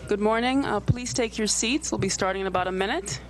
Good morning. Please take your seats. We'll be starting in about a minute.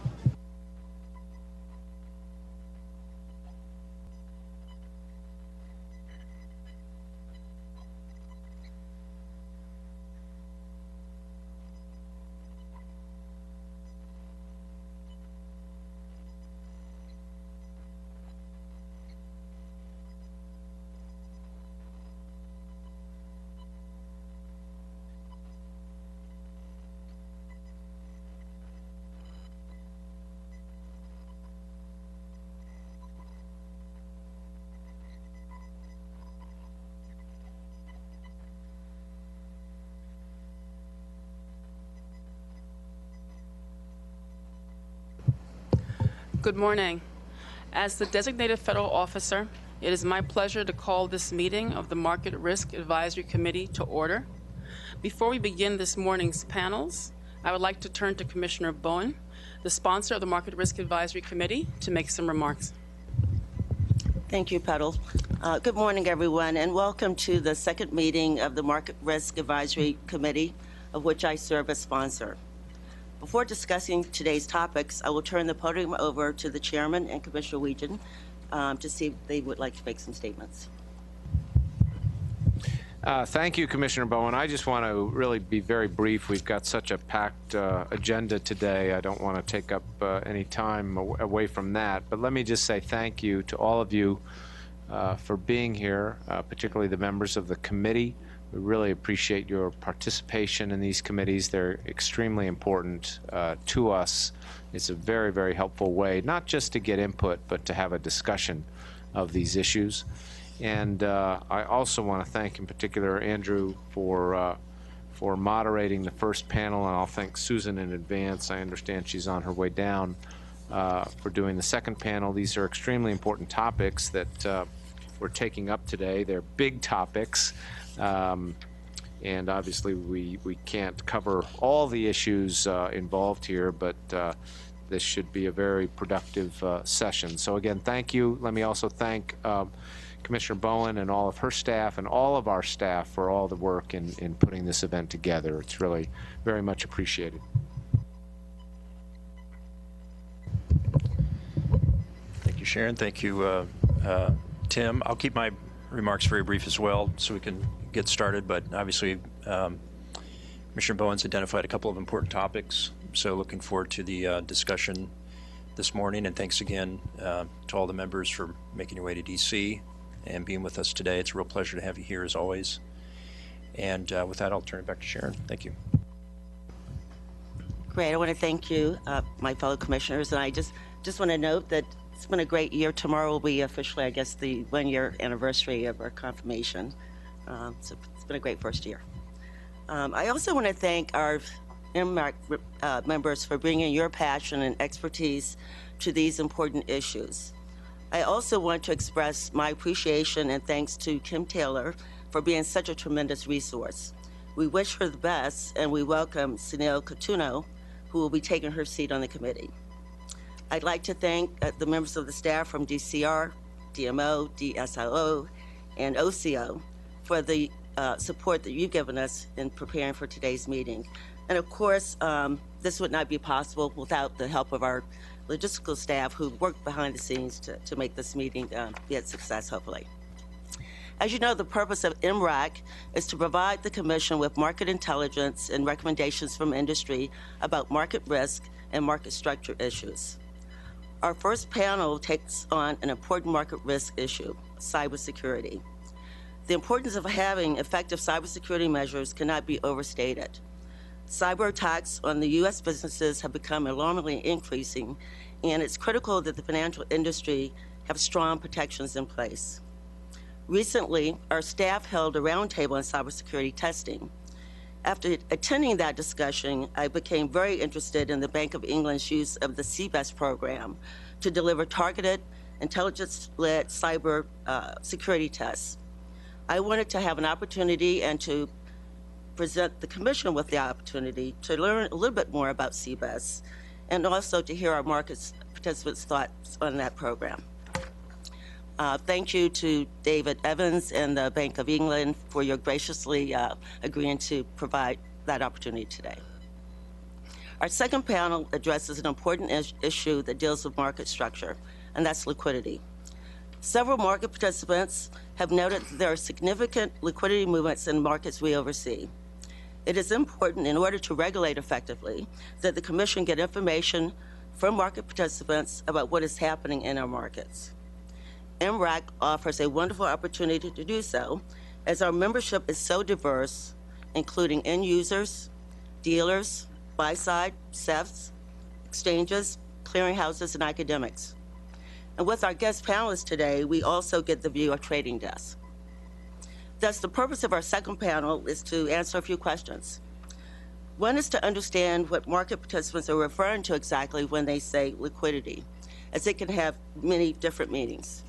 Good morning. As the designated federal officer, it is my pleasure to call this meeting of the Market Risk Advisory Committee to order. Before we begin this morning's panels, I would like to turn to Commissioner Bowen, the sponsor of the Market Risk Advisory Committee, to make some remarks. Thank you, Petal. Good morning, everyone, and welcome to the second meeting of the Market Risk Advisory Committee, of which I serve as sponsor. Before discussing today's topics, I will turn the podium over to the chairman and Commissioner Wiegand to see if they would like to make some statements. Thank you, Commissioner Bowen. I just want to really be very brief. We've got such a packed agenda today. I don't want to take up any time away from that. But let me just say thank you to all of you for being here, particularly the members of the committee. We really appreciate your participation in these committees. They're extremely important to us. It's a very, very helpful way, not just to get input, but to have a discussion of these issues. And I also want to thank, in particular, Andrew for moderating the first panel, and I'll thank Susan in advance. I understand she's on her way down for doing the second panel. These are extremely important topics that we're taking up today. They're big topics. And obviously we can't cover all the issues involved here, but this should be a very productive session. So again, thank you. Let me also thank Commissioner Bowen and all of her staff and all of our staff for all the work in putting this event together. It's really very much appreciated. Thank you, Sharon. Thank you, Tim. I'll keep my remarks very brief as well so we can get started, but obviously Commissioner Bowen's identified a couple of important topics, so looking forward to the discussion this morning, and thanks again to all the members for making your way to DC and being with us today. It's a real pleasure to have you here as always, and with that I'll turn it back to Sharon. Thank you. Great. I want to thank you, my fellow commissioners, and I just want to note that it's been a great year. Tomorrow will be officially, I guess, the one-year anniversary of our confirmation. So it's been a great first year. I also want to thank our MRAC members for bringing your passion and expertise to these important issues. I also want to express my appreciation and thanks to Kim Taylor for being such a tremendous resource. We wish her the best, and we welcome Sunil Katuno, who will be taking her seat on the committee. I'd like to thank the members of the staff from DCR, DMO, DSLO, and OCO for the support that you've given us in preparing for today's meeting. And of course, this would not be possible without the help of our logistical staff who worked behind the scenes to make this meeting be a success, hopefully. As you know, the purpose of MRAC is to provide the Commission with market intelligence and recommendations from industry about market risk and market structure issues. Our first panel takes on an important market risk issue, cybersecurity. The importance of having effective cybersecurity measures cannot be overstated. Cyber attacks on the U.S. businesses have become alarmingly increasing, and it's critical that the financial industry have strong protections in place. Recently, our staff held a roundtable on cybersecurity testing. After attending that discussion, I became very interested in the Bank of England's use of the CBEST program to deliver targeted, intelligence-led cyber security tests. I wanted to have an opportunity and to present the Commission with the opportunity to learn a little bit more about CBEST and also to hear our market participants' thoughts on that program. Thank you to David Evans and the Bank of England for your graciously agreeing to provide that opportunity today. Our second panel addresses an important issue that deals with market structure, and that's liquidity. Several market participants have noted that there are significant liquidity movements in markets we oversee. It is important, in order to regulate effectively, that the Commission get information from market participants about what is happening in our markets. MRAC offers a wonderful opportunity to do so, as our membership is so diverse, including end users, dealers, buy-side, CEFs, exchanges, clearinghouses, and academics. And with our guest panelists today, we also get the view of trading desks. Thus, the purpose of our second panel is to answer a few questions. One is to understand what market participants are referring to exactly when they say liquidity, as it can have many different meanings.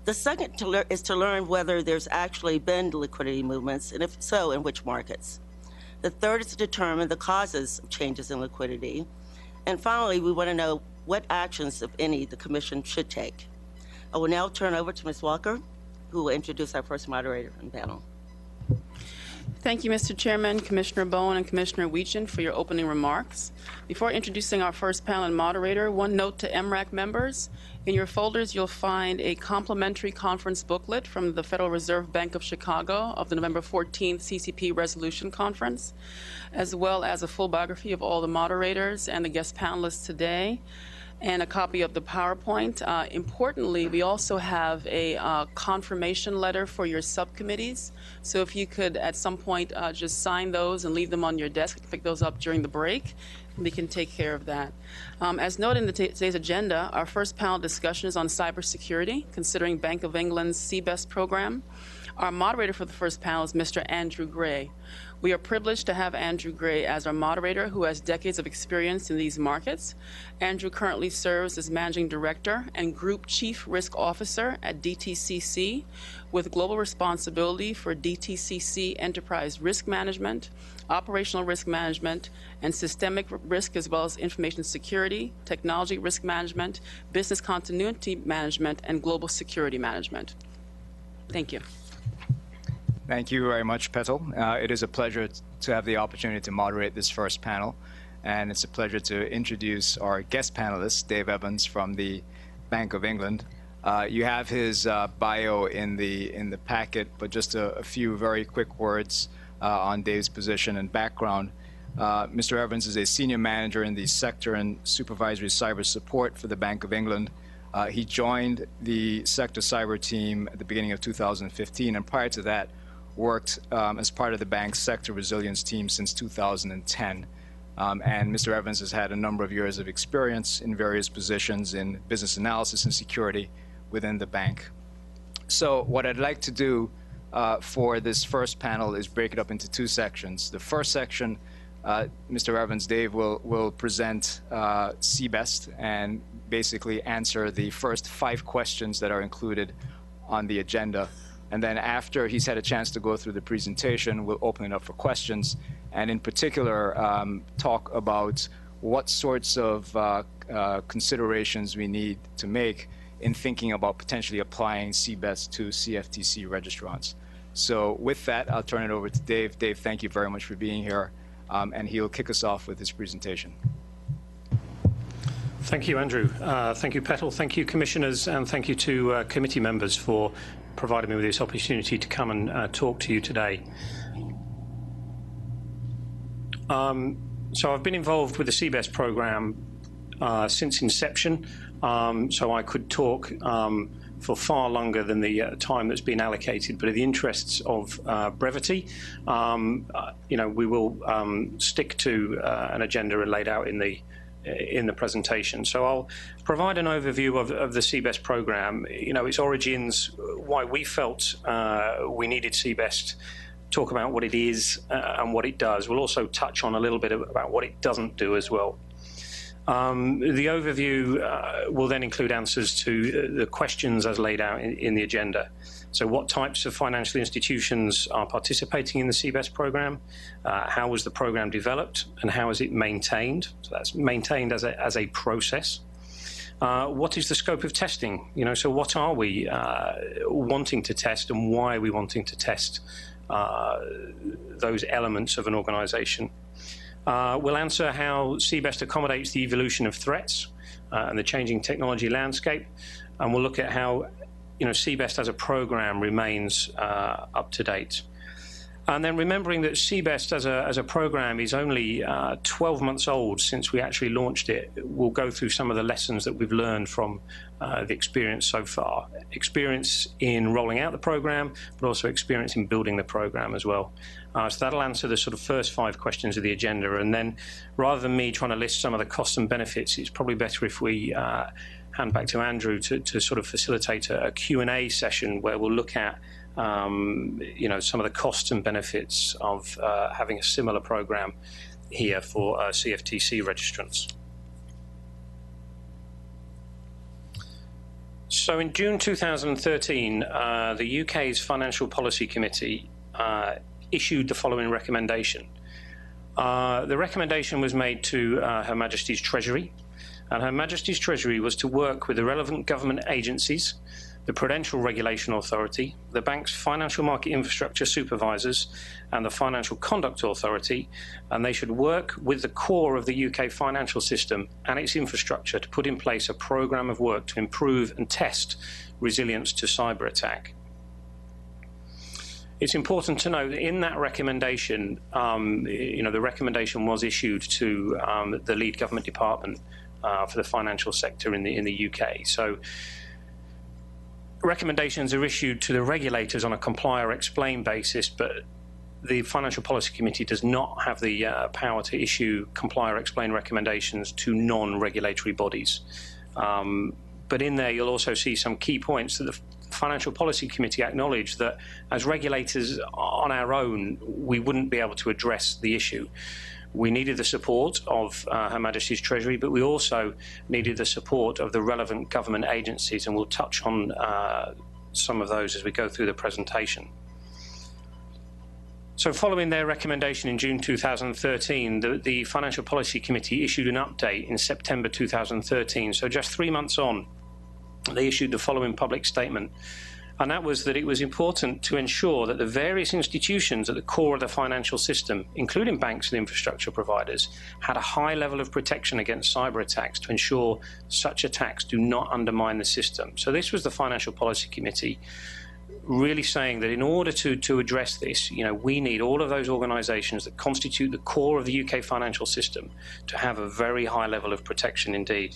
The second is to learn whether there's actually been liquidity movements, and if so, in which markets. The third is to determine the causes of changes in liquidity. And finally, we want to know what actions, if any, the Commission should take. I will now turn over to Ms. Walker, who will introduce our first moderator on the panel. Thank you, Mr. Chairman, Commissioner Bowen, and Commissioner Weechin for your opening remarks. Before introducing our first panel and moderator, one note to MRAC members. In your folders, you'll find a complimentary conference booklet from the Federal Reserve Bank of Chicago of the November 14th CCP Resolution Conference, as well as a full biography of all the moderators and the guest panelists today, and a copy of the PowerPoint. Importantly, we also have a confirmation letter for your subcommittees. So if you could, at some point, just sign those and leave them on your desk, pick those up during the break, we can take care of that. As noted in today's agenda, our first panel discussion is on cybersecurity, considering Bank of England's CBEST program. Our moderator for the first panel is Mr. Andrew Gray. We are privileged to have Andrew Gray as our moderator, who has decades of experience in these markets. Andrew currently serves as Managing Director and Group Chief Risk Officer at DTCC, with global responsibility for DTCC enterprise risk management, operational risk management, and systemic risk, as well as information security, technology risk management, business continuity management, and global security management. Thank you. Thank you very much, Petal. It is a pleasure to have the opportunity to moderate this first panel, and it's a pleasure to introduce our guest panelist, Dave Evans from the Bank of England. You have his bio in the packet, but just a few very quick words on Dave's position and background. Mr. Evans is a senior manager in the sector and supervisory cyber support for the Bank of England. He joined the sector cyber team at the beginning of 2015, and prior to that, worked as part of the bank's sector resilience team since 2010. And Mr. Evans has had a number of years of experience in various positions in business analysis and security within the bank. So what I'd like to do for this first panel is break it up into two sections. The first section, Mr. Evans, Dave, will present CBEST and basically answer the first 5 questions that are included on the agenda. And then after he's had a chance to go through the presentation, we'll open it up for questions, and in particular, talk about what sorts of considerations we need to make in thinking about potentially applying CBEST to CFTC registrants. So with that, I'll turn it over to Dave. Dave, thank you very much for being here, and he'll kick us off with his presentation. Thank you, Andrew. Thank you, Petal. Thank you, commissioners, and thank you to committee members for providing me with this opportunity to come and talk to you today. So I've been involved with the CBEST program since inception, so I could talk for far longer than the time that's been allocated, but in the interests of brevity, we will stick to an agenda laid out in the presentation. So I'll provide an overview of the CBEST program, its origins, why we felt we needed CBEST, talk about what it is and what it does. We'll also touch on a little bit about what it doesn't do as well. The overview will then include answers to the questions as laid out in the agenda. So what types of financial institutions are participating in the CBEST program? How was the program developed, and how is it maintained? So that's maintained as a process. What is the scope of testing? So what are we wanting to test, and why are we wanting to test those elements of an organization? We'll answer how CBEST accommodates the evolution of threats and the changing technology landscape, and we'll look at how CBEST as a program remains up to date. And then remembering that CBEST as a program is only 12 months old since we actually launched it, we'll go through some of the lessons that we've learned from the experience so far. Experience in rolling out the program, but also experience in building the program as well. So that'll answer the sort of first 5 questions of the agenda. And then rather than me trying to list some of the costs and benefits, it's probably better if we hand back to Andrew to sort of facilitate a Q&A session where we'll look at some of the costs and benefits of having a similar program here for CFTC registrants. So in June 2013, the UK's Financial Policy Committee issued the following recommendation. The recommendation was made to Her Majesty's Treasury, and Her Majesty's Treasury was to work with the relevant government agencies, the Prudential Regulation Authority, the bank's financial market infrastructure supervisors, and the Financial Conduct Authority, and they should work with the core of the UK financial system and its infrastructure to put in place a programme of work to improve and test resilience to cyber attack. It's important to note that in that recommendation, the recommendation was issued to the lead government department for the financial sector in the UK. So recommendations are issued to the regulators on a comply or explain basis, but the Financial Policy Committee does not have the power to issue comply or explain recommendations to non-regulatory bodies. But in there, you'll also see some key points that the Financial Policy Committee acknowledged that as regulators on our own, we wouldn't be able to address the issue. We needed the support of Her Majesty's Treasury, but we also needed the support of the relevant government agencies, and we'll touch on some of those as we go through the presentation. So following their recommendation in June 2013, the Financial Policy Committee issued an update in September 2013. So just 3 months on, they issued the following public statement. And that was that it was important to ensure that the various institutions at the core of the financial system, including banks and infrastructure providers, had a high level of protection against cyber attacks to ensure such attacks do not undermine the system. So this was the Financial Policy Committee really saying that in order to address this, we need all of those organisations that constitute the core of the UK financial system to have a very high level of protection indeed.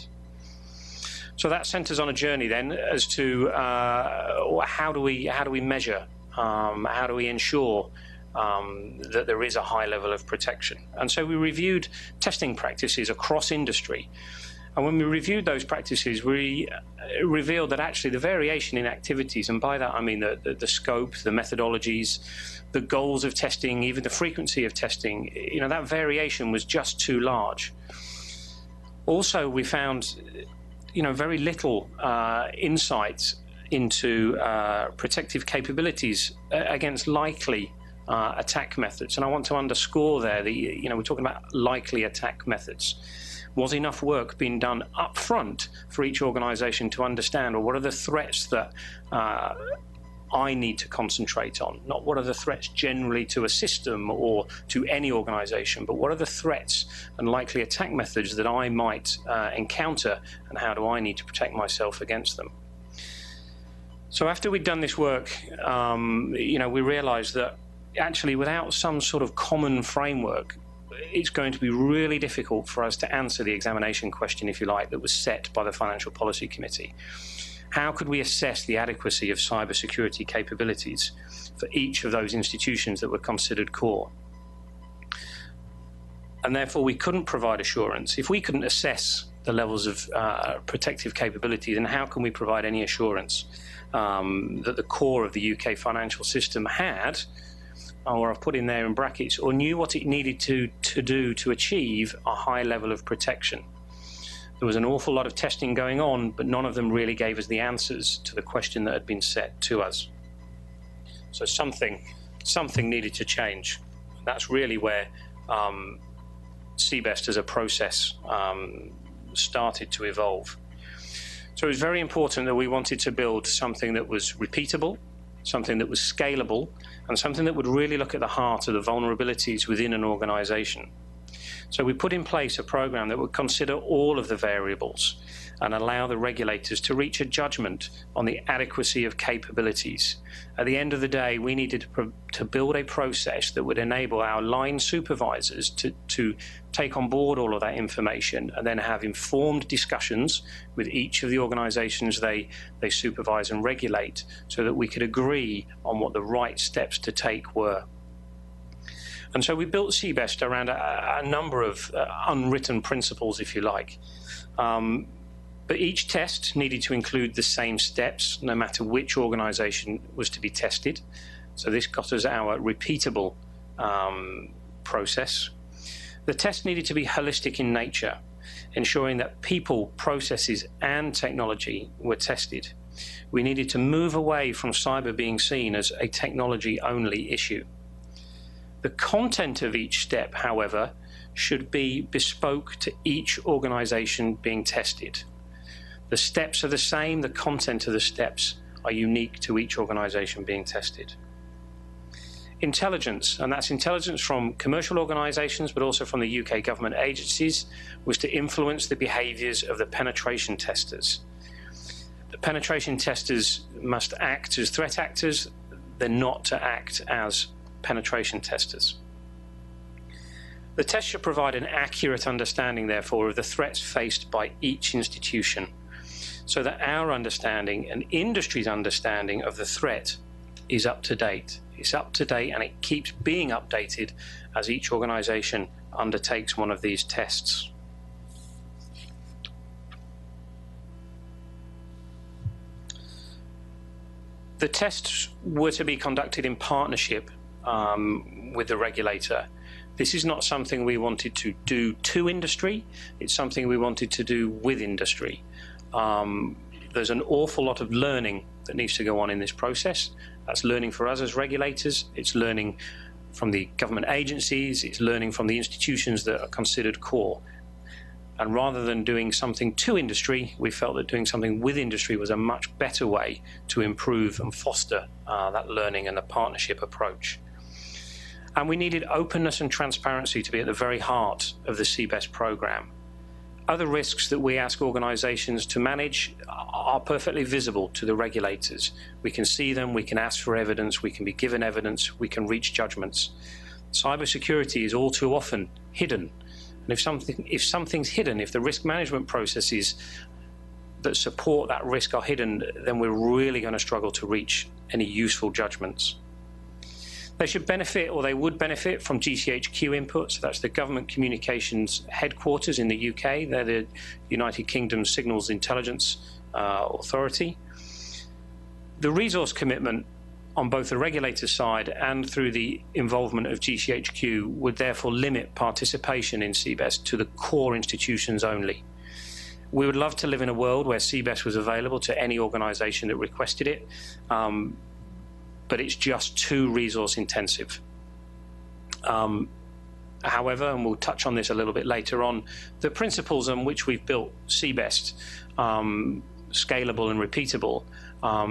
So that sent us on a journey then as to how do we measure, how do we ensure that there is a high level of protection. And so we reviewed testing practices across industry. And when we reviewed those practices, we revealed that actually the variation in activities, and by that I mean the scope, the methodologies, the goals of testing, even the frequency of testing, that variation was just too large. Also, we found very little insight into protective capabilities against likely attack methods. And I want to underscore there that, we're talking about likely attack methods. Was enough work being done up front for each organisation to understand, or what are the threats that I need to concentrate on? Not what are the threats generally to a system or to any organisation, but what are the threats and likely attack methods that I might encounter, and how do I need to protect myself against them? So after we'd done this work, we realised that actually without some sort of common framework, it's going to be really difficult for us to answer the examination question, if you like, that was set by the Financial Policy Committee. How could we assess the adequacy of cybersecurity capabilities for each of those institutions that were considered core? And therefore, we couldn't provide assurance. If we couldn't assess the levels of protective capability, then how can we provide any assurance that the core of the UK financial system had, or I've put in there in brackets, or knew what it needed to do to achieve a high level of protection? There was an awful lot of testing going on, but none of them really gave us the answers to the question that had been set to us. So something needed to change. That's really where CBEST as a process started to evolve. So it was very important that we wanted to build something that was repeatable, something that was scalable, and something that would really look at the heart of the vulnerabilities within an organisation. So we put in place a program that would consider all of the variables and allow the regulators to reach a judgment on the adequacy of capabilities. At the end of the day, we needed to build a process that would enable our line supervisors to take on board all of that information and then have informed discussions with each of the organizations they supervise and regulate so that we could agree on what the right steps to take were. And so we built CBEST around a number of unwritten principles, if you like. But each test needed to include the same steps, no matter which organization was to be tested. So this got us our repeatable process. The test needed to be holistic in nature, ensuring that people, processes, and technology were tested. We needed to move away from cyber being seen as a technology-only issue. The content of each step, however, should be bespoke to each organization being tested. The steps are the same, the content of the steps are unique to each organization being tested. Intelligence, and that's intelligence from commercial organizations, but also from the UK government agencies, was to influence the behaviors of the penetration testers. The penetration testers must act as threat actors, they're not to act as penetration testers. The test should provide an accurate understanding, therefore, of the threats faced by each institution, so that our understanding and industry's understanding of the threat is up to date. It's up to date and it keeps being updated as each organization undertakes one of these tests. The tests were to be conducted in partnership with the regulator. This is not something we wanted to do to industry, it's something we wanted to do with industry. There's an awful lot of learning that needs to go on in this process. That's learning for us as regulators, it's learning from the government agencies, it's learning from the institutions that are considered core. And rather than doing something to industry, we felt that doing something with industry was a much better way to improve and foster that learning and the partnership approach. And we needed openness and transparency to be at the very heart of the CBEST program. Other risks that we ask organizations to manage are perfectly visible to the regulators. We can see them, we can ask for evidence, we can be given evidence, we can reach judgments. Cybersecurity is all too often hidden. And if something's hidden, if the risk management processes that support that risk are hidden, then we're really going to struggle to reach any useful judgments. They should benefit, or they would benefit, from GCHQ input. So that's the Government Communications Headquarters in the UK. They're the United Kingdom Signals Intelligence Authority. The resource commitment on both the regulator side and through the involvement of GCHQ would therefore limit participation in CBEST to the core institutions only. We would love to live in a world where CBEST was available to any organisation that requested it, but it's just too resource intensive. However, and we'll touch on this a little bit later on, the principles on which we've built CBEST, scalable and repeatable,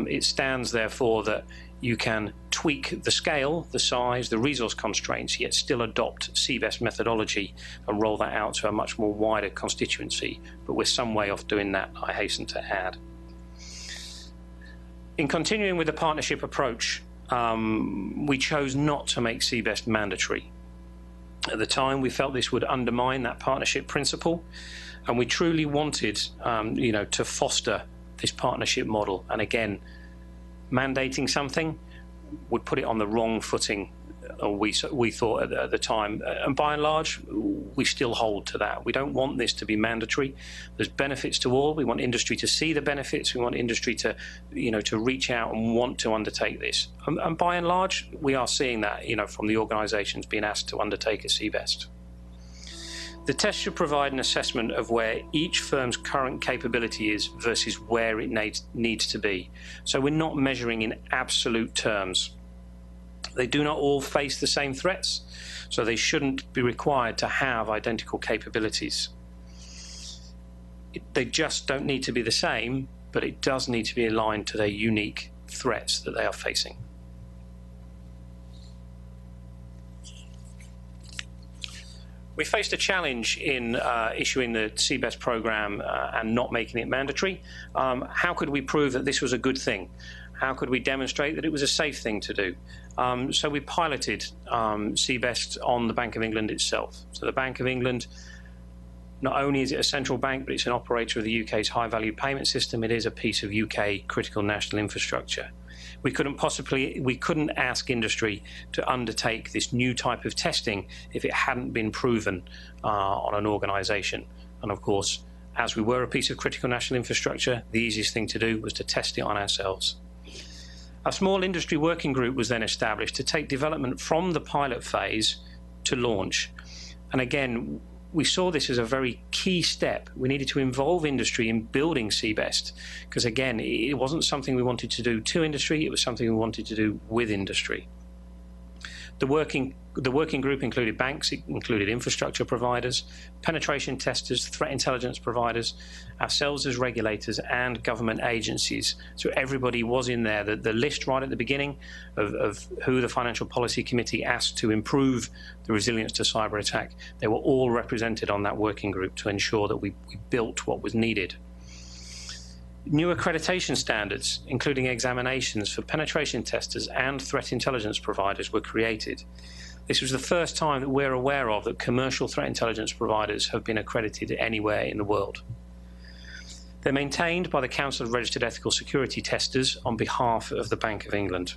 it stands therefore that you can tweak the scale, the size, the resource constraints, yet still adopt CBEST methodology and roll that out to a much more wider constituency. But we're some way off doing that, I hasten to add. In continuing with the partnership approach, we chose not to make CBEST mandatory. At the time, we felt this would undermine that partnership principle, and we truly wanted, to foster this partnership model. And again, mandating something would put it on the wrong footing, we thought at the time. And by and large, we still hold to that. We don't want this to be mandatory. There's benefits to all. We want industry to see the benefits. We want industry to, to reach out and want to undertake this. And by and large, we are seeing that, from the organisations being asked to undertake a CBEST. The test should provide an assessment of where each firm's current capability is versus where it needs to be. So we're not measuring in absolute terms. They do not all face the same threats, so they shouldn't be required to have identical capabilities. They just don't need to be the same, but it does need to be aligned to their unique threats that they are facing. We faced a challenge in issuing the CBEST program and not making it mandatory. How could we prove that this was a good thing? How could we demonstrate that it was a safe thing to do? So we piloted CBEST on the Bank of England itself. So the Bank of England, not only is it a central bank, but it's an operator of the UK's high-value payment system. It is a piece of UK critical national infrastructure. We couldn't ask industry to undertake this new type of testing if it hadn't been proven on an organisation. And of course, as we were a piece of critical national infrastructure, the easiest thing to do was to test it on ourselves. A small industry working group was then established to take development from the pilot phase to launch. And again, we saw this as a very key step. We needed to involve industry in building CBEST because, again, it wasn't something we wanted to do to industry, it was something we wanted to do with industry. The working group included banks, it included infrastructure providers, penetration testers, threat intelligence providers, ourselves as regulators, and government agencies. So everybody was in there. The list right at the beginning of who the Financial Policy Committee asked to improve the resilience to cyber attack, they were all represented on that working group to ensure that we built what was needed. New accreditation standards, including examinations for penetration testers and threat intelligence providers, were created. This was the first time that we're aware of that commercial threat intelligence providers have been accredited anywhere in the world. They're maintained by the Council of Registered Ethical Security Testers on behalf of the Bank of England.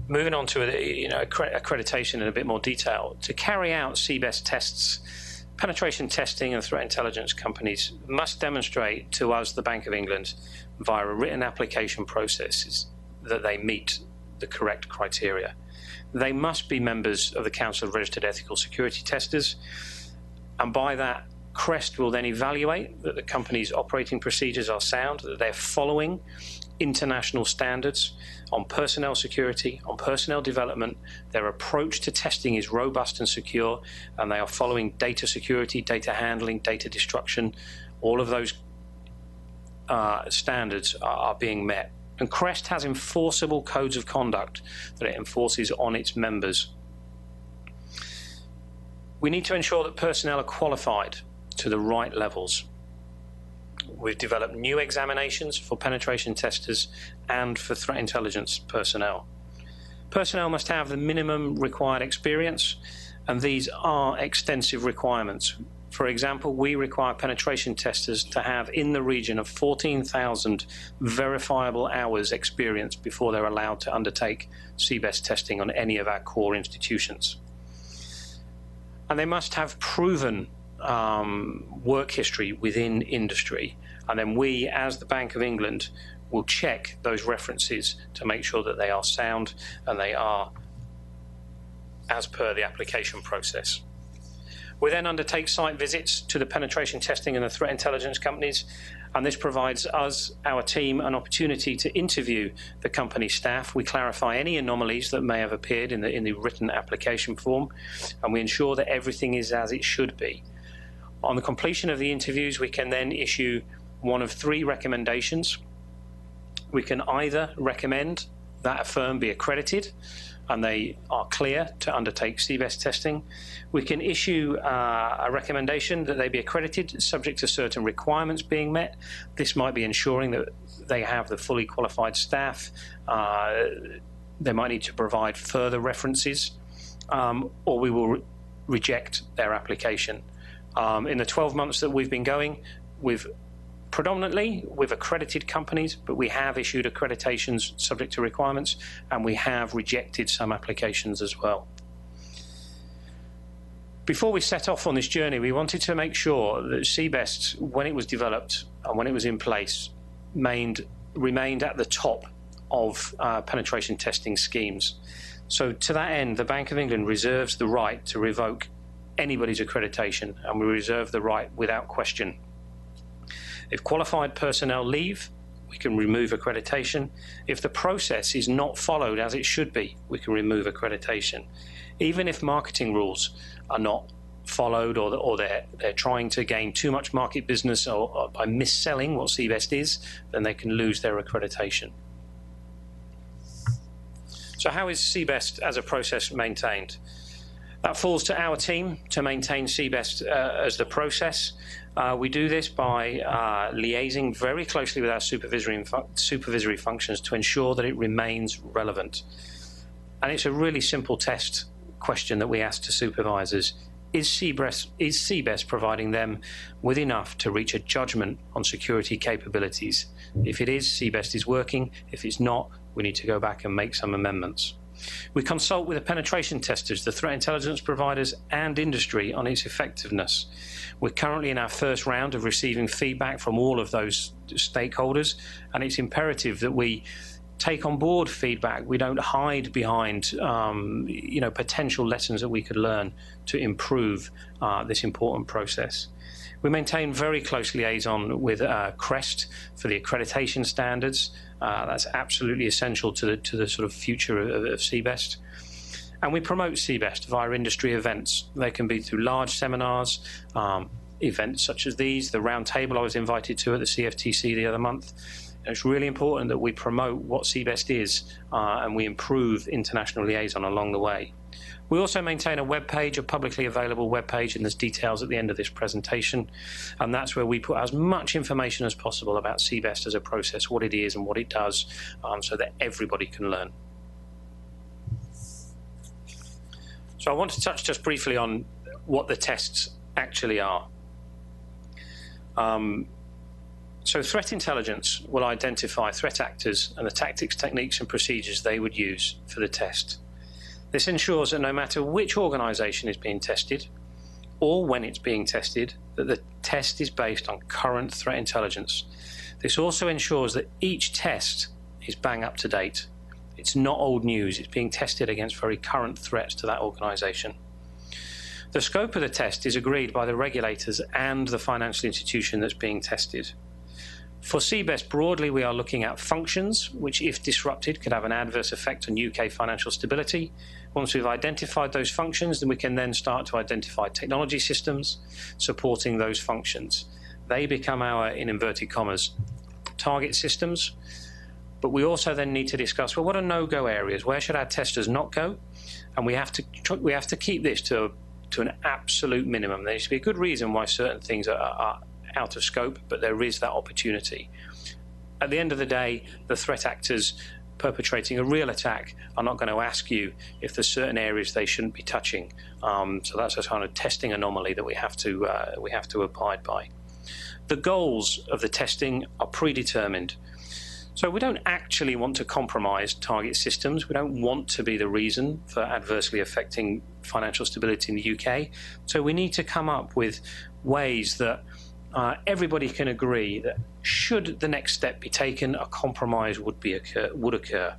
Moving on to accreditation in a bit more detail. To carry out CBEST tests, penetration testing and threat intelligence companies must demonstrate to us, the Bank of England, via a written application process that they meet the correct criteria. They must be members of the Council of Registered Ethical Security Testers, and by that, CREST will then evaluate that the company's operating procedures are sound, that they're following international standards on personnel security, on personnel development. Their approach to testing is robust and secure, and they are following data security, data handling, data destruction. All of those standards are being met. And CREST has enforceable codes of conduct that it enforces on its members. We need to ensure that personnel are qualified to the right levels. We've developed new examinations for penetration testers and for threat intelligence personnel. Personnel must have the minimum required experience, and these are extensive requirements. For example, we require penetration testers to have in the region of 14,000 verifiable hours experience before they're allowed to undertake CBEST testing on any of our core institutions. And they must have proven work history within industry, and then we, as the Bank of England, will check those references to make sure that they are sound and they are as per the application process. We then undertake site visits to the penetration testing and the threat intelligence companies, and this provides us, our team, an opportunity to interview the company staff. We clarify any anomalies that may have appeared in the written application form, and we ensure that everything is as it should be. On the completion of the interviews, we can then issue one of three recommendations. We can either recommend that a firm be accredited and they are clear to undertake CBEST testing. We can issue a recommendation that they be accredited subject to certain requirements being met. This might be ensuring that they have the fully qualified staff. They might need to provide further references, or we will reject their application. In the 12 months that we've been going, we've predominantly with accredited companies, but we have issued accreditations subject to requirements, and we have rejected some applications as well. Before we set off on this journey, we wanted to make sure that CBEST, when it was developed and when it was in place, remained at the top of penetration testing schemes. So to that end, the Bank of England reserves the right to revoke anybody's accreditation, and we reserve the right without question. If qualified personnel leave, we can remove accreditation. If the process is not followed as it should be, we can remove accreditation. Even if marketing rules are not followed, or they're trying to gain too much market business or by mis-selling what CBEST is, then they can lose their accreditation. So how is CBEST as a process maintained? That falls to our team to maintain CBEST as the process. We do this by liaising very closely with our supervisory functions to ensure that it remains relevant. And it's a really simple test question that we ask to supervisors. Is CBEST providing them with enough to reach a judgment on security capabilities? If it is, CBEST is working. If it's not, we need to go back and make some amendments. We consult with the penetration testers, the threat intelligence providers, and industry on its effectiveness. We're currently in our first round of receiving feedback from all of those stakeholders, and it's imperative that we take on board feedback. We don't hide behind potential lessons that we could learn to improve this important process. We maintain very close liaison with CREST for the accreditation standards. That's absolutely essential to the sort of future of CBEST. And we promote CBEST via industry events. They can be through large seminars, events such as these, the roundtable I was invited to at the CFTC the other month. And it's really important that we promote what CBEST is and we improve international liaison along the way. We also maintain a web page, a publicly available web page, and there's details at the end of this presentation. And that's where we put as much information as possible about CBEST as a process, what it is and what it does, so that everybody can learn. So I want to touch just briefly on what the tests actually are. So threat intelligence will identify threat actors and the tactics, techniques, and procedures they would use for the test. This ensures that no matter which organisation is being tested or when it's being tested, that the test is based on current threat intelligence. This also ensures that each test is bang up to date. It's not old news. It's being tested against very current threats to that organisation. The scope of the test is agreed by the regulators and the financial institution that's being tested. For CBEST broadly, we are looking at functions which, if disrupted, could have an adverse effect on UK financial stability. Once we've identified those functions, then we can then start to identify technology systems supporting those functions. They become our, in inverted commas, target systems. But we also then need to discuss, well, what are no-go areas? Where should our testers not go? And we have to keep this to an absolute minimum. There needs to be a good reason why certain things are out of scope, but there is that opportunity. At the end of the day, the threat actors perpetrating a real attack are not going to ask you if there's certain areas they shouldn't be touching. So that's a kind of testing anomaly that we have to abide by. The goals of the testing are predetermined. So we don't actually want to compromise target systems. We don't want to be the reason for adversely affecting financial stability in the UK. So we need to come up with ways that everybody can agree that should the next step be taken, a compromise would occur.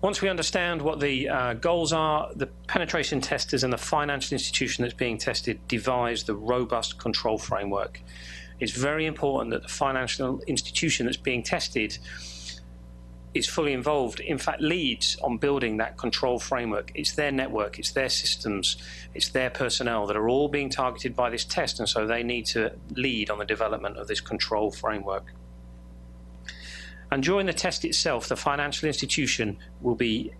Once we understand what the goals are, the penetration testers and the financial institution that's being tested devise the robust control framework. It's very important that the financial institution that's being tested is fully involved, in fact leads on building that control framework. It's their network, it's their systems, it's their personnel that are all being targeted by this test, and so they need to lead on the development of this control framework. And during the test itself, the financial institution will be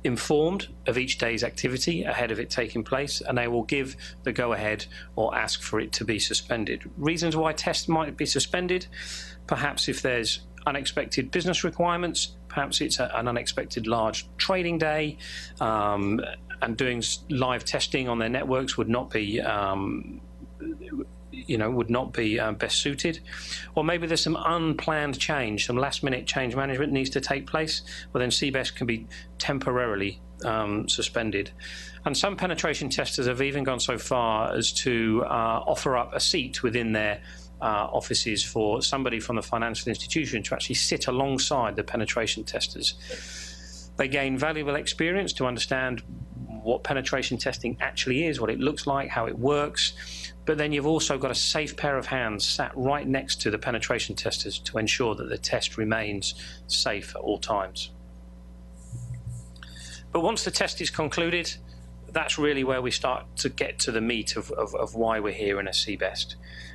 informed of each day's activity ahead of it taking place, and they will give the go-ahead or ask for it to be suspended. Reasons why tests might be suspended: perhaps if there's unexpected business requirements, perhaps it's an unexpected large trading day, and doing live testing on their networks would not be best suited. Or maybe there's some unplanned change, some last-minute change management needs to take place. Well, then CBEST can be temporarily suspended. And some penetration testers have even gone so far as to offer up a seat within their offices for somebody from the financial institution to actually sit alongside the penetration testers. They gain valuable experience to understand what penetration testing actually is, what it looks like, how it works. But then you've also got a safe pair of hands sat right next to the penetration testers to ensure that the test remains safe at all times. But once the test is concluded, that's really where we start to get to the meat of why we're here in a CBEST.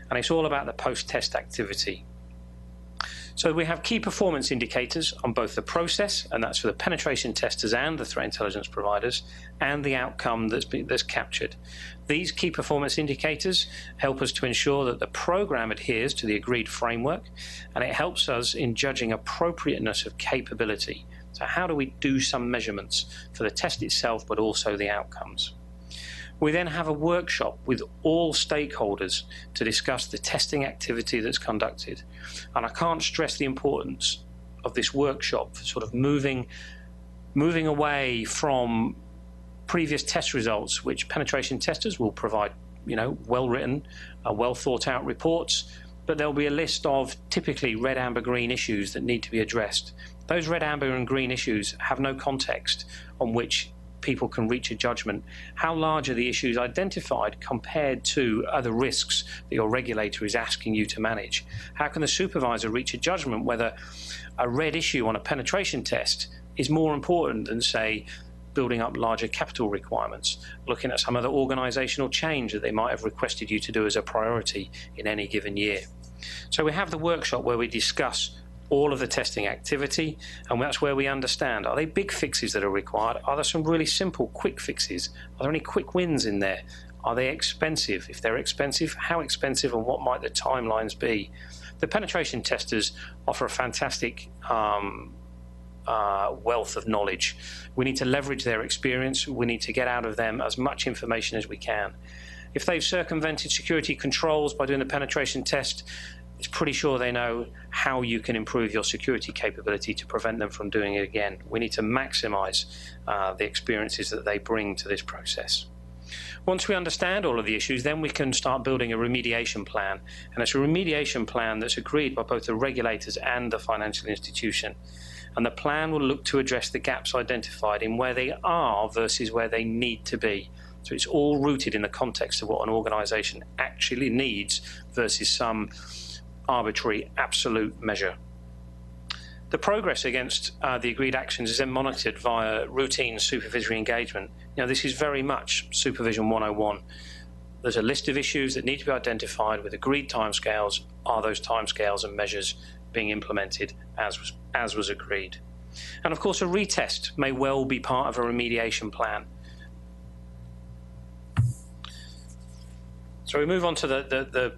And it's all about the post-test activity. So we have key performance indicators on both the process, and that's for the penetration testers and the threat intelligence providers, and the outcome that's captured. These key performance indicators help us to ensure that the program adheres to the agreed framework, and it helps us in judging appropriateness of capability. So how do we do some measurements for the test itself, but also the outcomes? We then have a workshop with all stakeholders to discuss the testing activity that's conducted. And I can't stress the importance of this workshop for sort of moving away from previous test results, which penetration testers will provide, well-written, well-thought-out reports, but there'll be a list of typically red, amber, green issues that need to be addressed. Those red, amber, and green issues have no context on which people can reach a judgment. How large are the issues identified compared to other risks that your regulator is asking you to manage? How can the supervisor reach a judgment whether a red issue on a penetration test is more important than, say, building up larger capital requirements, looking at some other organizational change that they might have requested you to do as a priority in any given year? So we have the workshop where we discuss all of the testing activity, and that's where we understand, are they big fixes that are required? Are there some really simple, quick fixes? Are there any quick wins in there? Are they expensive? If they're expensive, how expensive, and what might the timelines be? The penetration testers offer a fantastic wealth of knowledge. We need to leverage their experience. We need to get out of them as much information as we can. If they've circumvented security controls by doing the penetration test, it's pretty sure they know how you can improve your security capability to prevent them from doing it again. We need to maximize the experiences that they bring to this process. Once we understand all of the issues, then we can start building a remediation plan. And it's a remediation plan that's agreed by both the regulators and the financial institution. And the plan will look to address the gaps identified in where they are versus where they need to be. So it's all rooted in the context of what an organization actually needs versus some arbitrary absolute measure. The progress against the agreed actions is then monitored via routine supervisory engagement. This is very much Supervision 101. There's a list of issues that need to be identified with agreed timescales. Are those timescales and measures being implemented as was agreed? And of course, a retest may well be part of a remediation plan. So we move on to the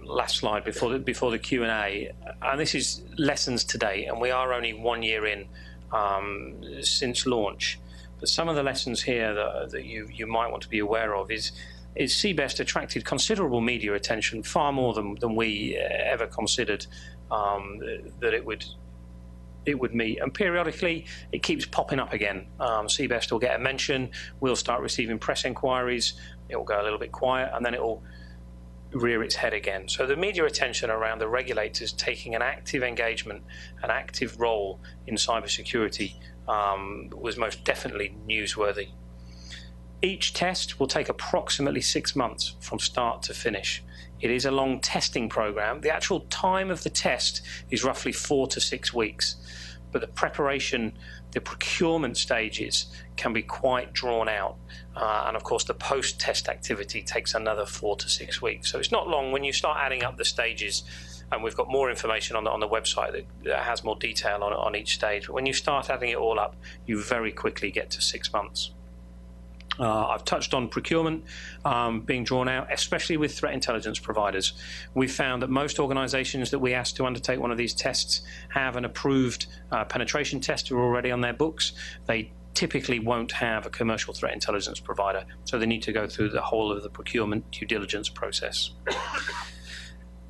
last slide before the Q&A, and this is lessons to date, and we are only 1 year in since launch. But some of the lessons here that you might want to be aware of is CBEST attracted considerable media attention, far more than we ever considered that it would meet. And periodically, it keeps popping up again. CBEST will get a mention, we'll start receiving press inquiries, it will go a little bit quiet, and then it will rear its head again. So the media attention around the regulators taking an active engagement, an active role in cybersecurity was most definitely newsworthy. Each test will take approximately 6 months from start to finish. It is a long testing program. The actual time of the test is roughly 4 to 6 weeks, but the preparation, the procurement stages can be quite drawn out. And of course, the post-test activity takes another 4 to 6 weeks. So it's not long when you start adding up the stages, and we've got more information on the website that has more detail on each stage. But when you start adding it all up, you very quickly get to 6 months. I've touched on procurement being drawn out, especially with threat intelligence providers. We've found that most organizations that we ask to undertake one of these tests have an approved penetration tester already on their books. They typically won't have a commercial threat intelligence provider, so they need to go through the whole of the procurement due diligence process.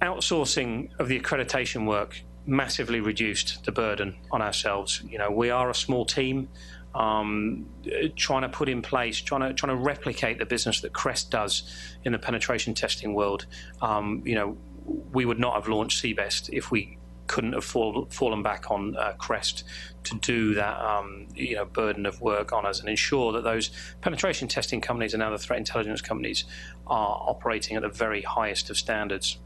Outsourcing of the accreditation work massively reduced the burden on ourselves. We are a small team. Trying to put in place, trying to replicate the business that Crest does in the penetration testing world. We would not have launched CBEST if we couldn't have fallen back on Crest to do that burden of work on us and ensure that those penetration testing companies and other threat intelligence companies are operating at the very highest of standards.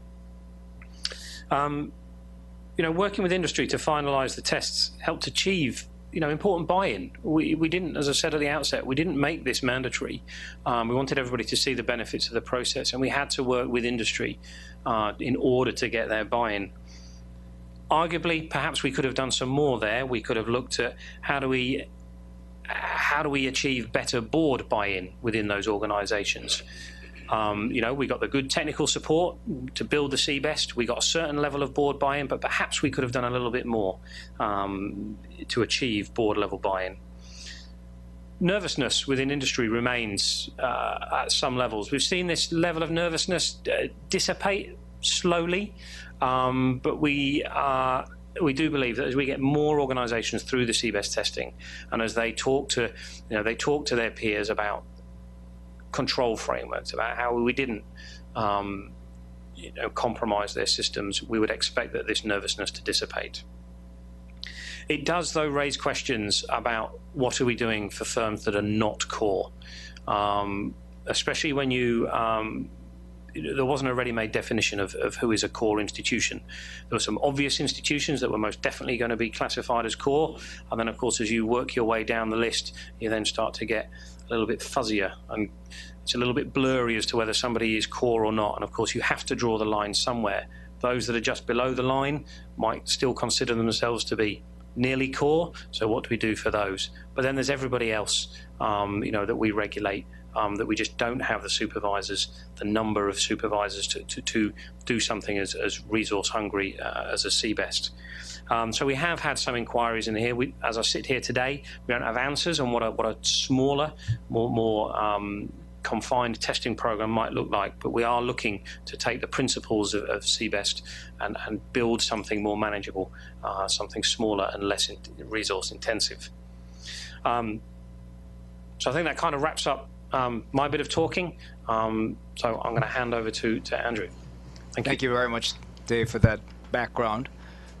Working with industry to finalise the tests helped achieve important buy-in. We didn't, as I said at the outset, we didn't make this mandatory. We wanted everybody to see the benefits of the process, and we had to work with industry in order to get their buy-in. Arguably, perhaps we could have done some more there. We could have looked at how do we achieve better board buy-in within those organisations. We got the good technical support to build the CBEST. We got a certain level of board buy-in, but perhaps we could have done a little bit more to achieve board level buy-in. Nervousness within industry remains at some levels. We've seen this level of nervousness dissipate slowly, but we do believe that as we get more organisations through the CBEST testing, and as they talk to their peers about control frameworks, about how we didn't compromise their systems, we would expect that this nervousness to dissipate. It does, though, raise questions about what are we doing for firms that are not core, especially when there wasn't a ready-made definition of who is a core institution. There were some obvious institutions that were most definitely going to be classified as core, and then, of course, as you work your way down the list, you then start to get a little bit fuzzier, and it's a little bit blurry as to whether somebody is core or not. And, of course, you have to draw the line somewhere. Those that are just below the line might still consider themselves to be nearly core, so what do we do for those? But then there's everybody else, that we regulate, that we just don't have the supervisors, the number of supervisors to do something as resource hungry as a CBEST. So we have had some inquiries in here. As I sit here today, we don't have answers on what a smaller, more confined testing program might look like, but we are looking to take the principles of CBEST and build something more manageable, something smaller and less resource intensive. So I think that kind of wraps up my bit of talking. So I'm going to hand over to Andrew. Thank you very much, Dave, for that background.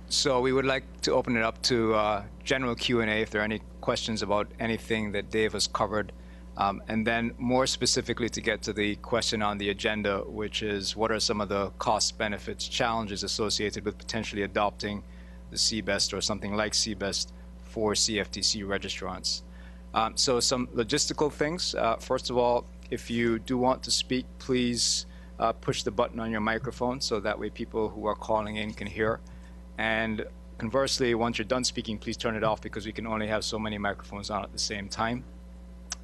So we would like to open it up to general Q&A if there are any questions about anything that Dave has covered. And then more specifically to get to the question on the agenda, which is what are some of the cost, benefits, challenges associated with potentially adopting the CBEST or something like CBEST for CFTC registrants. So some logistical things. First of all, if you do want to speak, please push the button on your microphone so that way people who are calling in can hear. And conversely, once you're done speaking, please turn it off because we can only have so many microphones on at the same time.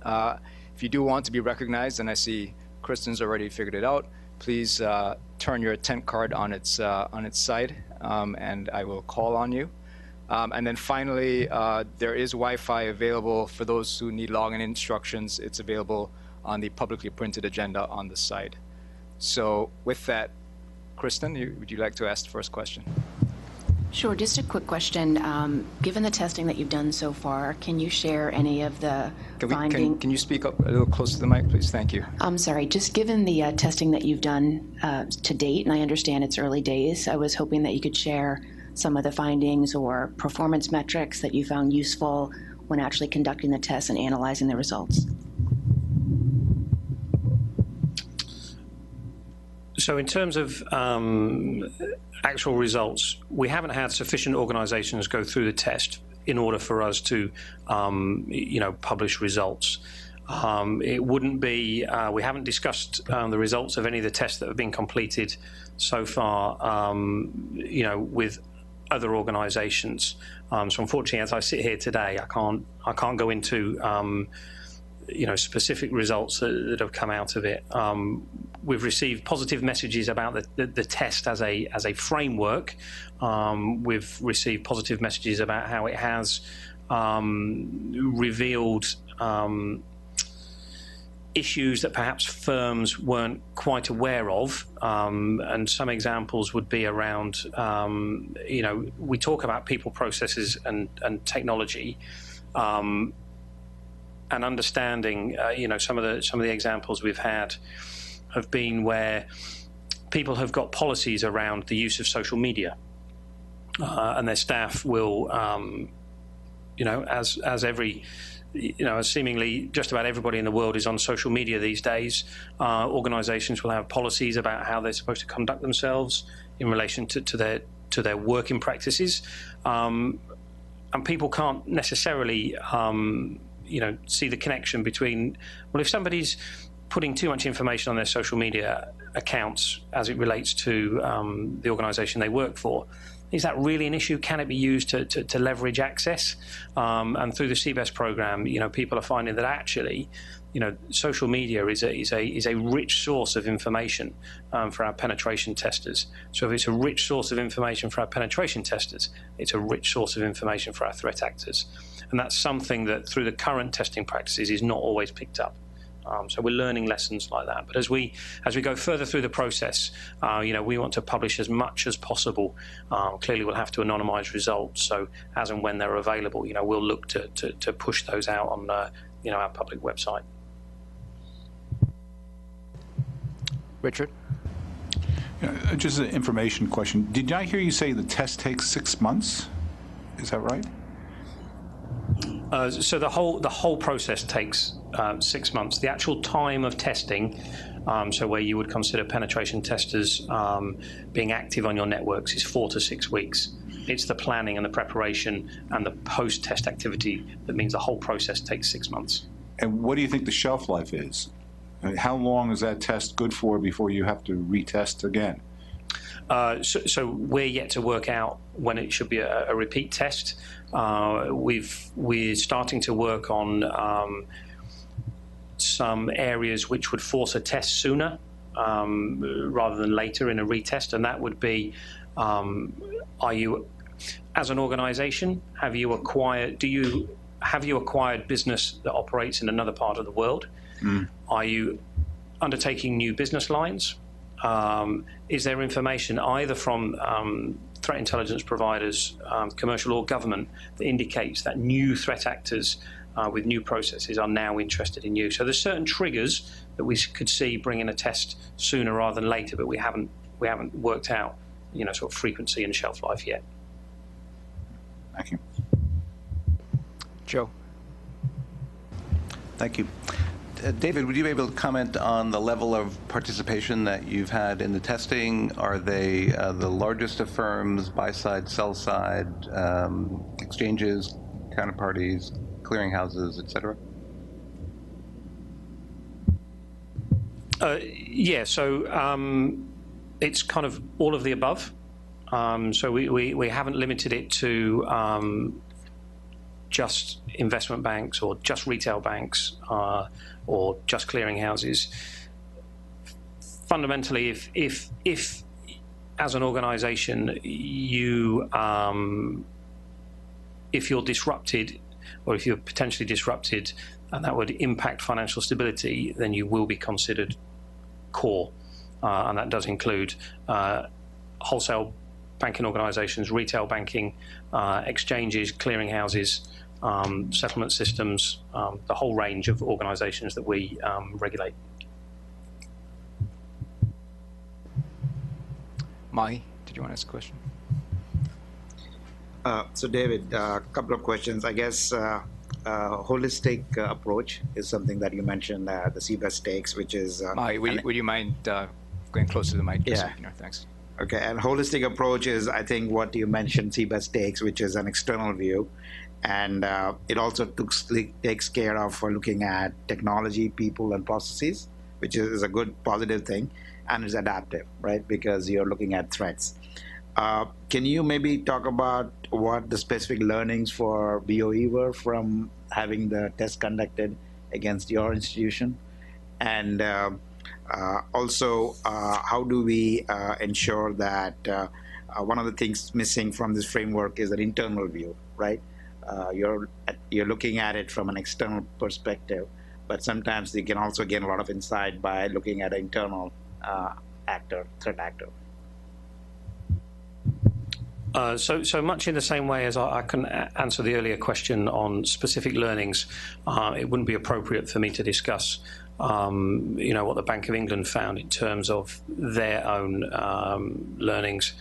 If you do want to be recognized, and I see Kristen's already figured it out, please turn your tent card on its side, and I will call on you. And then finally, there is Wi-Fi available for those who need login instructions. It's available on the publicly printed agenda on the side. So with that, Kristen, would you like to ask the first question? Sure. Just a quick question. Given the testing that you've done so far, can you share any of the findings? Can you speak up a little closer to the mic, please? Thank you. I'm sorry. Just given the testing that you've done to date, and I understand it's early days, I was hoping that you could share some of the findings or performance metrics that you found useful when actually conducting the tests and analyzing the results. So in terms of actual results, we haven't had sufficient organisations go through the test in order for us to, publish results. It wouldn't be, we haven't discussed the results of any of the tests that have been completed so far, with other organisations. So unfortunately, as I sit here today, I can't go into specific results that have come out of it. We've received positive messages about the test as a framework. We've received positive messages about how it has revealed issues that perhaps firms weren't quite aware of, and some examples would be around, we talk about people, processes, and technology. And understanding, some of the examples we've had have been where people have got policies around the use of social media, and their staff will, as seemingly just about everybody in the world is on social media these days, organisations will have policies about how they're supposed to conduct themselves in relation to their working practices, and people can't necessarily see the connection between, well, if somebody's putting too much information on their social media accounts as it relates to the organisation they work for, Is that really an issue? Can it be used to leverage access? And through the CBEST program, people are finding that actually, social media is a rich source of information for our penetration testers. So if it's a rich source of information for our penetration testers, it's a rich source of information for our threat actors. And that's something that through the current testing practices is not always picked up. So we're learning lessons like that. But as we go further through the process, we want to publish as much as possible. Clearly, we'll have to anonymise results. So as and when they're available, we'll look to push those out on our public website. Richard? Just an information question. Did I hear you say the test takes 6 months? Is that right? So the whole process takes 6 months. The actual time of testing, so where you would consider penetration testers being active on your networks, is 4 to 6 weeks. It's the planning and the preparation and the post-test activity that means the whole process takes 6 months. And what do you think the shelf life is? I mean, how long is that test good for before you have to retest again? So we're yet to work out when it should be a repeat test. We're starting to work on some areas which would force a test sooner rather than later in a retest, and that would be: are you, as an organisation, have you acquired business that operates in another part of the world? Are you undertaking new business lines? Is there information either from threat intelligence providers, commercial or government, that indicates that new threat actors with new processes are now interested in you? So there's certain triggers that we could see bringing a test sooner rather than later, but we haven't worked out, sort of frequency and shelf life yet. Thank you. Joe? Thank you. David, would you be able to comment on the level of participation that you've had in the testing? Are they the largest of firms, buy side, sell side, exchanges, counterparties, clearinghouses, et cetera? Yeah, so it's kind of all of the above. So we haven't limited it to just investment banks or just retail banks or just clearinghouses. Fundamentally, if as an organisation if you're disrupted, or if you're potentially disrupted, and that would impact financial stability, then you will be considered core, and that does include wholesale banking organisations, retail banking, exchanges, clearinghouses, settlement systems, the whole range of organisations that we regulate. Mahi, did you want to ask a question? So David, a couple of questions. I guess holistic approach is something that you mentioned, the CBEST takes, which is... Mahi, would you mind going closer to the mic? Yeah. Thanks. Okay, and holistic approach is, I think, what you mentioned, CBEST takes, which is an external view. And it also takes care of looking at technology, people, and processes, which is a good positive thing, and is adaptive, right? Because you're looking at threats. Can you maybe talk about what the specific learnings for BOE were from having the test conducted against your institution? And also, how do we ensure that one of the things missing from this framework is an internal view, right? You're looking at it from an external perspective, but sometimes you can also gain a lot of insight by looking at an internal threat actor. So much in the same way as I can answer the earlier question on specific learnings, it wouldn't be appropriate for me to discuss, what the Bank of England found in terms of their own learnings.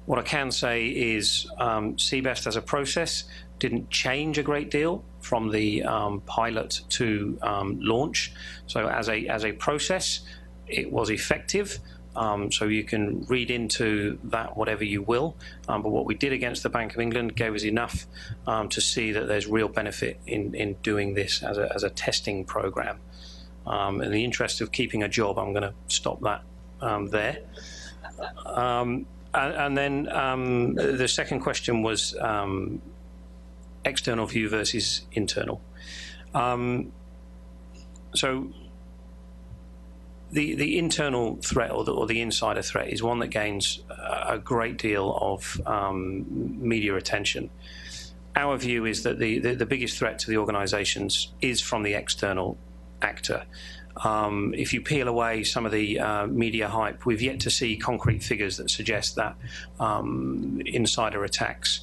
What I can say is CBEST as a process didn't change a great deal from the pilot to launch. So as a process, it was effective. So you can read into that whatever you will. But what we did against the Bank of England gave us enough to see that there's real benefit in doing this as a testing program. In the interest of keeping a job, I'm going to stop that there. And then the second question was external view versus internal. So the internal threat or the insider threat is one that gains a great deal of media attention. Our view is that the biggest threat to the organisations is from the external actor. If you peel away some of the media hype, we've yet to see concrete figures that suggest that insider attacks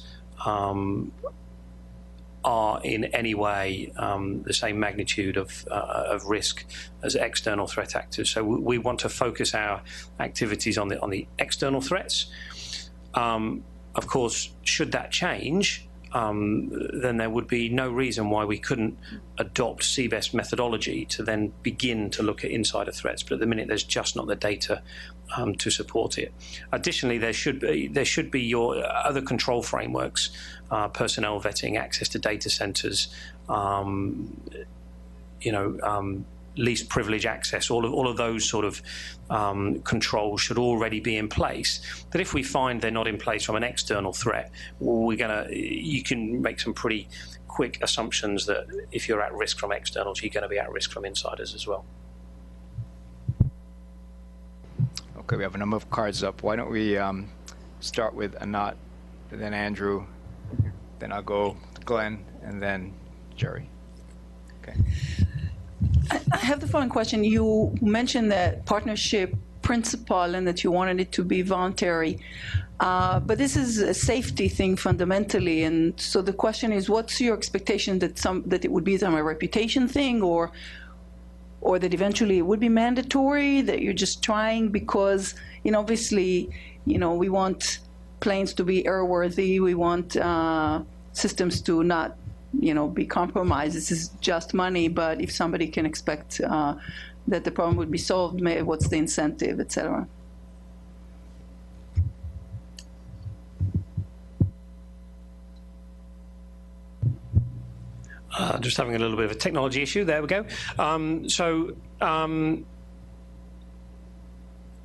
are in any way the same magnitude of risk as external threat actors. So we want to focus our activities on the external threats. Of course, should that change, then there would be no reason why we couldn't adopt CBEST methodology to then begin to look at insider threats. But at the minute, there's just not the data to support it. Additionally, there should be your other control frameworks, personnel vetting, access to data centers, least privilege access. All of those sort of controls should already be in place. That if we find they're not in place from an external threat, you can make some pretty quick assumptions that if you're at risk from externals, you're going to be at risk from insiders as well. Okay, we have a number of cards up. Why don't we start with Anat, then Andrew, then I'll go to Glenn, and then Jerry. Okay. I have the following question. You mentioned that partnership principle and that you wanted it to be voluntary. But this is a safety thing fundamentally. And so the question is, what's your expectation that it would be a reputation thing, or that eventually it would be mandatory, that you're just trying because, obviously, we want planes to be airworthy. We want systems to not, be compromised. This is just money, but if somebody can expect that the problem would be solved, what's the incentive, et cetera? Just having a little bit of a technology issue. There we go.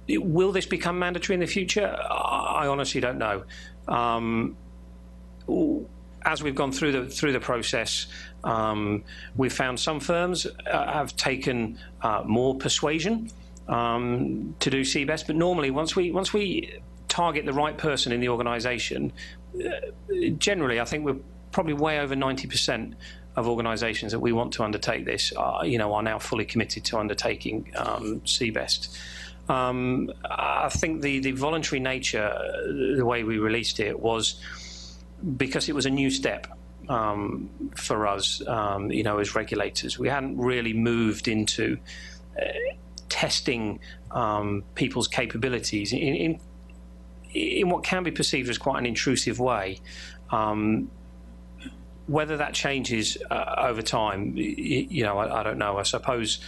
Will this become mandatory in the future? I honestly don't know. As we've gone through the process, we've found some firms have taken more persuasion to do CBEST, but normally once we target the right person in the organisation, generally I think we're probably way over 90% of organisations that we want to undertake this are now fully committed to undertaking CBEST. I think the voluntary nature, the way we released it, was because it was a new step for us, as regulators. We hadn't really moved into testing people's capabilities in what can be perceived as quite an intrusive way. Whether that changes over time, I don't know. I suppose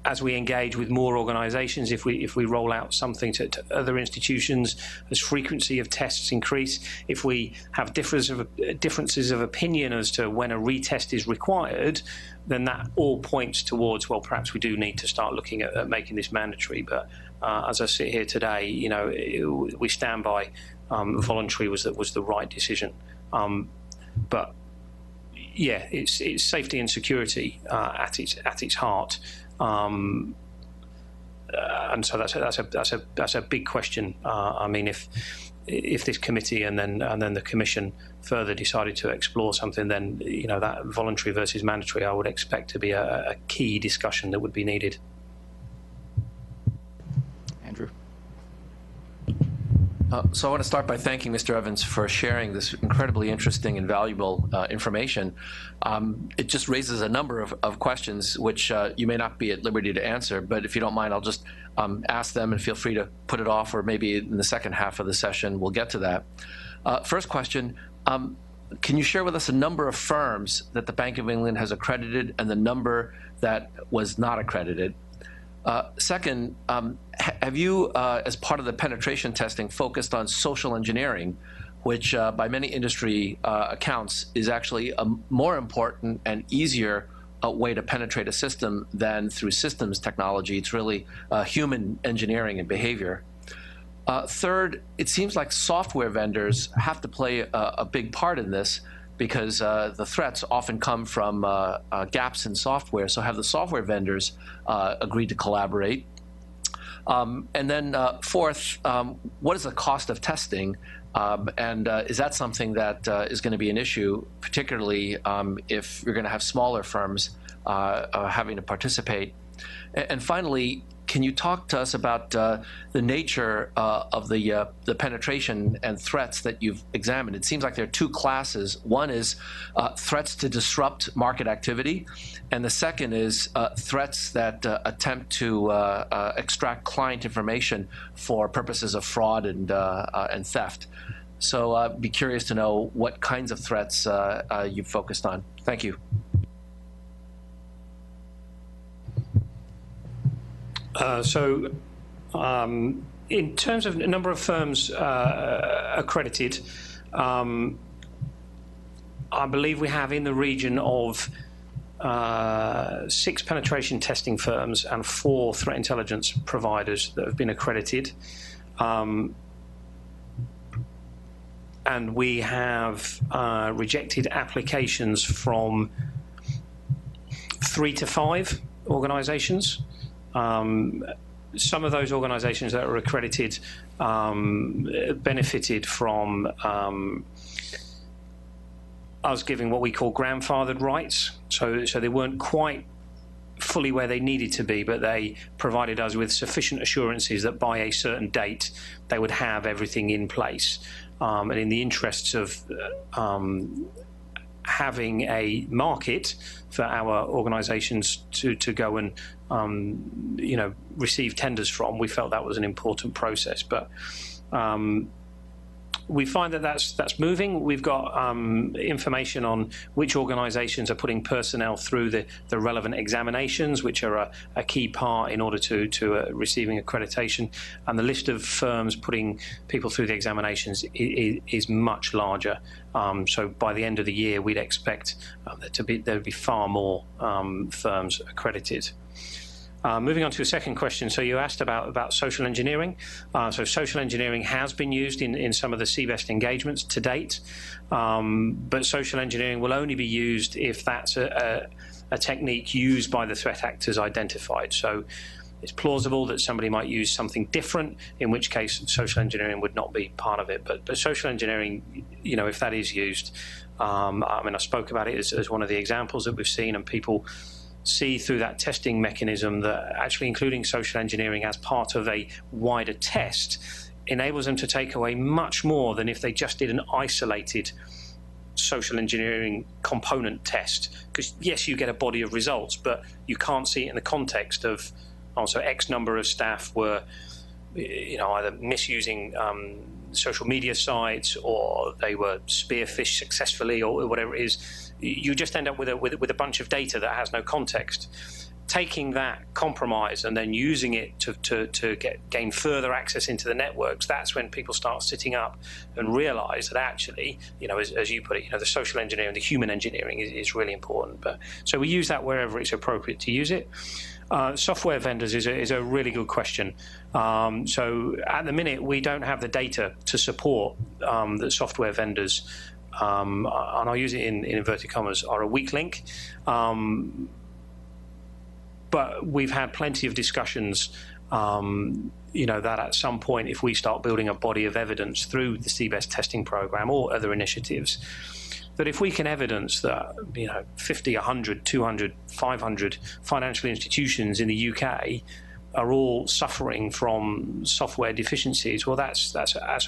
as we engage with more organisations, if we roll out something to other institutions, as frequency of tests increase, if we have differences of opinion as to when a retest is required, then that all points towards, well, perhaps we do need to start looking at making this mandatory. But as I sit here today, we stand by voluntary was the right decision. But yeah, it's safety and security at its heart. And so that's a big question. I mean, if this committee and then the Commission further decided to explore something, then that voluntary versus mandatory, I would expect to be a key discussion that would be needed. Andrew. So I want to start by thanking Mr. Evans for sharing this incredibly interesting and valuable information. It just raises a number of questions which you may not be at liberty to answer, but if you don't mind, I'll just ask them, and feel free to put it off, or maybe in the second half of the session we'll get to that. First question, can you share with us a number of firms that the Bank of England has accredited and the number that was not accredited? Second, have you, as part of the penetration testing, focused on social engineering, which by many industry accounts is actually a more important and easier way to penetrate a system than through systems technology. It's really human engineering and behavior. Third, it seems like software vendors have to play a big part in this, because the threats often come from gaps in software. So have the software vendors agreed to collaborate? And then fourth, what is the cost of testing? And is that something that is going to be an issue, particularly if you're going to have smaller firms having to participate? And finally, can you talk to us about the nature of the penetration and threats that you've examined? It seems like there are two classes. One is threats to disrupt market activity, and the second is threats that attempt to extract client information for purposes of fraud and theft. So I'd be curious to know what kinds of threats you've focused on. Thank you. In terms of the number of firms accredited, I believe we have in the region of 6 penetration testing firms and 4 threat intelligence providers that have been accredited. And we have rejected applications from 3 to 5 organizations. Some of those organizations that are accredited benefited from us giving what we call grandfathered rights. So they weren't quite fully where they needed to be, but they provided us with sufficient assurances that by a certain date they would have everything in place. And in the interests of having a market for our organizations to go and receive tenders from, we felt that was an important process. But we find that that's moving. We've got information on which organizations are putting personnel through the relevant examinations, which are a key part in order to receiving accreditation. And the list of firms putting people through the examinations is much larger. So by the end of the year, we'd expect there would be far more firms accredited. Moving on to a second question. So you asked about social engineering. So social engineering has been used in some of the CBEST engagements to date, but social engineering will only be used if that's a technique used by the threat actors identified. So it's plausible that somebody might use something different, in which case social engineering would not be part of it. But social engineering, if that is used, I spoke about it as one of the examples that we've seen, and people see through that testing mechanism that actually including social engineering as part of a wider test enables them to take away much more than if they just did an isolated social engineering component test. Because yes, you get a body of results, but you can't see it in the context of also X number of staff were either misusing social media sites, or they were spearphished successfully, or whatever it is. You just end up with a bunch of data that has no context. Taking that compromise and then using it to gain further access into the networks, that's when people start sitting up and realize that actually, as you put it, the social engineering, the human engineering is really important. But so we use that wherever it's appropriate to use it. Software vendors is a really good question. So at the minute, we don't have the data to support that software vendors, and I'll use it in inverted commas, are a weak link. But we've had plenty of discussions, that at some point, if we start building a body of evidence through the CBEST testing program or other initiatives, that if we can evidence that 50, 100, 200, 500 financial institutions in the UK are all suffering from software deficiencies, well, that's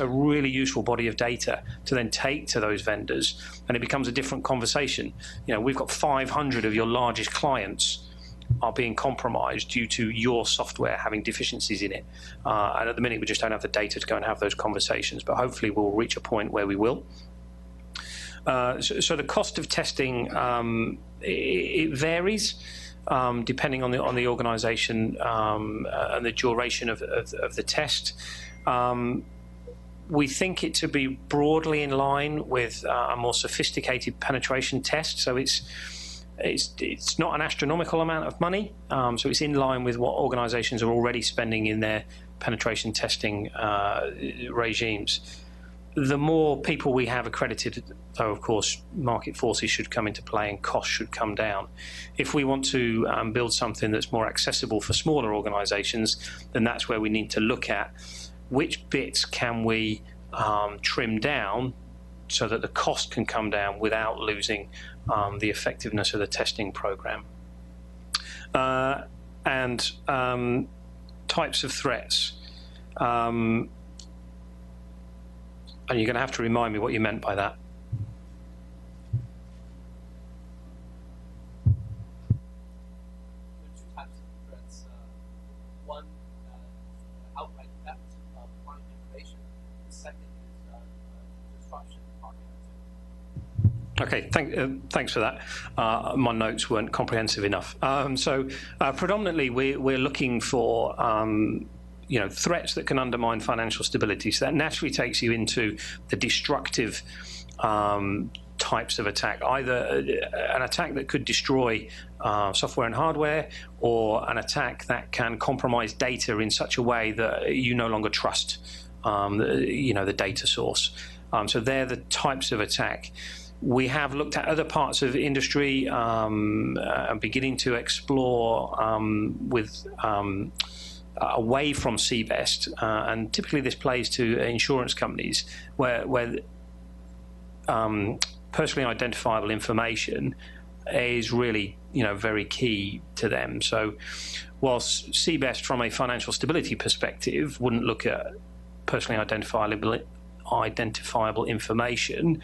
a really useful body of data to then take to those vendors, and it becomes a different conversation. We've got 500 of your largest clients are being compromised due to your software having deficiencies in it, and at the minute we just don't have the data to go and have those conversations, but hopefully we'll reach a point where we will. So the cost of testing, it varies depending on the organisation and the duration of the test. We think it to be broadly in line with a more sophisticated penetration test. So it's It's not an astronomical amount of money, so it's in line with what organizations are already spending in their penetration testing regimes. The more people we have accredited, though, of course, market forces should come into play and costs should come down. If we want to build something that's more accessible for smaller organizations, then that's where we need to look at which bits can we trim down so that the cost can come down without losing the effectiveness of the testing program. And types of threats. And you're going to have to remind me what you meant by that. Two types of threats. One, outright theft of client information. The second is disruption of market activity. Okay, thanks for that. My notes weren't comprehensive enough. So predominantly we're looking for threats that can undermine financial stability. So that naturally takes you into the destructive types of attack, either an attack that could destroy software and hardware, or an attack that can compromise data in such a way that you no longer trust the data source. So they're the types of attack. We have looked at other parts of industry and beginning to explore away from CBEST, and typically this plays to insurance companies where personally identifiable information is really very key to them. So whilst CBEST from a financial stability perspective wouldn't look at personally identifiable information,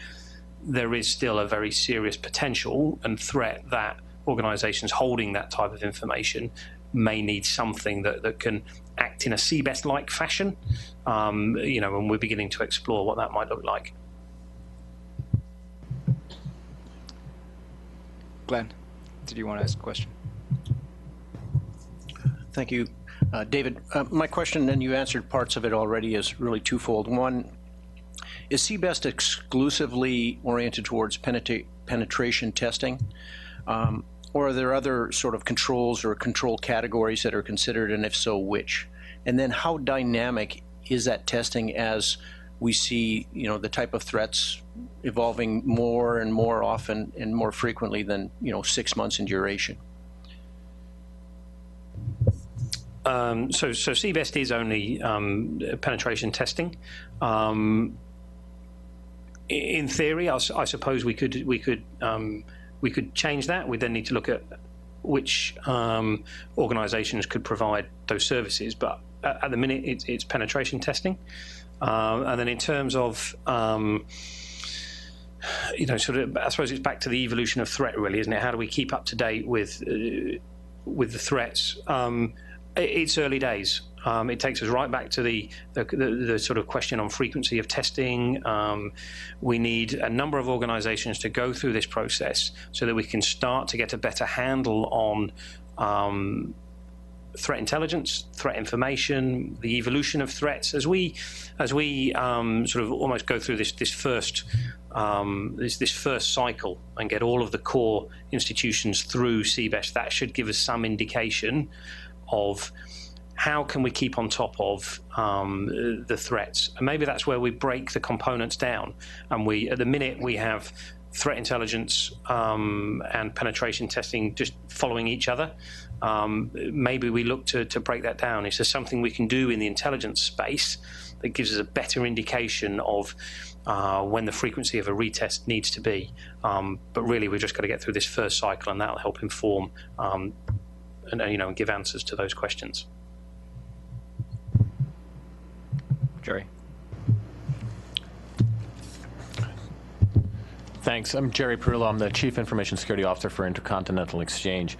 there is still a very serious potential and threat that organizations holding that type of information may need something that can act in a CBEST-like fashion, and we're beginning to explore what that might look like. Glenn, did you want to ask a question? Thank you. David, my question, and you answered parts of it already, is really twofold. One, is CBEST exclusively oriented towards penetration testing? Or are there other sort of controls or control categories that are considered, and if so, which? And then how dynamic is that testing as we see, the type of threats evolving more and more often and more frequently than, 6 months in duration? So CBEST is only penetration testing. In theory, I suppose we could change that. We then need to look at which organizations could provide those services. But at the minute, it's penetration testing. And then in terms of, I suppose it's back to the evolution of threat, really, isn't it? How do we keep up to date with the threats? It's early days. It takes us right back to the sort of question on frequency of testing. We need a number of organizations to go through this process so that we can start to get a better handle on threat intelligence, threat information, the evolution of threats. As we sort of almost go through this first cycle and get all of the core institutions through CBEST, that should give us some indication of how can we keep on top of the threats. And maybe that's where we break the components down. And at the minute, we have threat intelligence and penetration testing just following each other. Maybe we look to break that down. Is there something we can do in the intelligence space that gives us a better indication of when the frequency of a retest needs to be? But really, we've just got to get through this first cycle, and that'll help inform and give answers to those questions. Jerry. Thanks. I'm Jerry Perullo. I'm the Chief Information Security Officer for Intercontinental Exchange.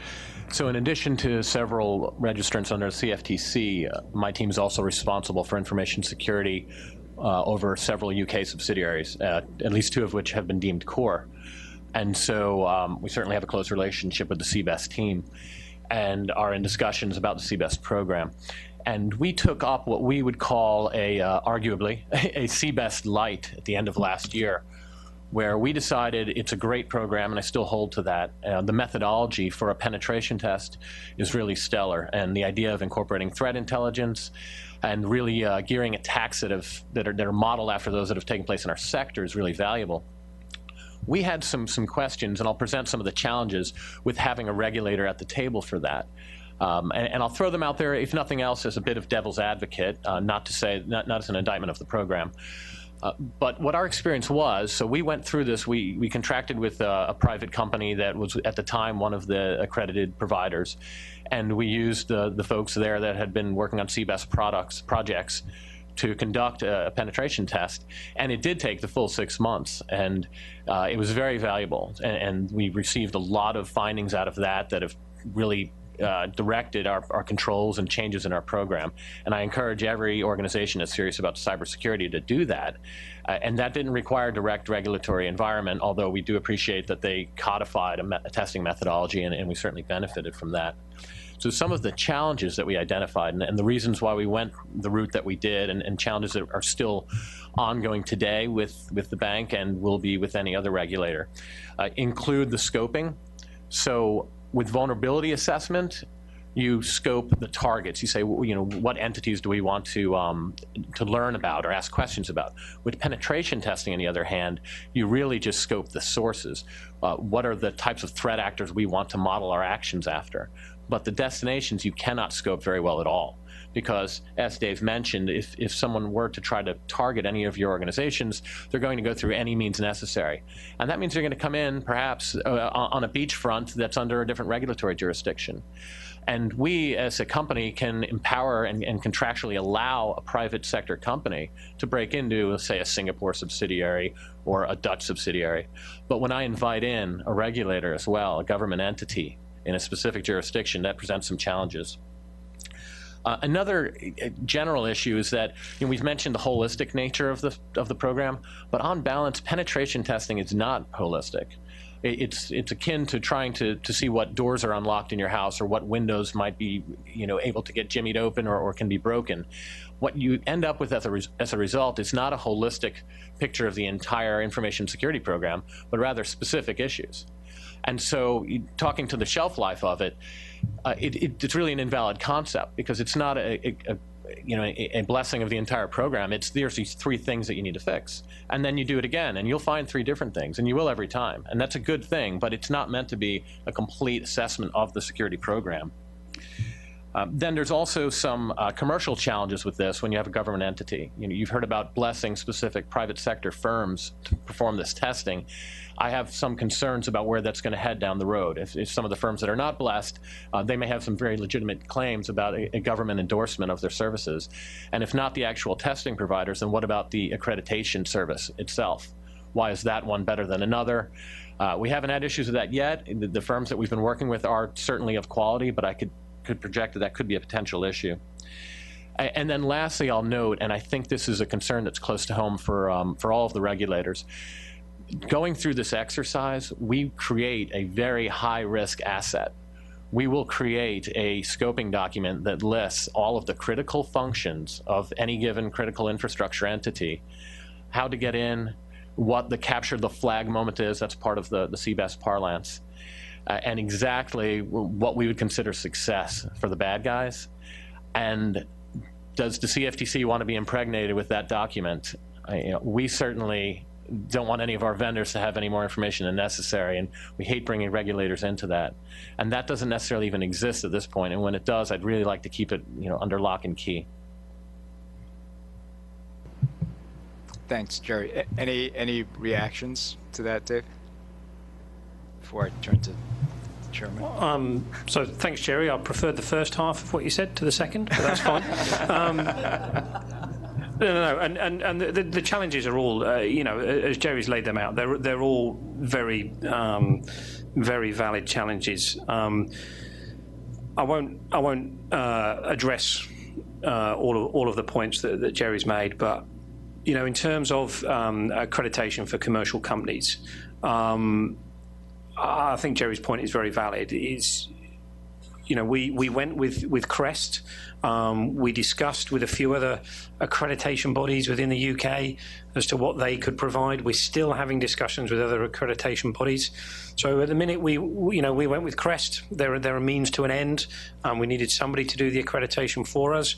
So in addition to several registrants under CFTC, my team is also responsible for information security over several UK subsidiaries, at least 2 of which have been deemed core. And so we certainly have a close relationship with the CBEST team and are in discussions about the CBEST program. And we took up what we would call arguably a CBEST light at the end of last year, where we decided it's a great program, and I still hold to that. The methodology for a penetration test is really stellar, and the idea of incorporating threat intelligence and really gearing attacks that are modeled after those that have taken place in our sector is really valuable. We had some questions, and I'll present some of the challenges with having a regulator at the table for that. And I'll throw them out there, if nothing else, as a bit of devil's advocate, not as an indictment of the program. But what our experience was, so we went through this, we contracted with a private company that was at the time one of the accredited providers, and we used the folks there that had been working on CBEST projects to conduct a penetration test, and it did take the full 6 months, and it was very valuable, and we received a lot of findings out of that have really directed our controls and changes in our program. And I encourage every organization that's serious about cybersecurity to do that. And that didn't require direct regulatory environment, although we do appreciate that they codified a testing methodology, and we certainly benefited from that. So some of the challenges that we identified and the reasons why we went the route that we did, and challenges that are still ongoing today with the bank and will be with any other regulator, include the scoping. So with vulnerability assessment, you scope the targets. You say, you know, what entities do we want to learn about or ask questions about? With penetration testing, on the other hand, you really just scope the sources. What are the types of threat actors we want to model our actions after? But the destinations you cannot scope very well at all, because as Dave mentioned, if someone were to try to target any of your organizations, they're going to go through any means necessary. And that means they're going to come in perhaps on a beachfront that's under a different regulatory jurisdiction. And we as a company can empower and contractually allow a private sector company to break into, say, a Singapore subsidiary or a Dutch subsidiary. But when I invite in a regulator as well, a government entity in a specific jurisdiction, that presents some challenges. Another general issue is that, you know, we've mentioned the holistic nature of the program, but on balance, penetration testing is not holistic. It's akin to trying to see what doors are unlocked in your house or what windows might be, you know, able to get jimmied open or can be broken. What you end up with as a result is not a holistic picture of the entire information security program, but rather specific issues. And so, talking to the shelf life of it, it's really an invalid concept, because it's not a blessing of the entire program. There's these 3 things that you need to fix, and then you do it again, and you'll find 3 different things, and you will every time, and that's a good thing. But it's not meant to be a complete assessment of the security program. Then there's also some commercial challenges with this when you have a government entity. You know, you've heard about blessing specific private sector firms to perform this testing. I have some concerns about where that's going to head down the road. If some of the firms that are not blessed, they may have some very legitimate claims about a government endorsement of their services. And if not the actual testing providers, then what about the accreditation service itself? Why is that one better than another? We haven't had issues with that yet. The firms that we've been working with are certainly of quality, but I could project that could be a potential issue. And then lastly, I'll note, and I think this is a concern that's close to home for all of the regulators, going through this exercise, we create a very high-risk asset. We will create a scoping document that lists all of the critical functions of any given critical infrastructure entity, how to get in, what the capture the flag moment is, that's part of the CBEST parlance, and exactly what we would consider success for the bad guys. And does the CFTC want to be impregnated with that document? We certainly don't want any of our vendors to have any more information than necessary, and we hate bringing regulators into that. And that doesn't necessarily even exist at this point, and when it does, I'd really like to keep it, under lock and key. Thanks, Jerry. Any reactions to that, Dave? Before I turn to the Chairman. So thanks, Jerry. I preferred the first half of what you said to the second, but that's fine. No, and the challenges are all, as Jerry's laid them out, they're all very, very valid challenges. I won't address all of the points that Jerry's made, but in terms of accreditation for commercial companies, I think Jerry's point is very valid. we went with CREST. We discussed with a few other accreditation bodies within the UK as to what they could provide. We're still having discussions with other accreditation bodies. So at the minute, we went with CREST. They're a means to an end. We needed somebody to do the accreditation for us.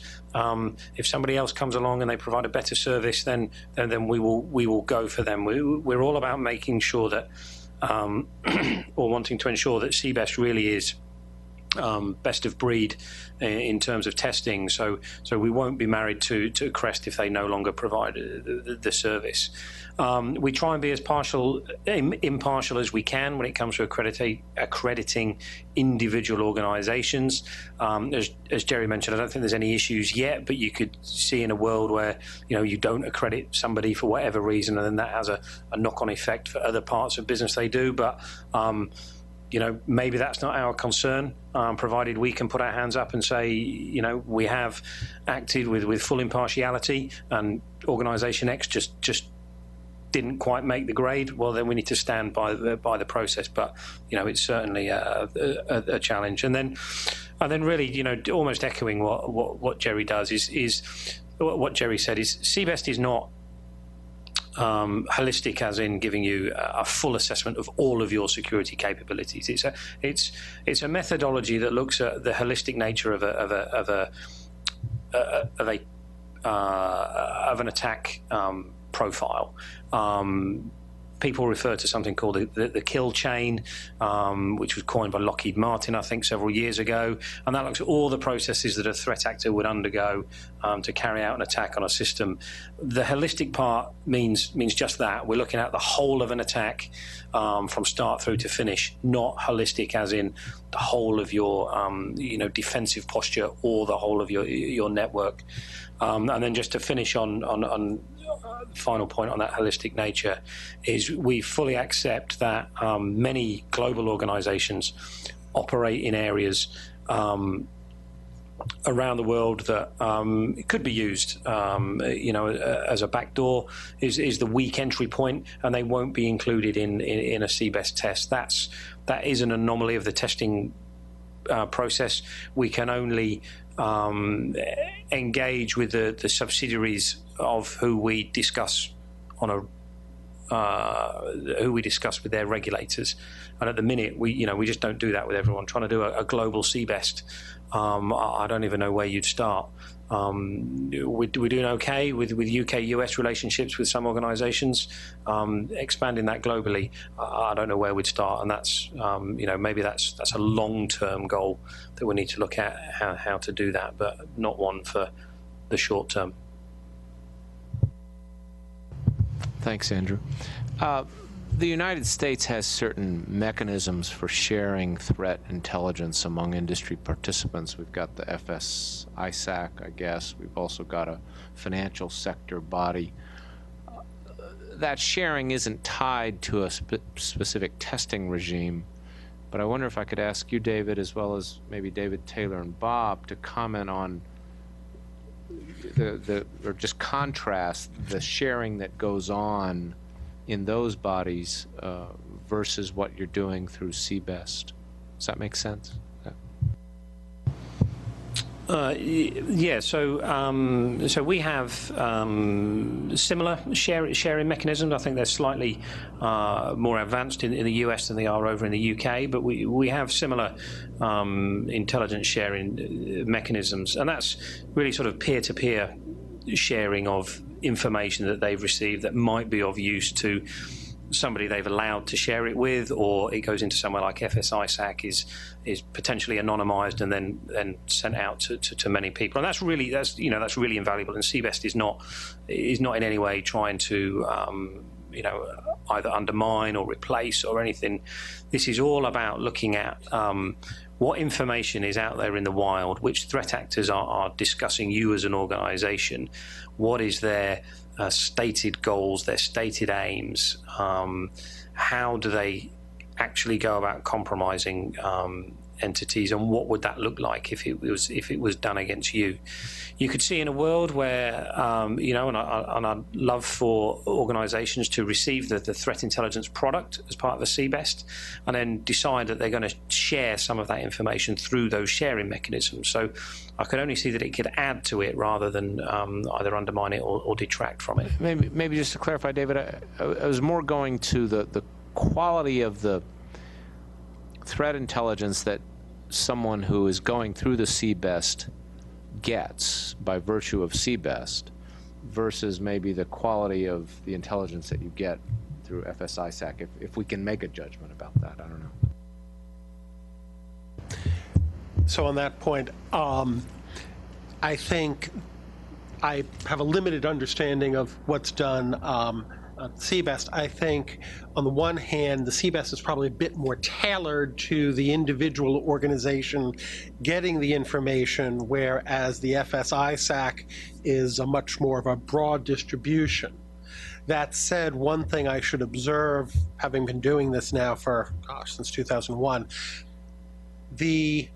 If somebody else comes along and they provide a better service, then we will go for them. We're all about making sure that, or wanting to ensure that CBEST really is best of breed in terms of testing. So we won't be married to CREST if they no longer provide the service. We try and be as impartial as we can when it comes to accrediting individual organizations. As Jerry mentioned, I don't think there's any issues yet, but you could see in a world where you don't accredit somebody for whatever reason, and then that has a knock-on effect for other parts of business they do. But maybe that's not our concern, provided we can put our hands up and say, we have acted with full impartiality, and Organisation X just didn't quite make the grade. Well, then we need to stand by the process. But it's certainly a challenge. And then really, almost echoing what Jerry does is what Jerry said is CBEST is not holistic, as in giving you a full assessment of all of your security capabilities. It's a methodology that looks at the holistic nature of an attack profile. People refer to something called the kill chain, which was coined by Lockheed Martin, I think, several years ago. And that looks at all the processes that a threat actor would undergo to carry out an attack on a system. The holistic part means just that. We're looking at the whole of an attack from start through to finish, not holistic as in the whole of your defensive posture or the whole of your network. And then just to finish on final point on that holistic nature is we fully accept that many global organizations operate in areas around the world that it could be used as a backdoor, is the weak entry point, and they won't be included in a CBEST test. That is an anomaly of the testing process. We can only engage with the subsidiaries of who we discuss with their regulators, and at the minute we just don't do that with everyone. Trying to do a global CBEST, I don't even know where you'd start. We're doing okay with UK-US relationships with some organisations. Expanding that globally, I don't know where we'd start, and that's maybe that's a long-term goal that we need to look at how to do that, but not one for the short term. Thanks, Andrew. The United States has certain mechanisms for sharing threat intelligence among industry participants. We've got the FS-ISAC, I guess. We've also got a financial sector body. That sharing isn't tied to a specific testing regime, but I wonder if I could ask you, David, as well as maybe David, Taylor, and Bob, to comment on or just contrast the sharing that goes on in those bodies versus what you're doing through CBEST. Does that make sense? Yeah. So we have similar sharing mechanisms. I think they're slightly more advanced in the US than they are over in the UK, but we have similar intelligence sharing mechanisms, and that's really sort of peer-to-peer sharing of information that they've received that might be of use to somebody they've allowed to share it with, or it goes into somewhere like FS-ISAC, is potentially anonymized and then sent out to many people, and that's really invaluable. And CBEST is not in any way trying to either undermine or replace or anything. This is all about looking at what information is out there in the wild, which threat actors are discussing you as an organization, what is their stated goals, their stated aims, how do they actually go about compromising entities, and what would that look like if it was done against you. You could see in a world where, and I'd love for organisations to receive the threat intelligence product as part of a CBEST, and then decide that they're going to share some of that information through those sharing mechanisms. So I could only see that it could add to it rather than either undermine it or detract from it. Maybe just to clarify, David, I was more going to the quality of the threat intelligence that someone who is going through the CBEST gets by virtue of CBEST versus maybe the quality of the intelligence that you get through FSISAC, if we can make a judgment about that. I don't know. So on that point, I think I have a limited understanding of what's done CBEST. I think on the one hand, the CBEST is probably a bit more tailored to the individual organization getting the information, whereas the FSISAC is a much more of a broad distribution. That said, one thing I should observe, having been doing this now for, since 2001, the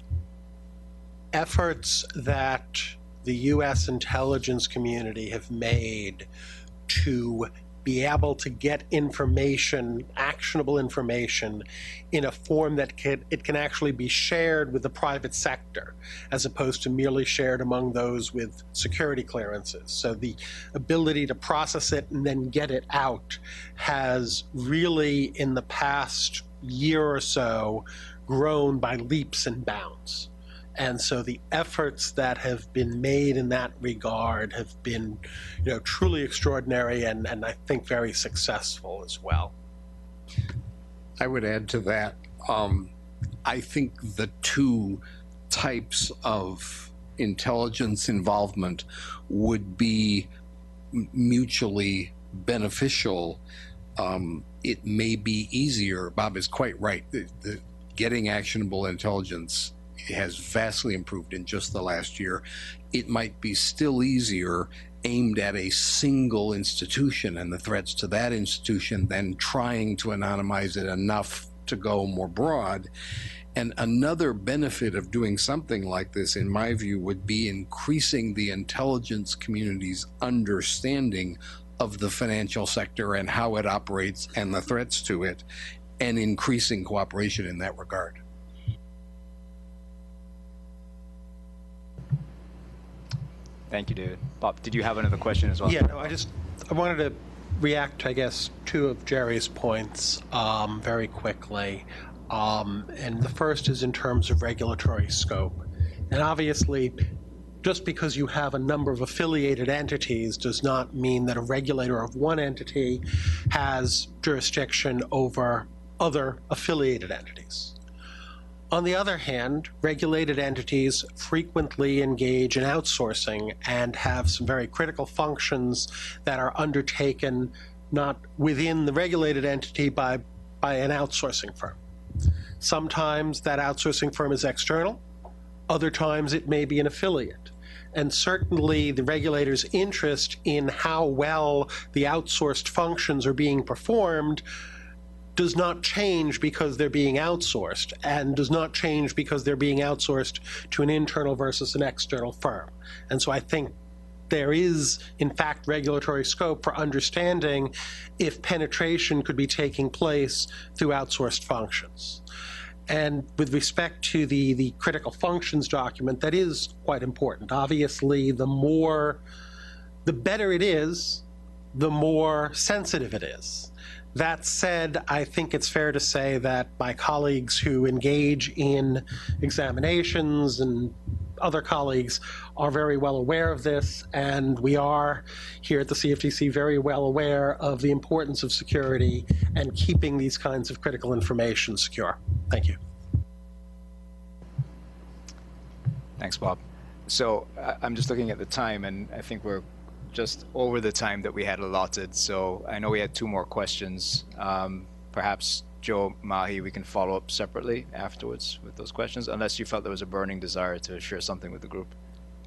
efforts that the U.S. intelligence community have made to be able to get information, actionable information, in a form that it can actually be shared with the private sector, as opposed to merely shared among those with security clearances. So the ability to process it and then get it out has really, in the past year or so, grown by leaps and bounds. And so the efforts that have been made in that regard have been, truly extraordinary and I think very successful as well. I would add to that. I think the two types of intelligence involvement would be mutually beneficial. It may be easier. Bob is quite right. The getting actionable intelligence has vastly improved in just the last year. It might be still easier aimed at a single institution and the threats to that institution than trying to anonymize it enough to go more broad. And another benefit of doing something like this, in my view, would be increasing the intelligence community's understanding of the financial sector and how it operates and the threats to it, and increasing cooperation in that regard. Thank you, David. Bob, did you have another question as well? Yeah, no, I wanted to react, I guess, two of Jerry's points very quickly. And the first is in terms of regulatory scope. And obviously, just because you have a number of affiliated entities does not mean that a regulator of one entity has jurisdiction over other affiliated entities. On the other hand, regulated entities frequently engage in outsourcing and have some very critical functions that are undertaken not within the regulated entity by an outsourcing firm. Sometimes that outsourcing firm is external, other times it may be an affiliate. And certainly the regulator's interest in how well the outsourced functions are being performed does not change because they're being outsourced, and does not change because they're being outsourced to an internal versus an external firm. And so I think there is, in fact, regulatory scope for understanding if penetration could be taking place through outsourced functions. And with respect to the critical functions document, that is quite important. Obviously, the better it is, the more sensitive it is. That said, I think it's fair to say that my colleagues who engage in examinations and other colleagues are very well aware of this, and we are here at the CFTC very well aware of the importance of security and keeping these kinds of critical information secure. Thank you. Thanks, Bob. So I'm just looking at the time, and I think we're just over the time that we had allotted. So I know we had two more questions. Perhaps Joe, Mahi, we can follow up separately afterwards with those questions, unless you felt there was a burning desire to share something with the group.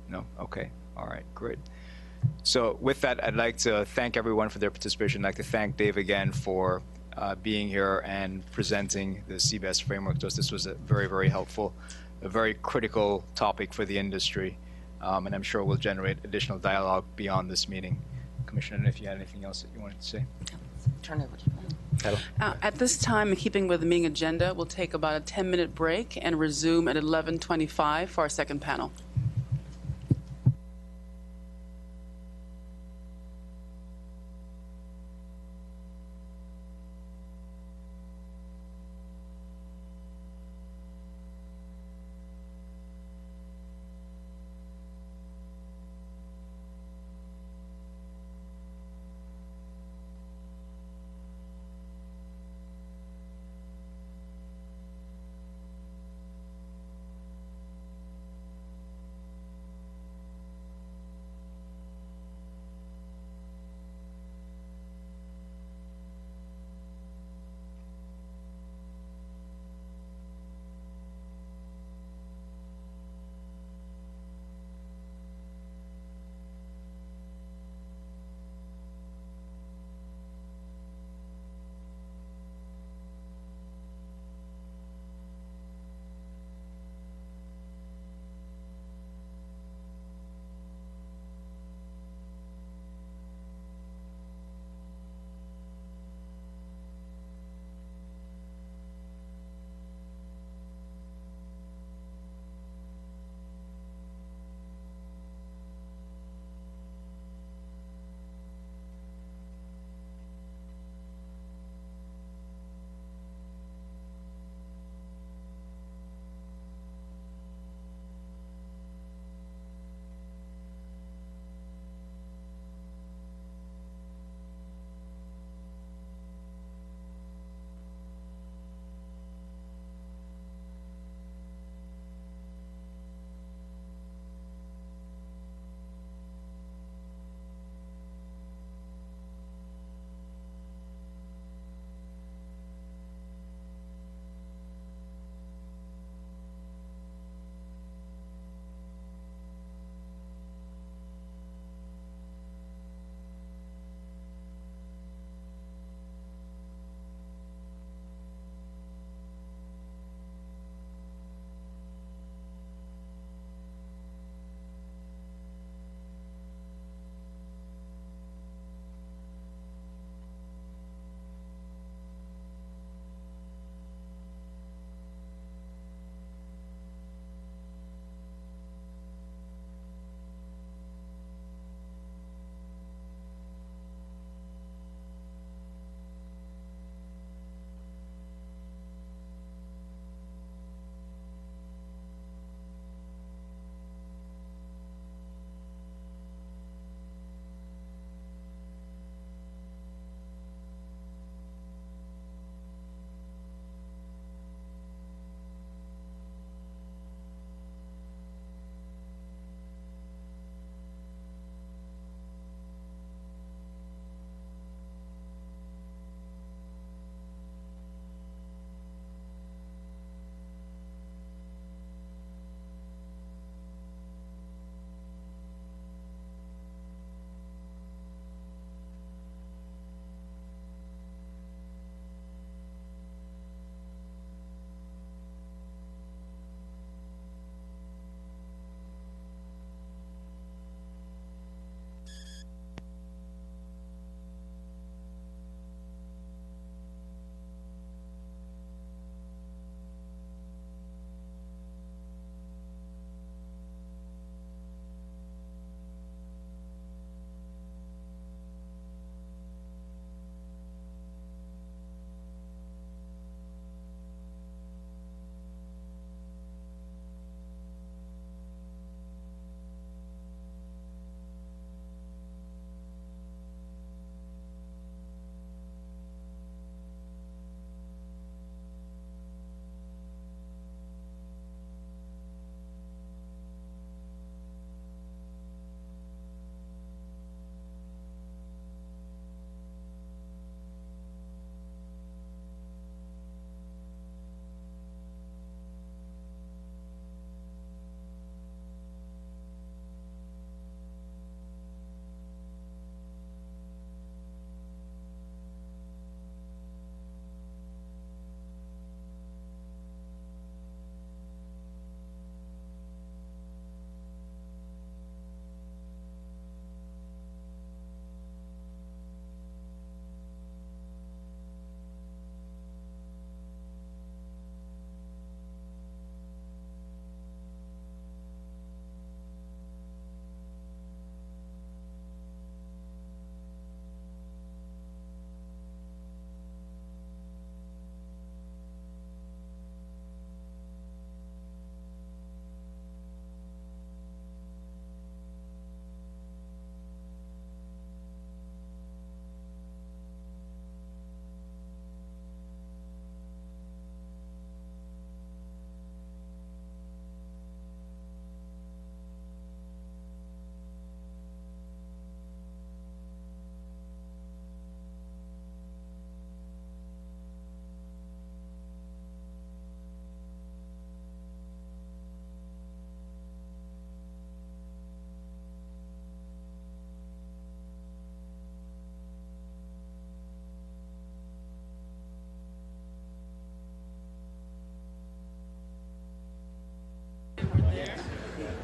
No? Okay. All right, great. So with that, I'd like to thank everyone for their participation. I'd like to thank Dave again for being here and presenting the CBEST framework to us. This was a very, very helpful, a very critical topic for the industry, and I'm sure will generate additional dialogue beyond this meeting. Commissioner, if you had anything else that you wanted to say. Turn it over to you. At this time, in keeping with the meeting agenda, we'll take about a 10-minute break and resume at 11:25 for our second panel.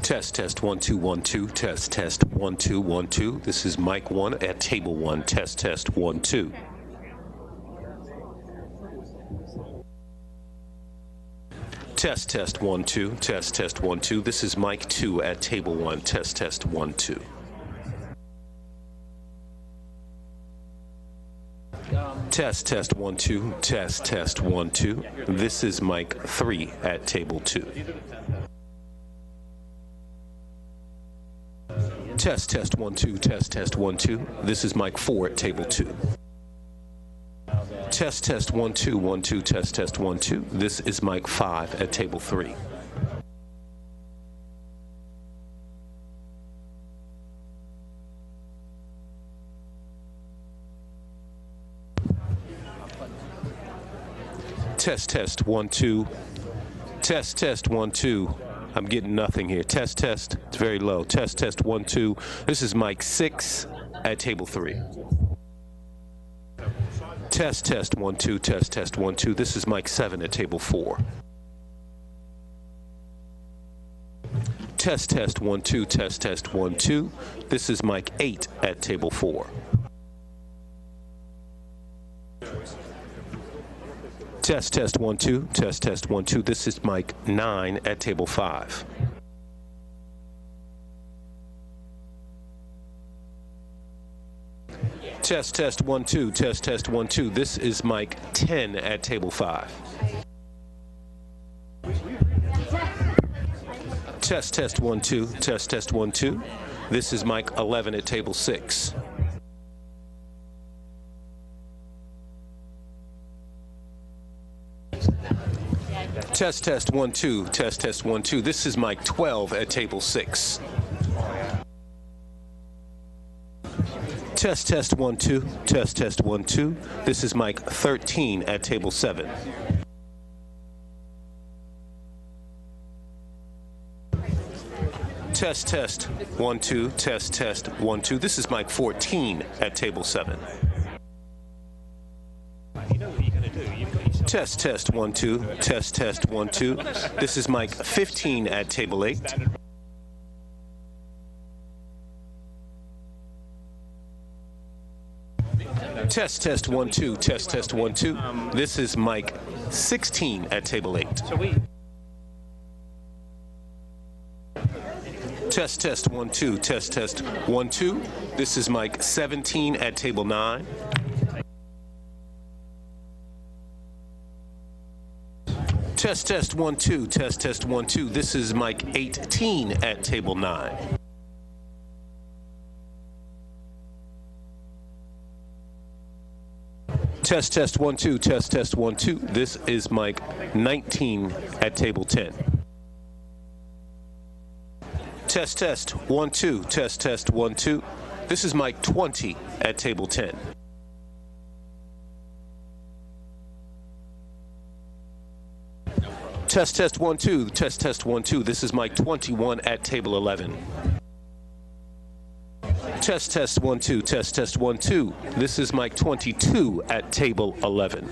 Test, test, 1, 2, 1, 2. Test, test, 1, 2, 1, 2. This is mic 1 at table 1. Test, test, 1, 2. Test, test, 1, 2. Test, test, 1, 2. This is mic 2 at table 1. Test, test, 1, 2. Test, test, 1, 2. Test, test, 1, 2. This is mic 3 at table 2. Test, test, 1, 2. Test, test, 1, 2. This is mic 4 at table 2. Test, test, 1, 2, 1, 2. Test, test, 1, 2. This is mic 5 at table 3. Test, test, 1, 2. Test, test, 1, 2. I'm getting nothing here. Test, test. It's very low. Test, test, 1, 2. This is mic 6 at table 3. Test, test, 1, 2. Test, test, 1, 2. This is mic 7 at table 4. Test, test, 1, 2. Test, test, 1, 2. This is mic 8 at table 4. Test, test, 1, 2. Test, test, 1, 2. This is mic 9 at table 5. Test, test, 1, 2. Test, test, 1, 2. This is mic 10 at table 5. Test, test, 1, 2. Test, test, 1, 2. This is mic 11 at table 6. Test, test, 1, 2. Test, test, 1, 2. This is mic 12 at table 6. Test, test, 1, 2. Test, test, 1, 2. This is mic 13 at table 7. Test, test, 1, 2. Test, test, 1, 2. This is mic 14 at table 7. Test, test, 1, 2. Test, test, 1, 2. This is mic 15 at table 8. Test, test, 1, 2. Test, test, 1, 2. This is mic 16 at table 8. Test, test, 1, 2. Test, test, 1, 2. This is mic 17 at table 9. Test, test, 1, 2. Test, test, 1, 2. This is mic 18 at table 9. Test, test, 1, 2. Test, test, 1, 2. This is mic 19 at table 10. Test, test, 1, 2. Test, test, 1, 2. This is mic 20 at table 10. Test, test, 1, 2. Test, test, 1, 2. This is mic 21 at table 11. Test, test, 1, 2. Test, test, 1, 2. This is mic 22 at table 11.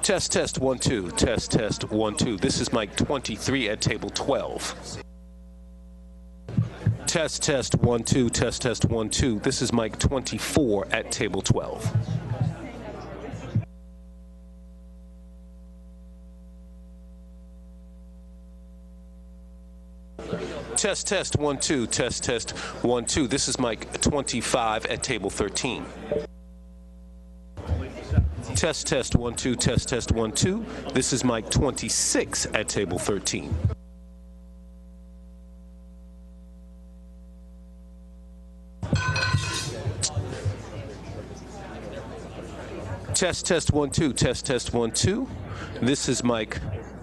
Test, test, 1, 2. Test, test, 1, 2. This is mic 23 at table 12. Test, test, 1, 2. Test, test, 1, 2. This is mic 24 at table 12. Test, test, 1, 2. Test, test, 1, 2. This is mic 25 at table 13. Test, test, 1, 2. Test, test, 1, 2. This is mic 26 at table 13. Test, test, 1, 2. Test, test, 1, 2. This is mic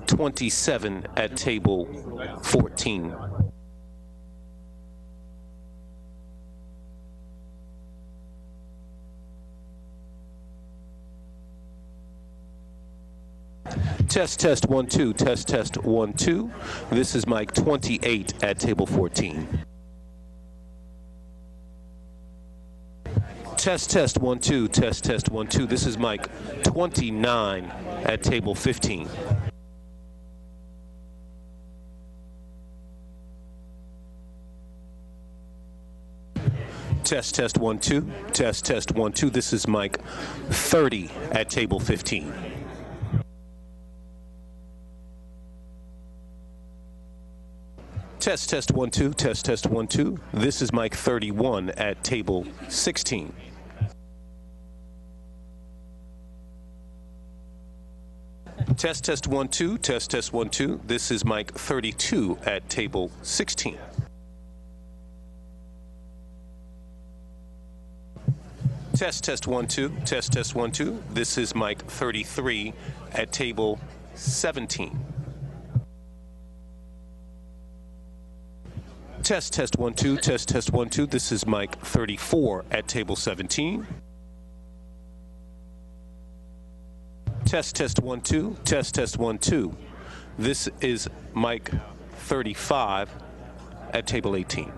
27 at table 14. Test, test, 1, 2. Test, test, 1, 2. This is mic 28 at table 14. Test, test, 1, 2, test, test, 1, 2. This is mic 29 at table 15. Test, test, 1, 2. Test, test, 1, 2. This is mic 30 at table 15. Test, test, 1, 2. Test, test, 1, 2. This is mic 31 at table 16. Test, test, 1, 2. Test, test, 1, 2. This is mic 32 at table 16. Test, test, 1, 2. Test, test, 1, 2. This is mic 33 at table 17. Test, test, 1, 2. Test, test, 1, 2. This is mic 34 at table 17. Test, test, 1, 2. Test, test, 1, 2. This is mic 35 at table 18.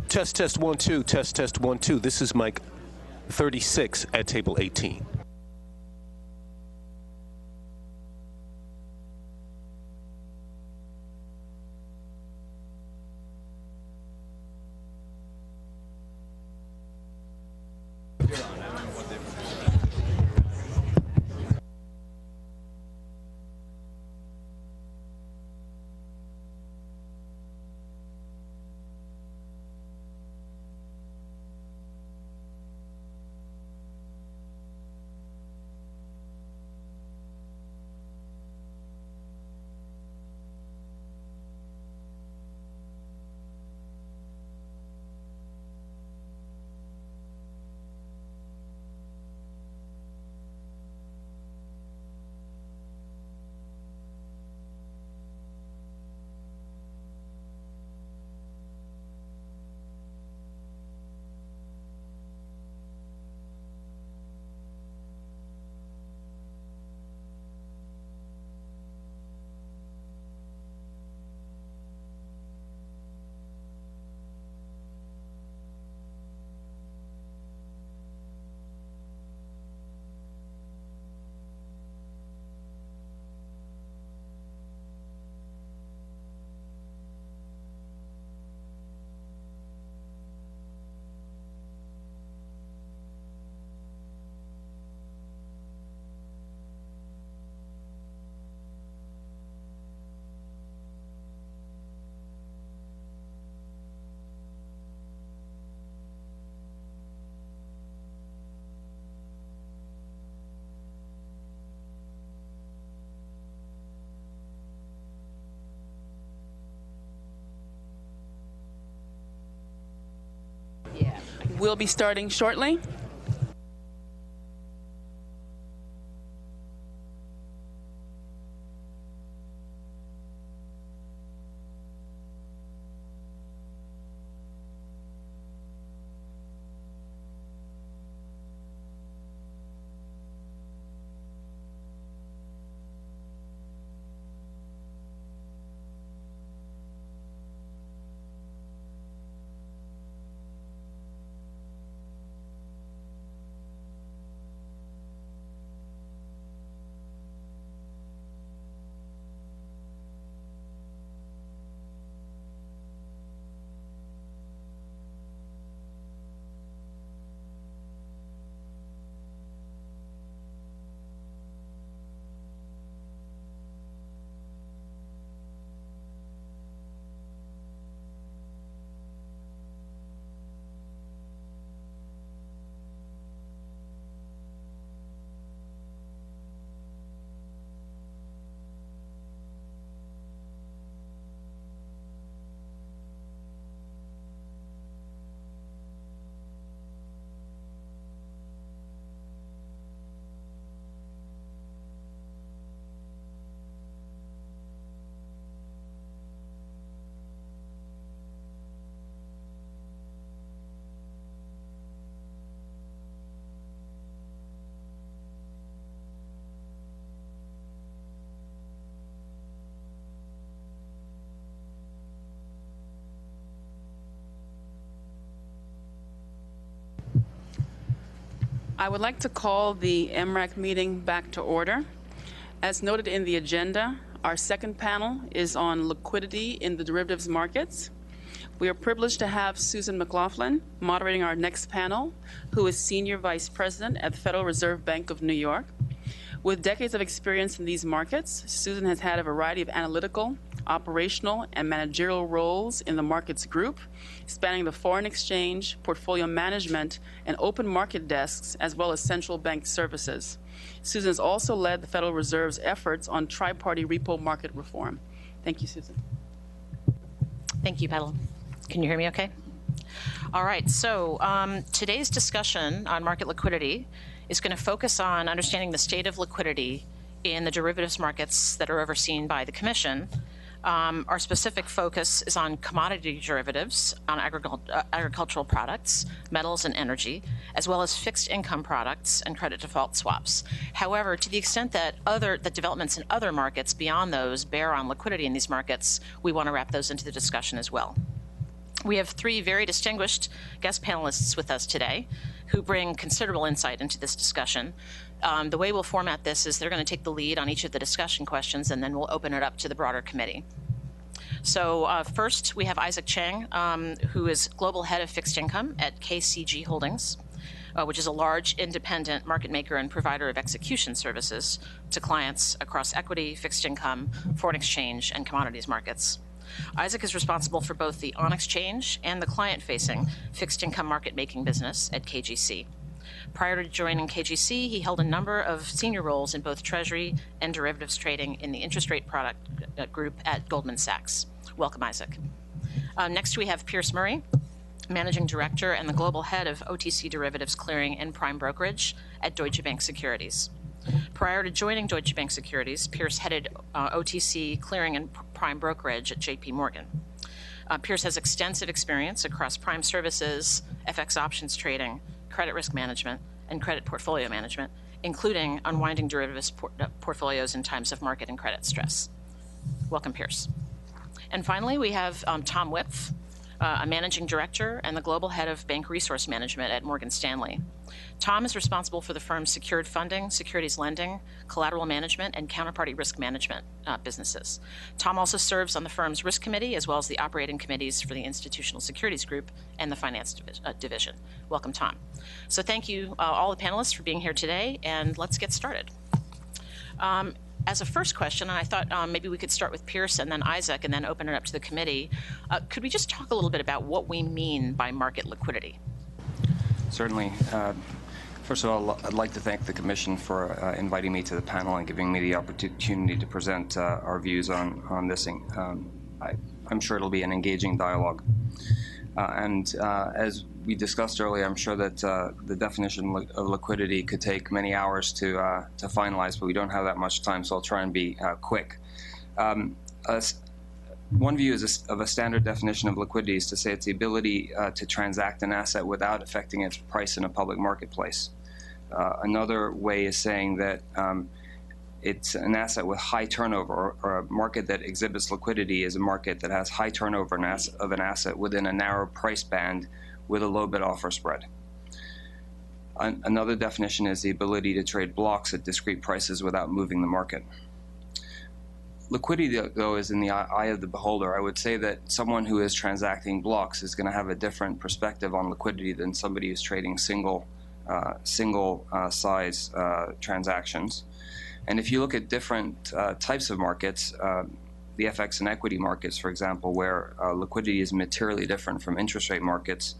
Test, test, 1, 2. Test, test, 1, 2. This is mic 36 at table 18. We'll be starting shortly. I would like to call the MRAC meeting back to order. As noted in the agenda, our second panel is on liquidity in the derivatives markets. We are privileged to have Susan McLaughlin moderating our next panel, who is Senior Vice President at the Federal Reserve Bank of New York. With decades of experience in these markets, Susan has had a variety of analytical, operational, and managerial roles in the markets group, spanning the foreign exchange, portfolio management, and open market desks, as well as central bank services. Susan has also led the Federal Reserve's efforts on tri-party repo market reform. Thank you, Susan. Thank you, Petal. Can you hear me okay? All right, so today's discussion on market liquidity is going to focus on understanding the state of liquidity in the derivatives markets that are overseen by the Commission. Our specific focus is on commodity derivatives, on agricultural products, metals and energy, as well as fixed income products and credit default swaps. However, to the extent that developments in other markets beyond those bear on liquidity in these markets, we want to wrap those into the discussion as well. We have three very distinguished guest panelists with us today who bring considerable insight into this discussion. The way we'll format this is they're going to take the lead on each of the discussion questions, and then we'll open it up to the broader committee. So first, we have Isaac Chang, who is Global Head of Fixed Income at KCG Holdings, which is a large independent market maker and provider of execution services to clients across equity, fixed income, foreign exchange, and commodities markets. Isaac is responsible for both the on-exchange and the client-facing fixed income market-making business at KGC. Prior to joining KGC, he held a number of senior roles in both treasury and derivatives trading in the interest rate product group at Goldman Sachs. Welcome, Isaac. Next, we have Pierce Murray, Managing Director and the Global Head of OTC Derivatives Clearing and Prime Brokerage at Deutsche Bank Securities. Prior to joining Deutsche Bank Securities, Pierce headed OTC Clearing and Prime Brokerage at JP Morgan. Pierce has extensive experience across prime services, FX options trading, credit risk management, and credit portfolio management, including unwinding derivatives portfolios in times of market and credit stress. Welcome, Pierce. And finally, we have Tom Wipf, a Managing Director and the Global Head of Bank Resource Management at Morgan Stanley. Tom is responsible for the firm's secured funding, securities lending, collateral management, and counterparty risk management businesses. Tom also serves on the firm's risk committee as well as the operating committees for the institutional securities group and the finance division. Welcome, Tom. So thank you, all the panelists, for being here today, and let's get started. As a first question, and I thought maybe we could start with Pierce and then Isaac and then open it up to the committee, could we just talk a little bit about what we mean by market liquidity? Certainly. First of all, I'd like to thank the Commission for inviting me to the panel and giving me the opportunity to present our views on this. I'm sure it'll be an engaging dialogue. As we discussed earlier, I'm sure that the definition of liquidity could take many hours to finalize, but we don't have that much time, so I'll try and be quick. One view of a standard definition of liquidity is to say it's the ability to transact an asset without affecting its price in a public marketplace. Another way is saying that it's an asset with high turnover, or a market that exhibits liquidity is a market that has high turnover of an asset within a narrow price band with a low bid-offer spread. Another definition is the ability to trade blocks at discrete prices without moving the market. Liquidity, though, is in the eye of the beholder. I would say that someone who is transacting blocks is going to have a different perspective on liquidity than somebody who's trading single size transactions. And if you look at different types of markets, the FX and equity markets, for example, where liquidity is materially different from interest rate markets,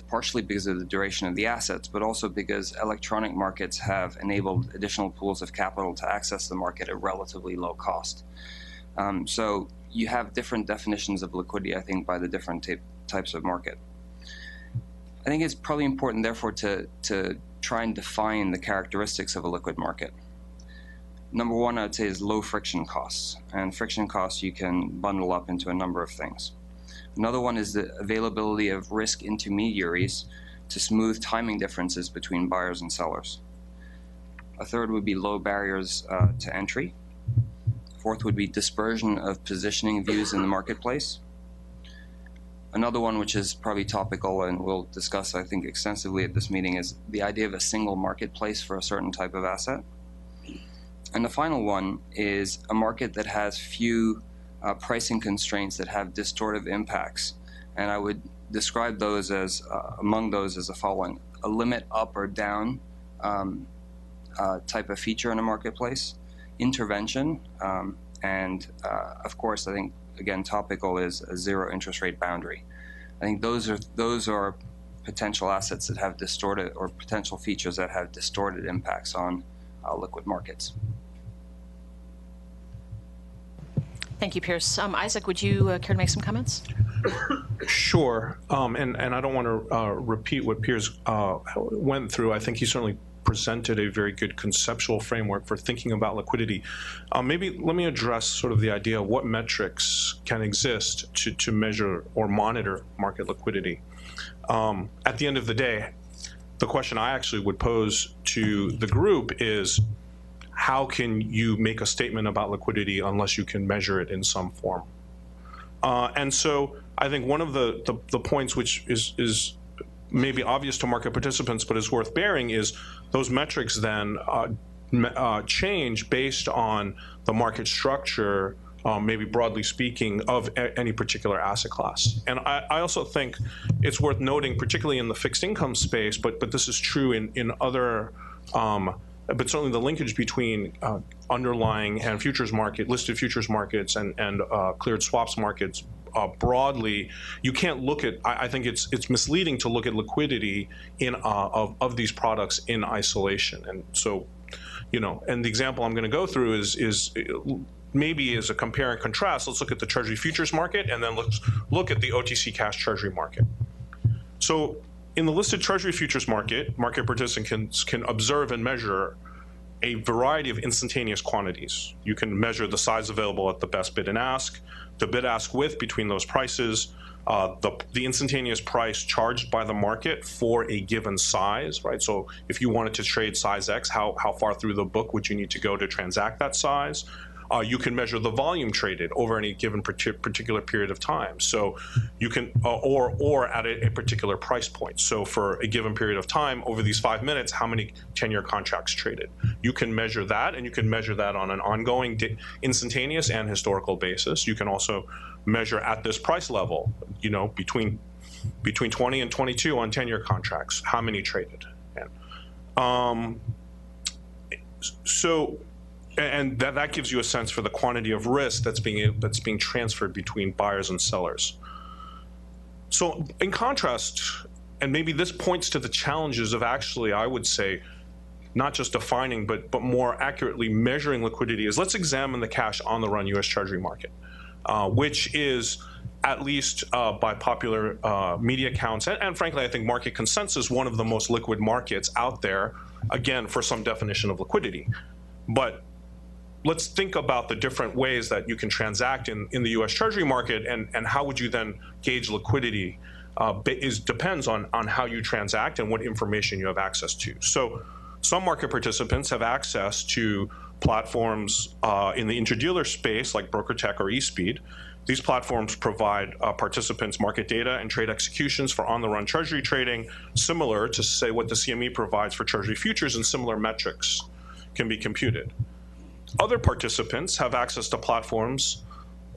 partially because of the duration of the assets, but also because electronic markets have enabled additional pools of capital to access the market at relatively low cost. So you have different definitions of liquidity, I think, by the different types of market. I think it's probably important, therefore, to try and define the characteristics of a liquid market. Number one, I'd say, is low friction costs. And friction costs you can bundle up into a number of things. Another one is the availability of risk intermediaries to smooth timing differences between buyers and sellers. A third would be low barriers to entry. Fourth would be dispersion of positioning views in the marketplace. Another one, which is probably topical and we'll discuss, I think, extensively at this meeting, is the idea of a single marketplace for a certain type of asset. And the final one is a market that has few pricing constraints that have distortive impacts. And I would describe those as, among those, as the following: a limit up or down type of feature in a marketplace, intervention, and of course, I think, again, topical is a zero interest rate boundary. I think those are potential assets that have distorted, or potential features that have distorted impacts on liquid markets. Thank you, Pierce. Isaac, would you care to make some comments? Sure. And I don't want to repeat what Pierce went through. I think he certainly presented a very good conceptual framework for thinking about liquidity. Maybe let me address sort of the idea of what metrics can exist to measure or monitor market liquidity. At the end of the day, the question I actually would pose to the group is, how can you make a statement about liquidity unless you can measure it in some form? And so I think one of the points which is maybe obvious to market participants but is worth bearing is those metrics then change based on the market structure, maybe broadly speaking, of any particular asset class. And I also think it's worth noting, particularly in the fixed income space, but this is true in other but certainly the linkage between underlying and futures market, listed futures markets and cleared swaps markets broadly, you can't look at, I think it's misleading to look at liquidity of these products in isolation. And so, and the example I'm going to go through is maybe as a compare and contrast. Let's look at the Treasury futures market, and then let's look at the OTC cash Treasury market. So in the listed Treasury futures market, market participants can observe and measure a variety of instantaneous quantities. You can measure the size available at the best bid and ask, the bid-ask width between those prices, the instantaneous price charged by the market for a given size, right? So if you wanted to trade size X, how far through the book would you need to go to transact that size? You can measure the volume traded over any given particular period of time. So you can, or at a particular price point. So for a given period of time, over these 5 minutes, how many 10-year contracts traded? You can measure that, and you can measure that on an ongoing, instantaneous and historical basis. You can also measure at this price level, between 20 and 22 on 10-year contracts, how many traded. And that gives you a sense for the quantity of risk that's being transferred between buyers and sellers. So in contrast, and maybe this points to the challenges of actually, I would say, not just defining, but more accurately measuring liquidity, is let's examine the cash on the run U.S. Treasury market, which is, at least by popular media accounts, and frankly, I think market consensus, one of the most liquid markets out there, again, for some definition of liquidity. But let's think about the different ways that you can transact in the U.S. Treasury market, and how would you then gauge liquidity depends on how you transact and what information you have access to. So some market participants have access to platforms in the interdealer space like BrokerTec or eSpeed. These platforms provide participants market data and trade executions for on-the-run Treasury trading, similar to, say, what the CME provides for Treasury futures, and similar metrics can be computed. Other participants have access to platforms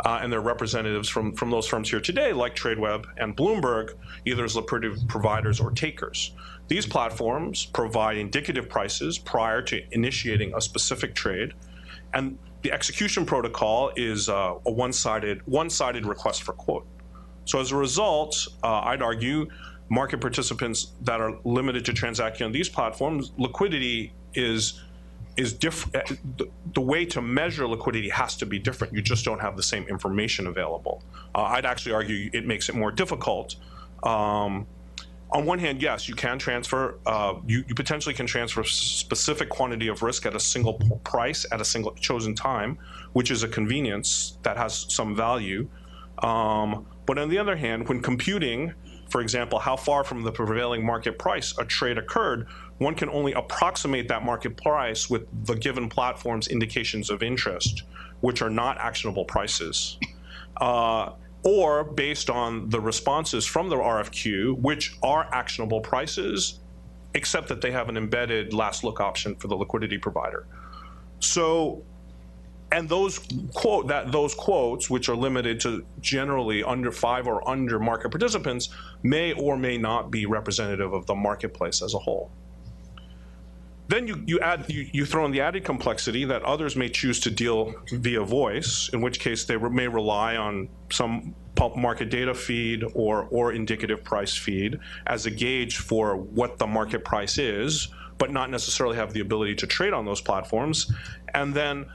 and their representatives from those firms here today, like TradeWeb and Bloomberg, either as liquidity providers or takers. These platforms provide indicative prices prior to initiating a specific trade, and the execution protocol is a one-sided request for quote. So as a result, I'd argue market participants that are limited to transacting on these platforms, liquidity is different. The way to measure liquidity has to be different. You just don't have the same information available. I'd actually argue it makes it more difficult. On one hand, yes, you can transfer, you potentially can transfer specific quantity of risk at a single price at a single chosen time, which is a convenience that has some value. But on the other hand, when computing, for example, how far from the prevailing market price a trade occurred, one can only approximate that market price with the given platform's indications of interest, which are not actionable prices. or based on the responses from the RFQ, which are actionable prices, except that they have an embedded last look option for the liquidity provider. So, and those quotes, which are limited to generally under 5 or under market participants, may or may not be representative of the marketplace as a whole. Then you throw in the added complexity that others may choose to deal via voice, in which case they may rely on some pulp market data feed or indicative price feed as a gauge for what the market price is, but not necessarily have the ability to trade on those platforms, and then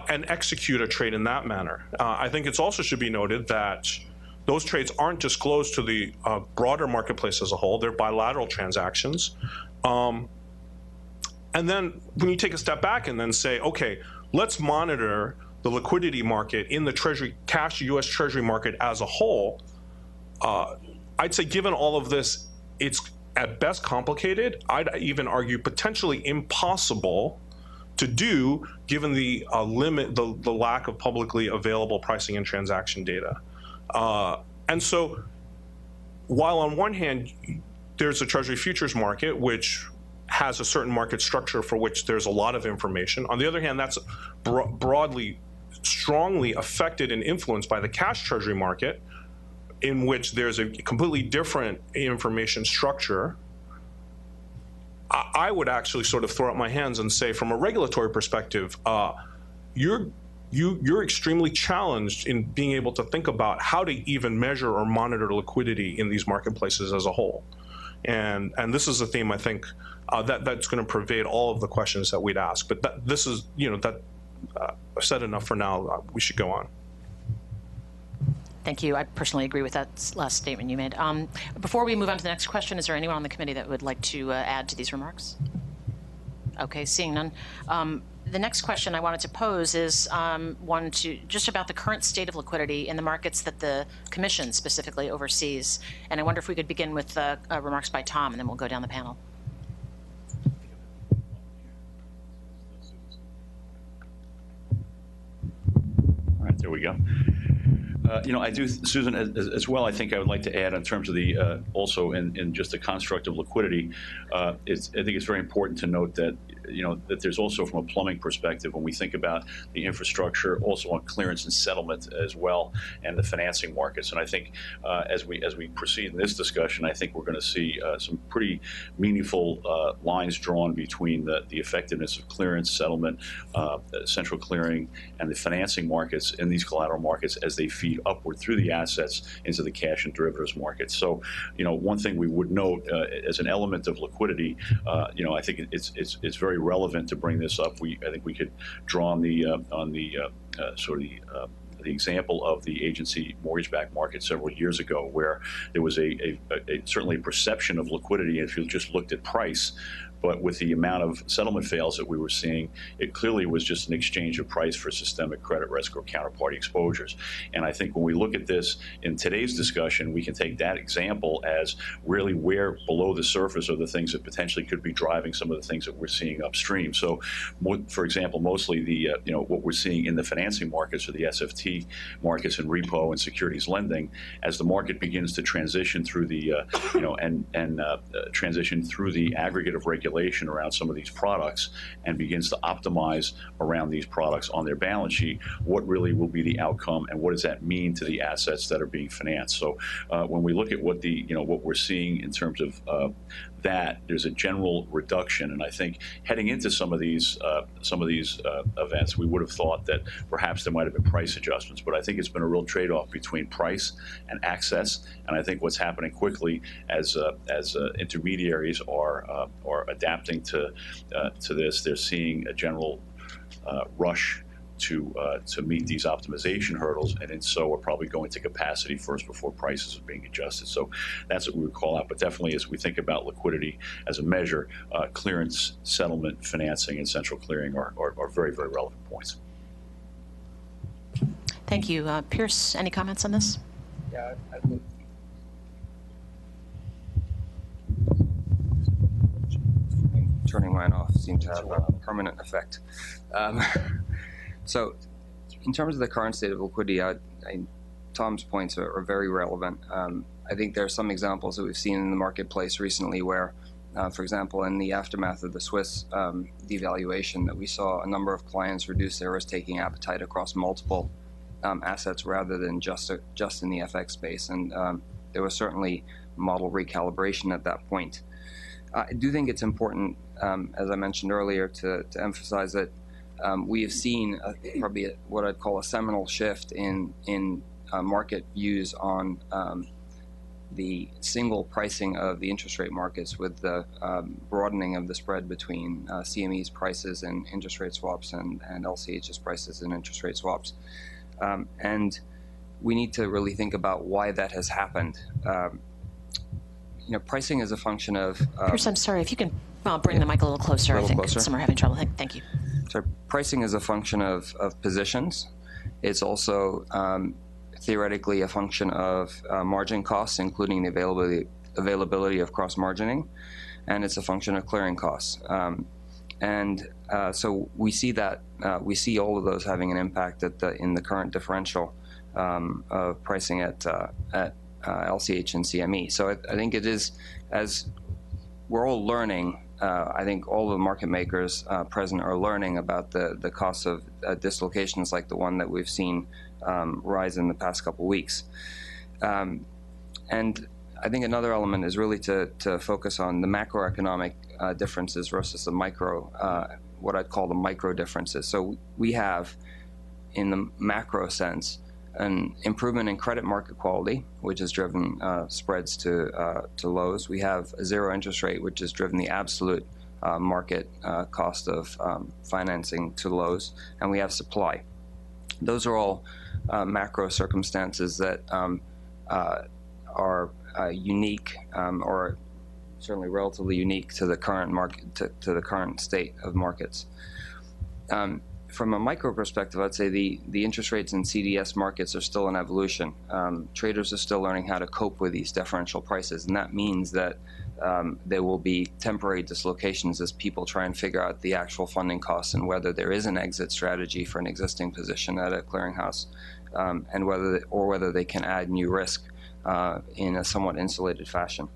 and execute a trade in that manner. I think it also should be noted that those trades aren't disclosed to the broader marketplace as a whole. They're bilateral transactions. And then when you take a step back and then say, okay, let's monitor the liquidity market in the U.S. Treasury market as a whole, I'd say given all of this, it's at best complicated. I'd even argue potentially impossible to do given the the lack of publicly available pricing and transaction data. And so while on one hand, there's a Treasury futures market, which has a certain market structure for which there's a lot of information. On the other hand, that's broadly, strongly affected and influenced by the cash Treasury market, in which there's a completely different information structure. I would actually sort of throw up my hands and say, from a regulatory perspective, you're extremely challenged in being able to think about how to even measure or monitor liquidity in these marketplaces as a whole. And this is a theme, I think, that's going to pervade all of the questions that we'd ask. But this is, I've said enough for now. We should go on. Thank you. I personally agree with that last statement you made. Before we move on to the next question, is there anyone on the committee that would like to add to these remarks? Okay, seeing none. The next question I wanted to pose is one just about the current state of liquidity in the markets that the Commission specifically oversees. And I wonder if we could begin with remarks by Tom, and then we'll go down the panel. All right, there we go. I do, Susan, as well, I think I would like to add in terms of the, also in just the construct of liquidity, I think it's very important to note that, that there's also from a plumbing perspective, when we think about the infrastructure, also on clearance and settlement as well, and the financing markets. And I think as we proceed in this discussion, I think we're going to see some pretty meaningful lines drawn between the effectiveness of clearance, settlement, central clearing, and the financing markets in these collateral markets as they feed upward through the assets into the cash and derivatives market. So, one thing we would note as an element of liquidity, I think it's very relevant to bring this up. I think we could draw on the example of the agency mortgage-backed market several years ago, where there was certainly a perception of liquidity if you just looked at price. But with the amount of settlement fails that we were seeing, it clearly was just an exchange of price for systemic credit risk or counterparty exposures. And I think when we look at this in today's discussion, we can take that example as really where below the surface are the things that potentially could be driving some of the things that we're seeing upstream. So, for example, mostly the what we're seeing in the financing markets or the SFT markets and repo and securities lending, as the market begins to transition through the transition through the aggregate of regulation around some of these products and begins to optimize around these products on their balance sheet, what really will be the outcome and what does that mean to the assets that are being financed? So when we look at what what we're seeing in terms of that, there's a general reduction, and I think heading into some of these events, we would have thought that perhaps there might have been price adjustments, but I think it's been a real trade-off between price and access, and I think what's happening quickly as intermediaries are adapting to this, they're seeing a general rush to meet these optimization hurdles, and in so we're probably going to capacity first before prices are being adjusted. So that's what we would call out. But definitely, as we think about liquidity as a measure, clearance, settlement, financing, and central clearing are very, very relevant points. Thank you. Pierce, any comments on this? Yeah, Turning mine off seemed to have a permanent effect. So in terms of the current state of liquidity, I Tom's points are very relevant. I think there are some examples that we've seen in the marketplace recently where, for example, in the aftermath of the Swiss devaluation, that we saw a number of clients reduce their risk-taking appetite across multiple assets rather than just in the FX space. And there was certainly model recalibration at that point. I do think it's important, as I mentioned earlier, to emphasize that we have seen probably what I'd call a seminal shift in market views on the single pricing of the interest rate markets, with the broadening of the spread between CME's prices and interest rate swaps and LCH's prices and interest rate swaps. And we need to really think about why that has happened. Pricing is a function of... Pierce, I'm sorry, if you can bring the mic a little closer. I think some are having trouble. Thank you. So pricing is a function of positions. It's also theoretically a function of margin costs, including the availability of cross-margining, and it's a function of clearing costs. So we see that we see all of those having an impact in the current differential of pricing at LCH and CME. So I think it is, as we're all learning, I think all the market makers present are learning about the costs of dislocations like the one that we've seen rise in the past couple of weeks. And I think another element is really to focus on the macroeconomic differences versus the what I'd call the micro differences. So we have, in the macro sense, an improvement in credit market quality, which has driven spreads to lows. We have a zero interest rate, which has driven the absolute market cost of financing to lows, and we have supply. Those are all macro circumstances that are unique, or certainly relatively unique to the current market, to the current state of markets. From a micro perspective, I'd say the interest rates in CDS markets are still in evolution. Traders are still learning how to cope with these differential prices, and that means that there will be temporary dislocations as people try and figure out the actual funding costs and whether there is an exit strategy for an existing position at a clearinghouse, and whether they can add new risk in a somewhat insulated fashion.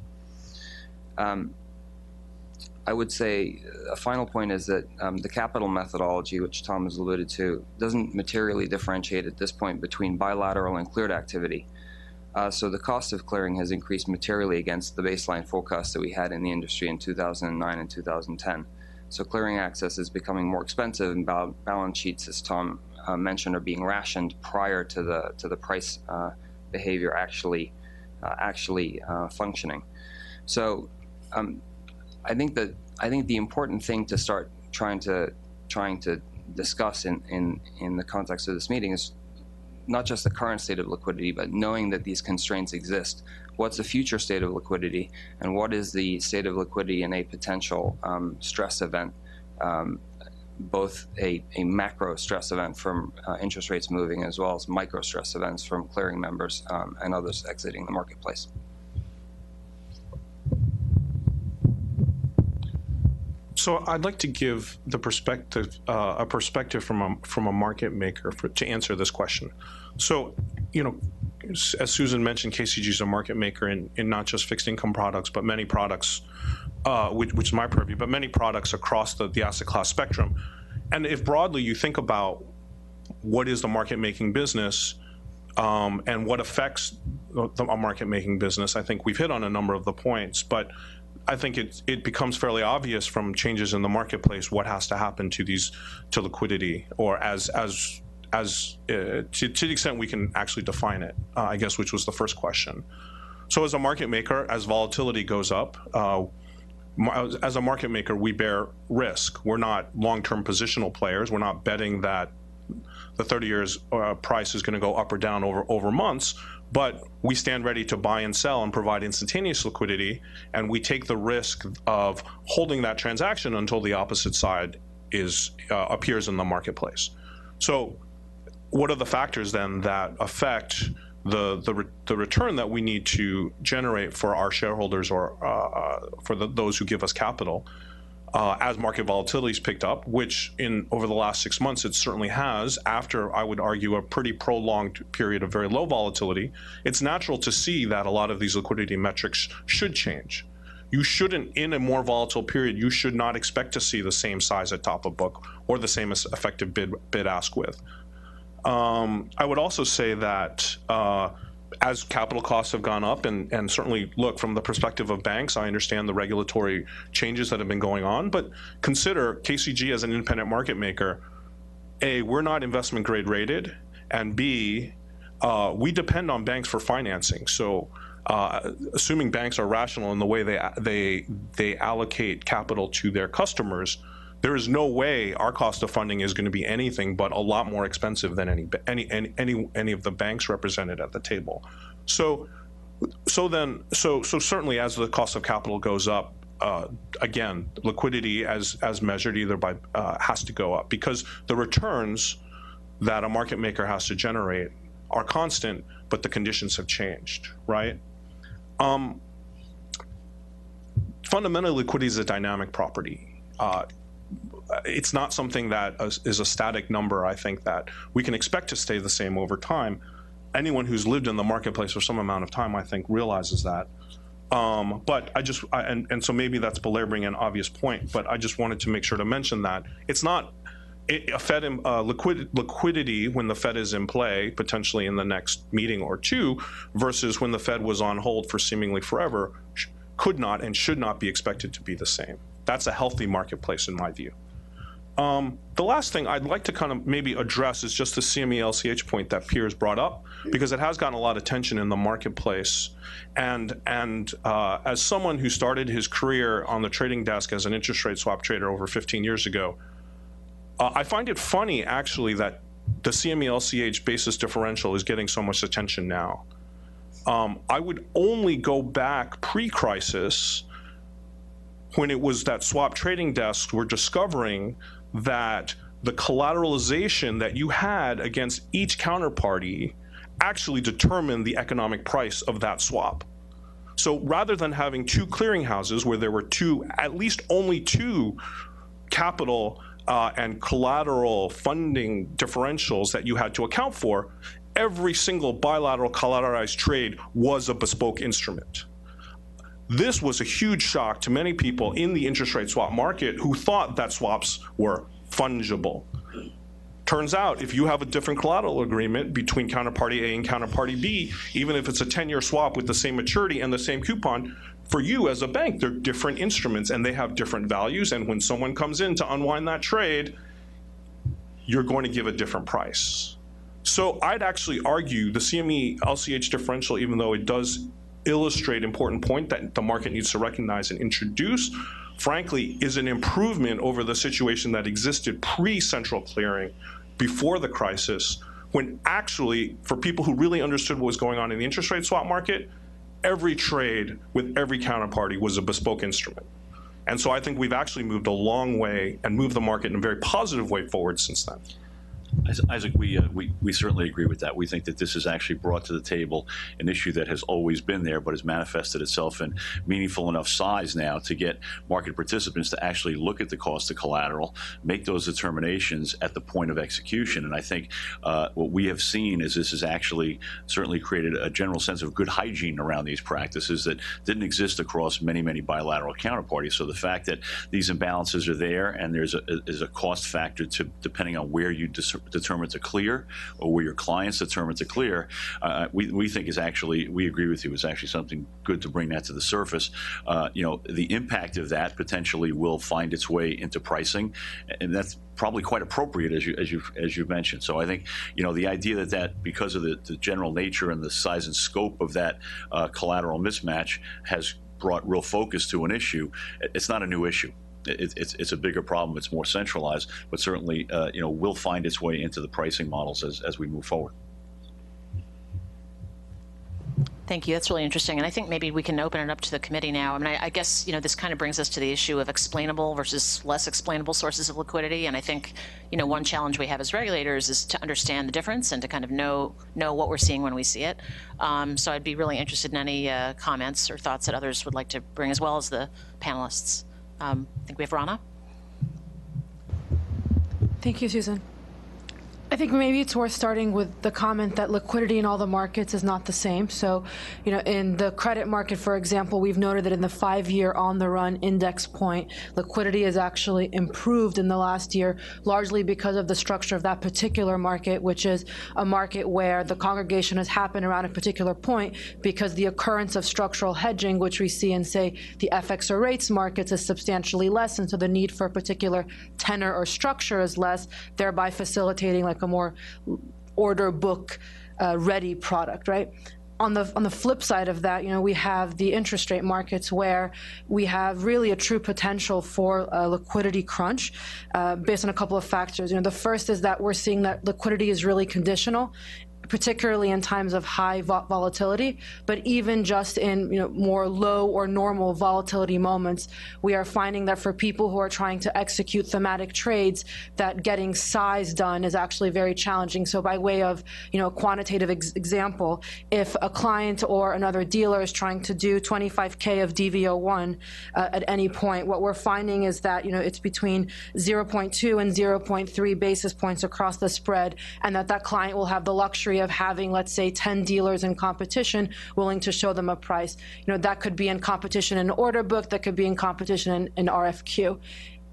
I would say a final point is that the capital methodology, which Tom has alluded to, doesn't materially differentiate at this point between bilateral and cleared activity. So the cost of clearing has increased materially against the baseline forecast that we had in the industry in 2009 and 2010. So clearing access is becoming more expensive, and balance sheets, as Tom mentioned, are being rationed prior to the price behavior actually functioning. So I think the important thing to start trying to discuss in the context of this meeting is not just the current state of liquidity, but knowing that these constraints exist. What's the future state of liquidity, and what is the state of liquidity in a potential stress event, both a macro stress event from interest rates moving, as well as micro stress events from clearing members and others exiting the marketplace. So I'd like to give the perspective, a perspective from a market maker to answer this question. So, as Susan mentioned, KCG is a market maker in not just fixed income products, but many products, which is my purview, but many products across the asset class spectrum. And if broadly you think about what is the market making business and what affects a market making business, I think we've hit on a number of the points, but I think it becomes fairly obvious from changes in the marketplace what has to happen to liquidity, or to the extent we can actually define it, I guess, which was the first question. So as a market maker, as volatility goes up, as a market maker, we bear risk. We're not long-term positional players. We're not betting that the 30 years price is going to go up or down over months, but we stand ready to buy and sell and provide instantaneous liquidity, and we take the risk of holding that transaction until the opposite side appears in the marketplace. So what are the factors then that affect the return that we need to generate for our shareholders, or for those who give us capital? as market volatility's picked up, which over the last 6 months it certainly has, after, I would argue, a pretty prolonged period of very low volatility, it's natural to see that a lot of these liquidity metrics should change. You shouldn't, in a more volatile period, you should not expect to see the same size at top of book or the same effective bid-ask width. I would also say that as capital costs have gone up, and certainly, look, from the perspective of banks, I understand the regulatory changes that have been going on, but consider KCG as an independent market maker. A, we're not investment grade rated, and B, we depend on banks for financing. So assuming banks are rational in the way they allocate capital to their customers, there is no way our cost of funding is going to be anything but a lot more expensive than any of the banks represented at the table. So certainly, as the cost of capital goes up, again, liquidity as measured either by has to go up, because the returns that a market maker has to generate are constant, but the conditions have changed, right? Fundamentally, liquidity is a dynamic property. It's not something that is a static number. I think that we can expect to stay the same over time. Anyone who's lived in the marketplace for some amount of time, I think, realizes that. But so maybe that's belaboring an obvious point, but I just wanted to make sure to mention that it's not a Fed liquidity when the Fed is in play, potentially in the next meeting or two, versus when the Fed was on hold for seemingly forever, could not and should not be expected to be the same. That's a healthy marketplace in my view. The last thing I'd like to kind of maybe address is just the CME LCH point that Piers brought up, because it has gotten a lot of attention in the marketplace. And as someone who started his career on the trading desk as an interest rate swap trader over 15 years ago, I find it funny, actually, that the CME LCH basis differential is getting so much attention now. I would only go back pre-crisis, when it was that swap trading desks were discovering that the collateralization that you had against each counterparty actually determined the economic price of that swap. So rather than having two clearinghouses where there were at least only two capital and collateral funding differentials that you had to account for, every single bilateral collateralized trade was a bespoke instrument. This was a huge shock to many people in the interest rate swap market who thought that swaps were fungible. Turns out, if you have a different collateral agreement between counterparty A and counterparty B, even if it's a 10-year swap with the same maturity and the same coupon, for you as a bank, they're different instruments and they have different values. And when someone comes in to unwind that trade, you're going to give a different price. So I'd actually argue the CME LCH differential, even though it does illustrate important point that the market needs to recognize and introduce, frankly, is an improvement over the situation that existed pre-central clearing, before the crisis, when actually, for people who really understood what was going on in the interest rate swap market, every trade with every counterparty was a bespoke instrument. And so I think we've actually moved a long way and moved the market in a very positive way forward since then. Isaac, we certainly agree with that. We think that this has actually brought to the table an issue that has always been there, but has manifested itself in meaningful enough size now to get market participants to actually look at the cost of collateral, make those determinations at the point of execution. And I think what we have seen is this has actually certainly created a general sense of good hygiene around these practices that didn't exist across many, many bilateral counterparties. So the fact that these imbalances are there and there's a cost factor to depending on where you determined to clear or where your clients determined to clear, we think is actually, we agree with you, is actually something good to bring that to the surface. The impact of that potentially will find its way into pricing, and that's probably quite appropriate as you've mentioned. So I think the idea that because of the general nature and the size and scope of that collateral mismatch has brought real focus to an issue, it's not a new issue. It's a bigger problem. It's more centralized, but certainly, will find its way into the pricing models as we move forward. Thank you. That's really interesting. And I think maybe we can open it up to the committee now. I mean, I guess, this kind of brings us to the issue of explainable versus less explainable sources of liquidity. And I think, one challenge we have as regulators is to understand the difference and to kind of know what we're seeing when we see it. So I'd be really interested in any comments or thoughts that others would like to bring, as well as the panelists. I think we have Rana. Thank you, Susan. I think maybe it's worth starting with the comment that liquidity in all the markets is not the same. So, in the credit market, for example, we've noted that in the 5-year on-the-run index point, liquidity has actually improved in the last year, largely because of the structure of that particular market, which is a market where the congregation has happened around a particular point because the occurrence of structural hedging, which we see in, say, the FX or rates markets, is substantially less, and so the need for a particular tenor or structure is less, thereby facilitating like a more order book ready product, right? On the flip side of that, we have the interest rate markets where we have really a true potential for a liquidity crunch based on a couple of factors. The first is that we're seeing that liquidity is really conditional, particularly in times of high volatility, but even just in more low or normal volatility moments, we are finding that for people who are trying to execute thematic trades, that getting size done is actually very challenging. So by way of a quantitative example, if a client or another dealer is trying to do 25K of DV01 at any point, what we're finding is that it's between 0.2 and 0.3 basis points across the spread, and that client will have the luxury of having, let's say, 10 dealers in competition willing to show them a price. That could be in competition in order book, that could be in competition in RFQ.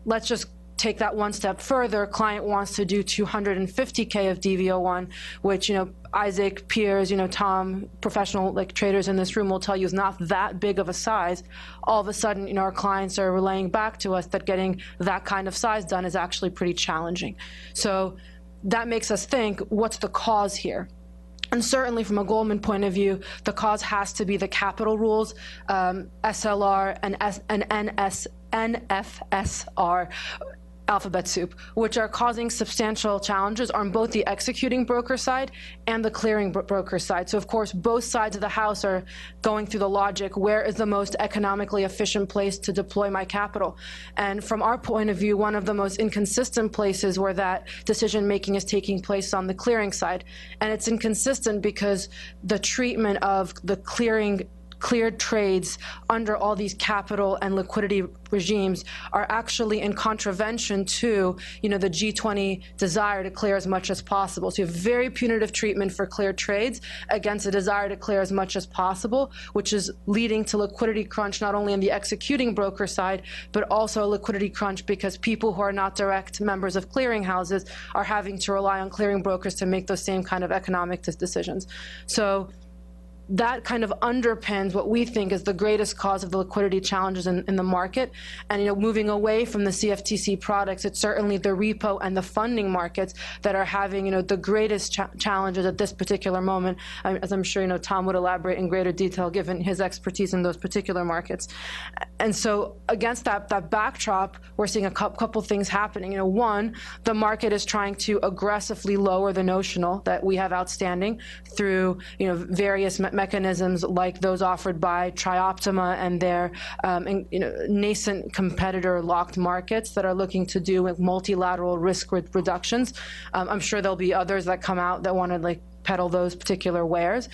Let's just take that one step further. Client wants to do 250K of DV01, which, Isaac, peers, Tom, professional traders in this room will tell you is not that big of a size. All of a sudden, our clients are relaying back to us that getting that kind of size done is actually pretty challenging. So that makes us think, what's the cause here? And certainly from a Goldman point of view, the cause has to be the capital rules, SLR and NFSR, alphabet soup, which are causing substantial challenges on both the executing broker side and the clearing broker side. So of course, both sides of the house are going through the logic, where is the most economically efficient place to deploy my capital? And from our point of view, one of the most inconsistent places where that decision-making is taking place on the clearing side. And it's inconsistent because the treatment of the cleared trades under all these capital and liquidity regimes are actually in contravention to, the G20 desire to clear as much as possible. So you have very punitive treatment for cleared trades against a desire to clear as much as possible, which is leading to liquidity crunch not only on the executing broker side, but also a liquidity crunch because people who are not direct members of clearing houses are having to rely on clearing brokers to make those same kind of economic decisions. So that kind of underpins what we think is the greatest cause of the liquidity challenges in the market. And moving away from the CFTC products, it's certainly the repo and the funding markets that are having the greatest challenges at this particular moment, as I'm sure Tom would elaborate in greater detail given his expertise in those particular markets. And so against that backdrop, we're seeing a couple things happening. One, the market is trying to aggressively lower the notional that we have outstanding through various mechanisms like those offered by Trioptima and their nascent competitor locked markets that are looking to do with multilateral risk reductions. I'm sure there'll be others that come out that want to peddle those particular wares.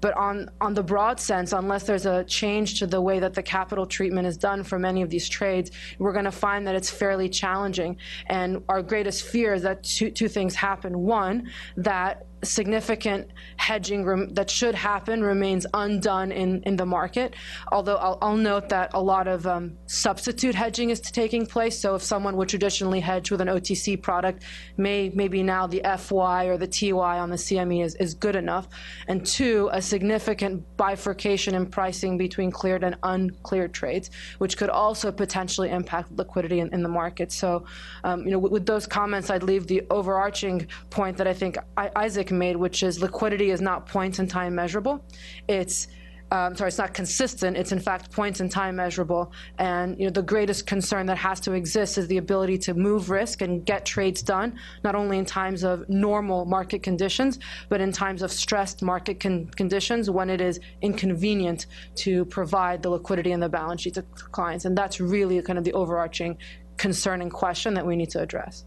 But on the broad sense, unless there's a change to the way that the capital treatment is done for many of these trades, we're going to find that it's fairly challenging. And our greatest fear is that two things happen. One, that significant hedging that should happen remains undone in the market. Although I'll note that a lot of substitute hedging is taking place. So if someone would traditionally hedge with an OTC product, maybe now the FY or the TY on the CME is good enough. And two, a significant bifurcation in pricing between cleared and uncleared trades, which could also potentially impact liquidity in the market. So, with those comments, I'd leave the overarching point that I think Isaac made, which is liquidity is not point in time measurable. It's not consistent. It's in fact points in time measurable. And the greatest concern that has to exist is the ability to move risk and get trades done, not only in times of normal market conditions, but in times of stressed market conditions when it is inconvenient to provide the liquidity and the balance sheet to clients. And that's really kind of the overarching concern and question that we need to address.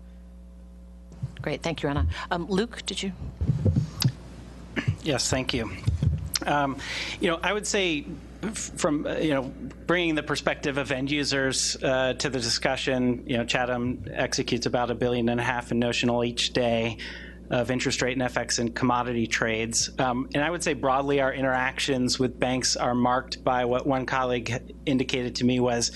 Great, thank you, Anna. Luke, did you? Yes, thank you. I would say from bringing the perspective of end users to the discussion, Chatham executes about $1.5 billion in notional each day of interest rate and FX and commodity trades. And I would say broadly our interactions with banks are marked by what one colleague indicated to me was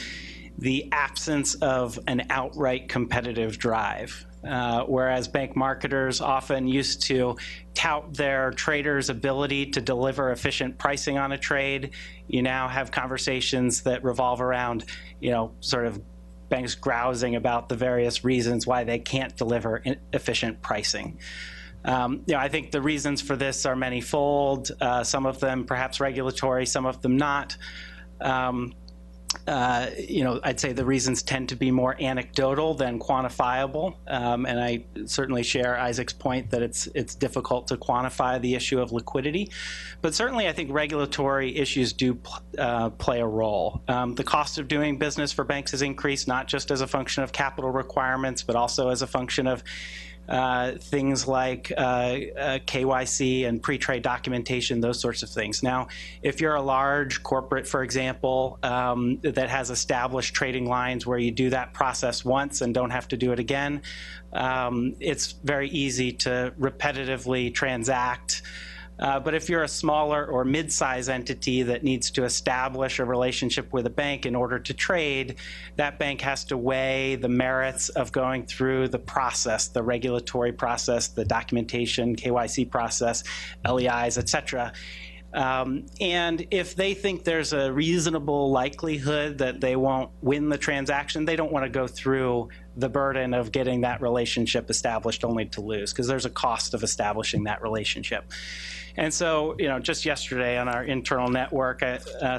the absence of an outright competitive drive. Whereas bank marketers often used to tout their traders' ability to deliver efficient pricing on a trade, you now have conversations that revolve around, sort of banks grousing about the various reasons why they can't deliver efficient pricing. I think the reasons for this are manyfold, some of them perhaps regulatory, some of them not. I'd say the reasons tend to be more anecdotal than quantifiable, and I certainly share Isaac's point that it's difficult to quantify the issue of liquidity. But certainly I think regulatory issues do play a role. The cost of doing business for banks has increased not just as a function of capital requirements, but also as a function of things like KYC and pre-trade documentation, those sorts of things. Now, if you're a large corporate, for example, that has established trading lines where you do that process once and don't have to do it again, it's very easy to repetitively transact. But if you're a smaller or mid-size entity that needs to establish a relationship with a bank in order to trade, that bank has to weigh the merits of going through the process, the regulatory process, the documentation, KYC process, LEIs, et cetera. And if they think there's a reasonable likelihood that they won't win the transaction, they don't want to go through the burden of getting that relationship established only to lose, because there's a cost of establishing that relationship. And so, just yesterday on our internal network,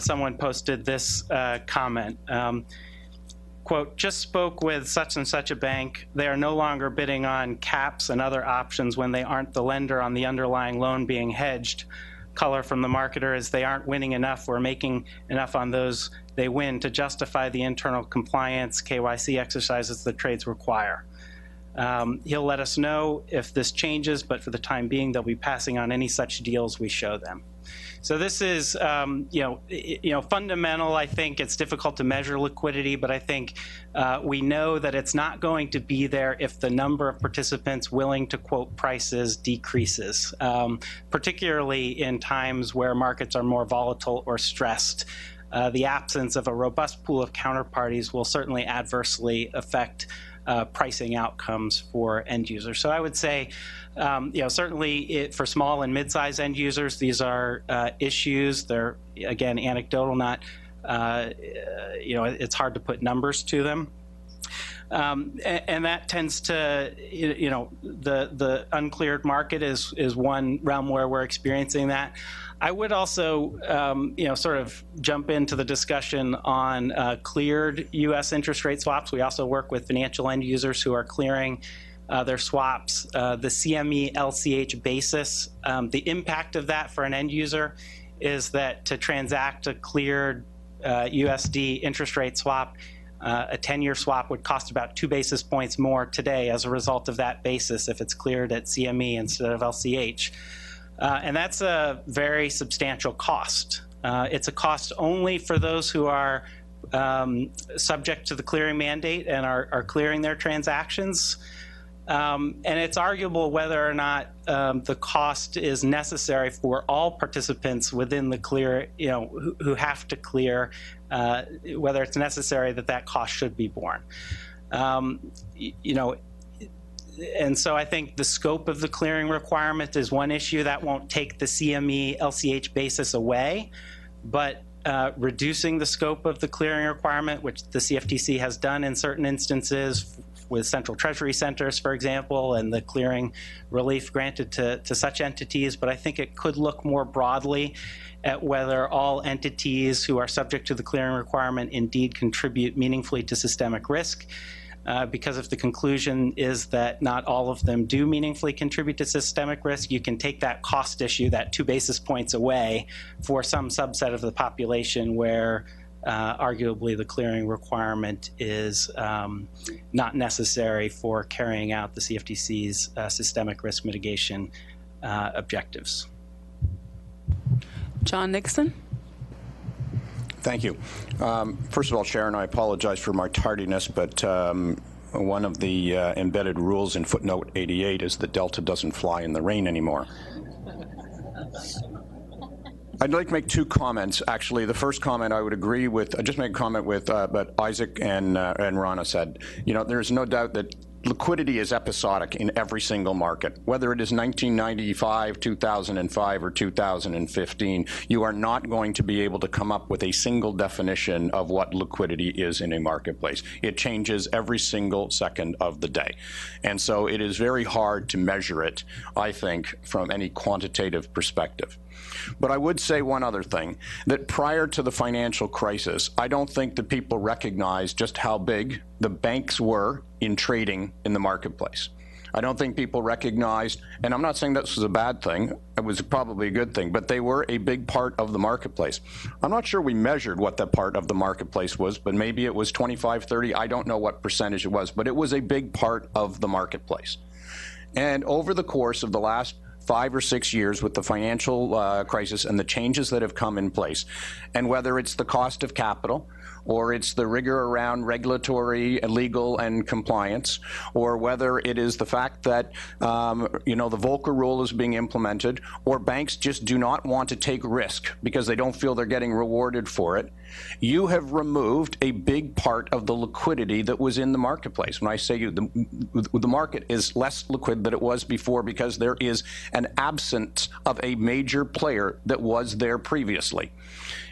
someone posted this comment. Quote, just spoke with such and such a bank. They are no longer bidding on caps and other options when they aren't the lender on the underlying loan being hedged. Color from the marketer is they aren't winning enough or making enough on those they win to justify the internal compliance KYC exercises the trades require. He'll let us know if this changes, but for the time being, they'll be passing on any such deals we show them. So this is, fundamental. I think it's difficult to measure liquidity, but I think we know that it's not going to be there if the number of participants willing to quote prices decreases, particularly in times where markets are more volatile or stressed. The absence of a robust pool of counterparties will certainly adversely affect pricing outcomes for end users. So I would say, certainly for small and mid-sized end users, these are issues. They're, again, anecdotal, not, it's hard to put numbers to them. And that tends to, the uncleared market is one realm where we're experiencing that. I would also, sort of jump into the discussion on cleared U.S. interest rate swaps. We also work with financial end users who are clearing their swaps. The CME LCH basis, the impact of that for an end user is that to transact a cleared USD interest rate swap, a 10-year swap would cost about 2 basis points more today as a result of that basis if it's cleared at CME instead of LCH. And that's a very substantial cost. It's a cost only for those who are subject to the clearing mandate and are clearing their transactions. And it's arguable whether or not the cost is necessary for all participants within the clear, who have to clear, whether it's necessary that cost should be borne. And so I think the scope of the clearing requirement is one issue that won't take the CME LCH basis away, but reducing the scope of the clearing requirement, which the CFTC has done in certain instances with central treasury centers, for example, and the clearing relief granted to such entities. But I think it could look more broadly at whether all entities who are subject to the clearing requirement indeed contribute meaningfully to systemic risk. Because if the conclusion is that not all of them do meaningfully contribute to systemic risk, you can take that cost issue, that 2 basis points away for some subset of the population where arguably the clearing requirement is not necessary for carrying out the CFTC's systemic risk mitigation objectives. John Nixon. Thank you. First of all, Sharon, I apologize for my tardiness, but one of the embedded rules in footnote 88 is that Delta doesn't fly in the rain anymore. I'd like to make two comments, actually. The first comment I would agree with, just make a comment with what Isaac and Rana said. You know, there's no doubt that liquidity is episodic in every single market. Whether it is 1995, 2005, or 2015, you are not going to be able to come up with a single definition of what liquidity is in a marketplace. It changes every single second of the day. And so it is very hard to measure it, I think, from any quantitative perspective. But I would say one other thing, that prior to the financial crisis, I don't think that people recognized just how big the banks were in trading in the marketplace. I don't think people recognized, and I'm not saying this was a bad thing, it was probably a good thing, but they were a big part of the marketplace. I'm not sure we measured what that part of the marketplace was, but maybe it was 25, 30, I don't know what percentage it was, but it was a big part of the marketplace. And over the course of the last 5 or 6 years with the financial crisis and the changes that have come in place, and whether it's the cost of capital, or it's the rigor around regulatory, legal, and compliance, or whether it is the fact that you know, the Volcker rule is being implemented, or banks just do not want to take risk because they don't feel they're getting rewarded for it, you have removed a big part of the liquidity that was in the marketplace. When I say you, the market is less liquid than it was before because there is an absence of a major player that was there previously.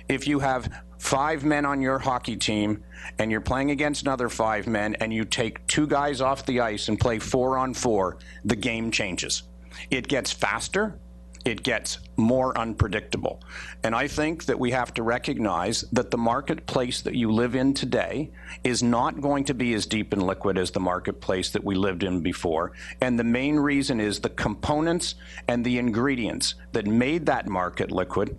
If you have 5 men on your hockey team and you're playing against another 5 men and you take 2 guys off the ice and play 4-on-4, the game changes. It gets faster, it gets more unpredictable. And I think that we have to recognize that the marketplace that you live in today is not going to be as deep and liquid as the marketplace that we lived in before. And the main reason is the components and the ingredients that made that market liquid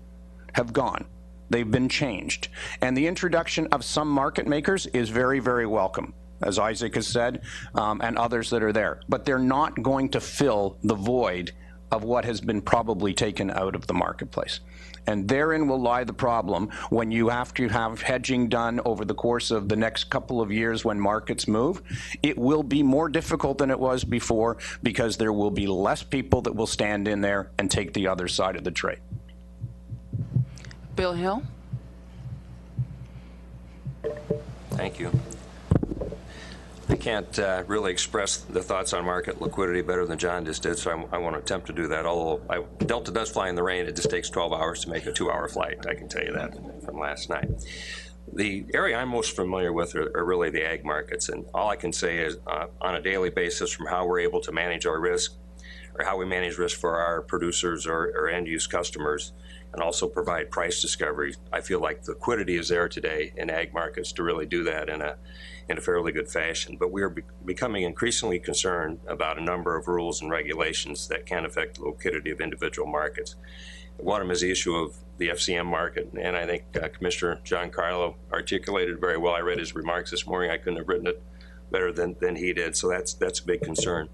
have gone. They've been changed. And the introduction of some market makers is very, very welcome, as Isaac has said, and others that are there. But they're not going to fill the void of what has been probably taken out of the marketplace. And therein will lie the problem when you have to have hedging done over the course of the next couple of years when markets move. It will be more difficult than it was before because there will be less people that will stand in there and take the other side of the trade. Bill Hill. Thank you. I can't really express the thoughts on market liquidity better than John just did, so I won't attempt to do that. Although Delta does fly in the rain, it just takes 12 hours to make a 2-hour flight. I can tell you that from last night. The area I'm most familiar with are really the ag markets, and all I can say is on a daily basis from how we're able to manage our risk, or how we manage risk for our producers or end-use customers, and also provide price discovery. I feel like the liquidity is there today in ag markets to really do that in a fairly good fashion. But we're becoming increasingly concerned about a number of rules and regulations that can affect the liquidity of individual markets. One of them is the issue of the FCM market, and I think Commissioner Giancarlo articulated very well. I read his remarks this morning. I couldn't have written it better than he did, so that's a big concern.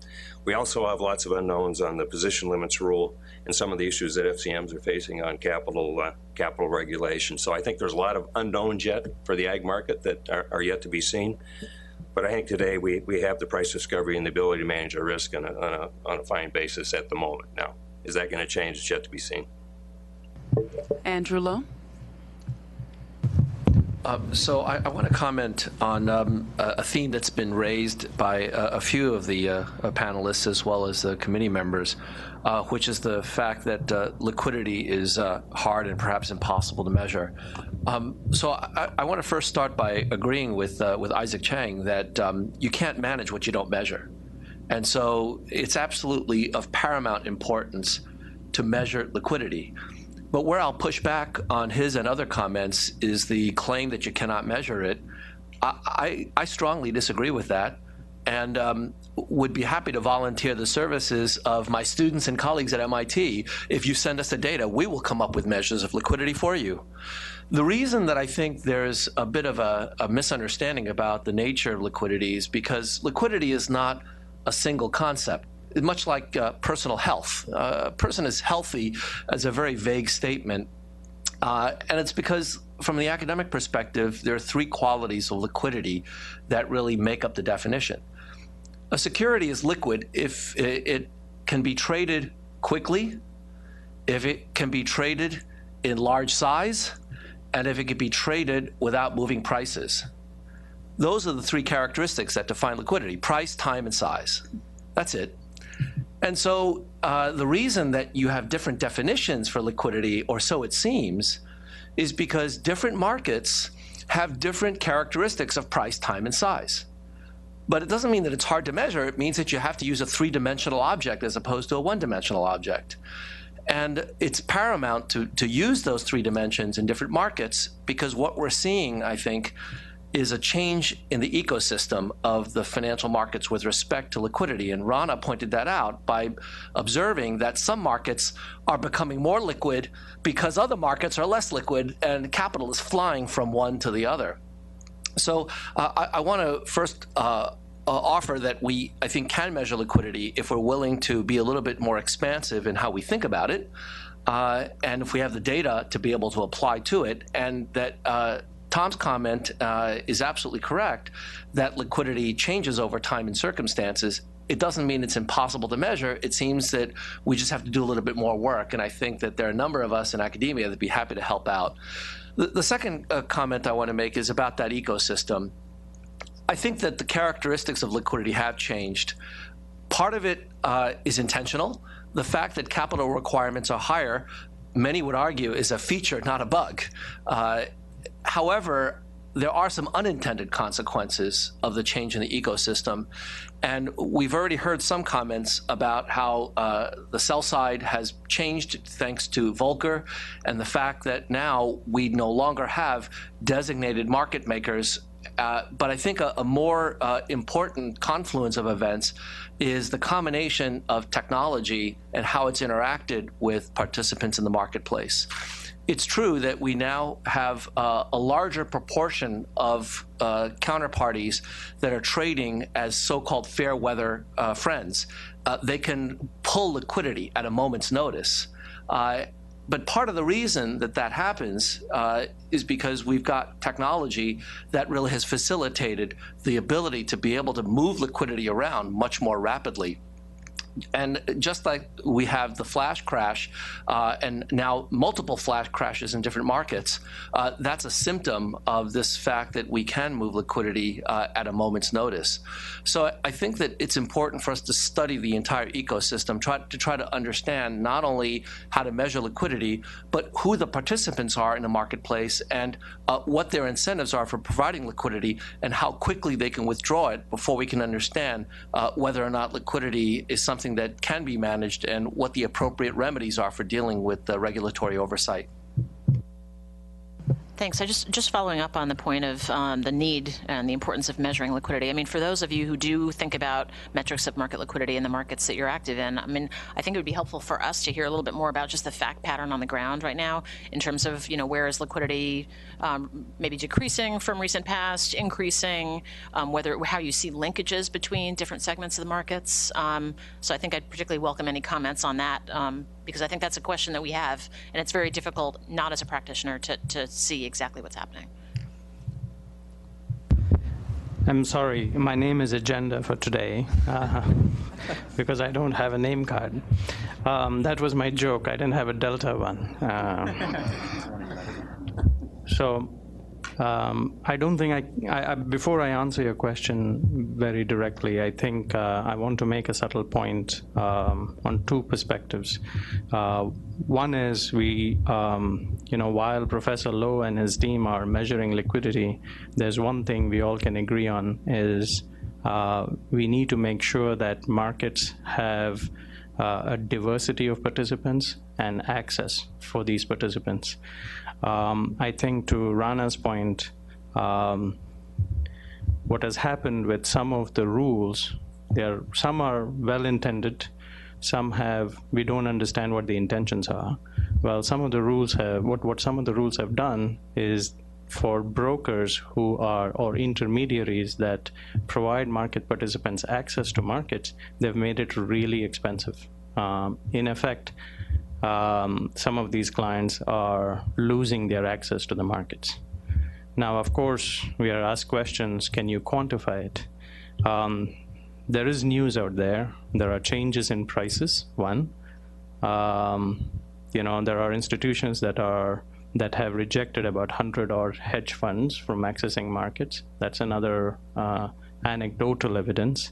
We also have lots of unknowns on the position limits rule and some of the issues that FCMs are facing on capital regulation. So I think there's a lot of unknowns yet for the ag market that are yet to be seen. But I think today we have the price discovery and the ability to manage our risk on a fine basis at the moment. Now, is that going to change? It's yet to be seen. Andrew Lowe. So I want to comment on a theme that's been raised by a few of the panelists as well as the committee members, which is the fact that liquidity is hard and perhaps impossible to measure. So I want to first start by agreeing with Isaac Chang that you can't manage what you don't measure. And so it's absolutely of paramount importance to measure liquidity. But where I'll push back on his and other comments is the claim that you cannot measure it. I strongly disagree with that, and would be happy to volunteer the services of my students and colleagues at MIT. If you send us the data, we will come up with measures of liquidity for you. The reason that I think there's a bit of a misunderstanding about the nature of liquidity is because liquidity is not a single concept. Much like personal health. A person is healthy as a very vague statement, and it's because from the academic perspective, there are three qualities of liquidity that really make up the definition. A security is liquid if it can be traded quickly, if it can be traded in large size, and if it can be traded without moving prices. Those are the three characteristics that define liquidity: price, time, and size. That's it. And so the reason that you have different definitions for liquidity, or so it seems, is because different markets have different characteristics of price, time, and size. But it doesn't mean that it's hard to measure. It means that you have to use a three-dimensional object as opposed to a one-dimensional object. And it's paramount to use those three dimensions in different markets, because what we're seeing, I think, is a change in the ecosystem of the financial markets with respect to liquidity. And Rana pointed that out by observing that some markets are becoming more liquid because other markets are less liquid, and capital is flying from one to the other. So I want to first offer that we, I think, can measure liquidity if we're willing to be a little bit more expansive in how we think about it, and if we have the data to be able to apply to it, and that Tom's comment is absolutely correct, that liquidity changes over time and circumstances. It doesn't mean it's impossible to measure. It seems that we just have to do a little bit more work, and I think that there are a number of us in academia that'd be happy to help out. The second comment I want to make is about that ecosystem. I think that the characteristics of liquidity have changed. Part of it is intentional. The fact that capital requirements are higher, many would argue, is a feature, not a bug. However, there are some unintended consequences of the change in the ecosystem. And we've already heard some comments about how the sell side has changed thanks to Volcker, and the fact that now we no longer have designated market makers. But I think a more important confluence of events is the combination of technology and how it's interacted with participants in the marketplace. It's true that we now have a larger proportion of counterparties that are trading as so-called fair weather friends. They can pull liquidity at a moment's notice. But part of the reason that that happens is because we've got technology that really has facilitated the ability to be able to move liquidity around much more rapidly. And just like we have the flash crash and now multiple flash crashes in different markets, that's a symptom of this fact that we can move liquidity at a moment's notice. So I think that it's important for us to study the entire ecosystem, to try to understand not only how to measure liquidity, but who the participants are in the marketplace, and what their incentives are for providing liquidity, and how quickly they can withdraw it before we can understand whether or not liquidity is something that can be managed, and what the appropriate remedies are for dealing with the regulatory oversight. Thanks. I just following up on the point of the need and the importance of measuring liquidity. I mean, for those of you who do think about metrics of market liquidity in the markets that you're active in, I mean, I think it would be helpful for us to hear a little bit more about just the fact pattern on the ground right now in terms of, where is liquidity maybe decreasing from recent past, increasing, how you see linkages between different segments of the markets. So I think I'd particularly welcome any comments on that, because I think that's a question that we have, and it's very difficult, not as a practitioner, to see exactly what's happening. I'm sorry, my name is Agenda for today, because I don't have a name card. That was my joke. I didn't have a Delta one. I don't think before I answer your question very directly, I think I want to make a subtle point on two perspectives. One is while Professor Lowe and his team are measuring liquidity, there's one thing we all can agree on is we need to make sure that markets have a diversity of participants and access for these participants. I think to Rana's point, what has happened with some of the rules, some are well-intended, we don't understand what the intentions are. Well, some of the rules what some of the rules have done is for brokers or intermediaries that provide market participants access to markets, they've made it really expensive. In effect, some of these clients are losing their access to the markets. Now, of course, we are asked questions, can you quantify it? There is news out there. There are changes in prices, one. There are institutions that have rejected about 100 odd hedge funds from accessing markets. That's another anecdotal evidence.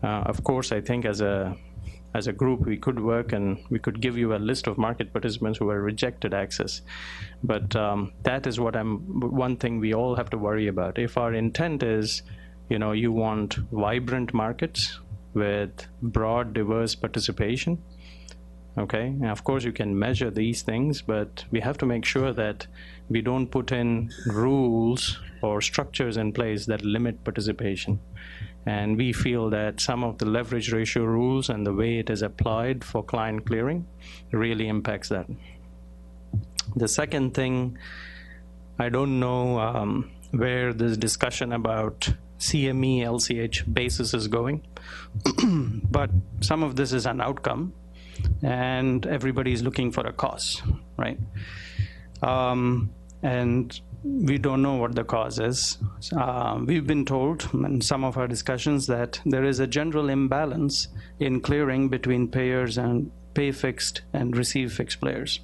Of course, I think as a group, we could work and we could give you a list of market participants who have rejected access. But that is one thing we all have to worry about. If our intent is, you want vibrant markets with broad, diverse participation, okay? And of course, you can measure these things, but we have to make sure that we don't put in rules or structures in place that limit participation. And we feel that some of the leverage ratio rules and the way it is applied for client clearing really impacts that. The second thing, I don't know where this discussion about CME, LCH basis is going, but some of this is an outcome, and everybody is looking for a cause, right? And we don't know what the cause is. We've been told in some of our discussions that there is a general imbalance in clearing between payers and pay fixed and receive fixed players.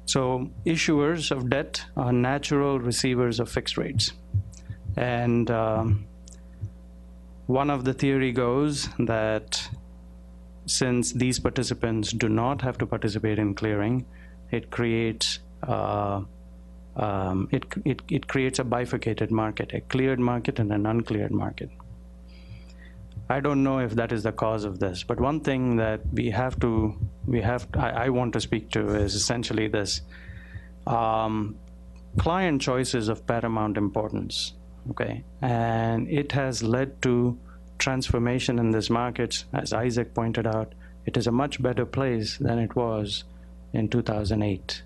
So issuers of debt are natural receivers of fixed rates. And one of the theory goes that since these participants do not have to participate in clearing, it creates it creates a bifurcated market, a cleared market and an uncleared market. I don't know if that is the cause of this, but one thing that I want to speak to is essentially this. Client choice is of paramount importance, okay? And it has led to transformation in this market. As Isaac pointed out, it is a much better place than it was in 2008.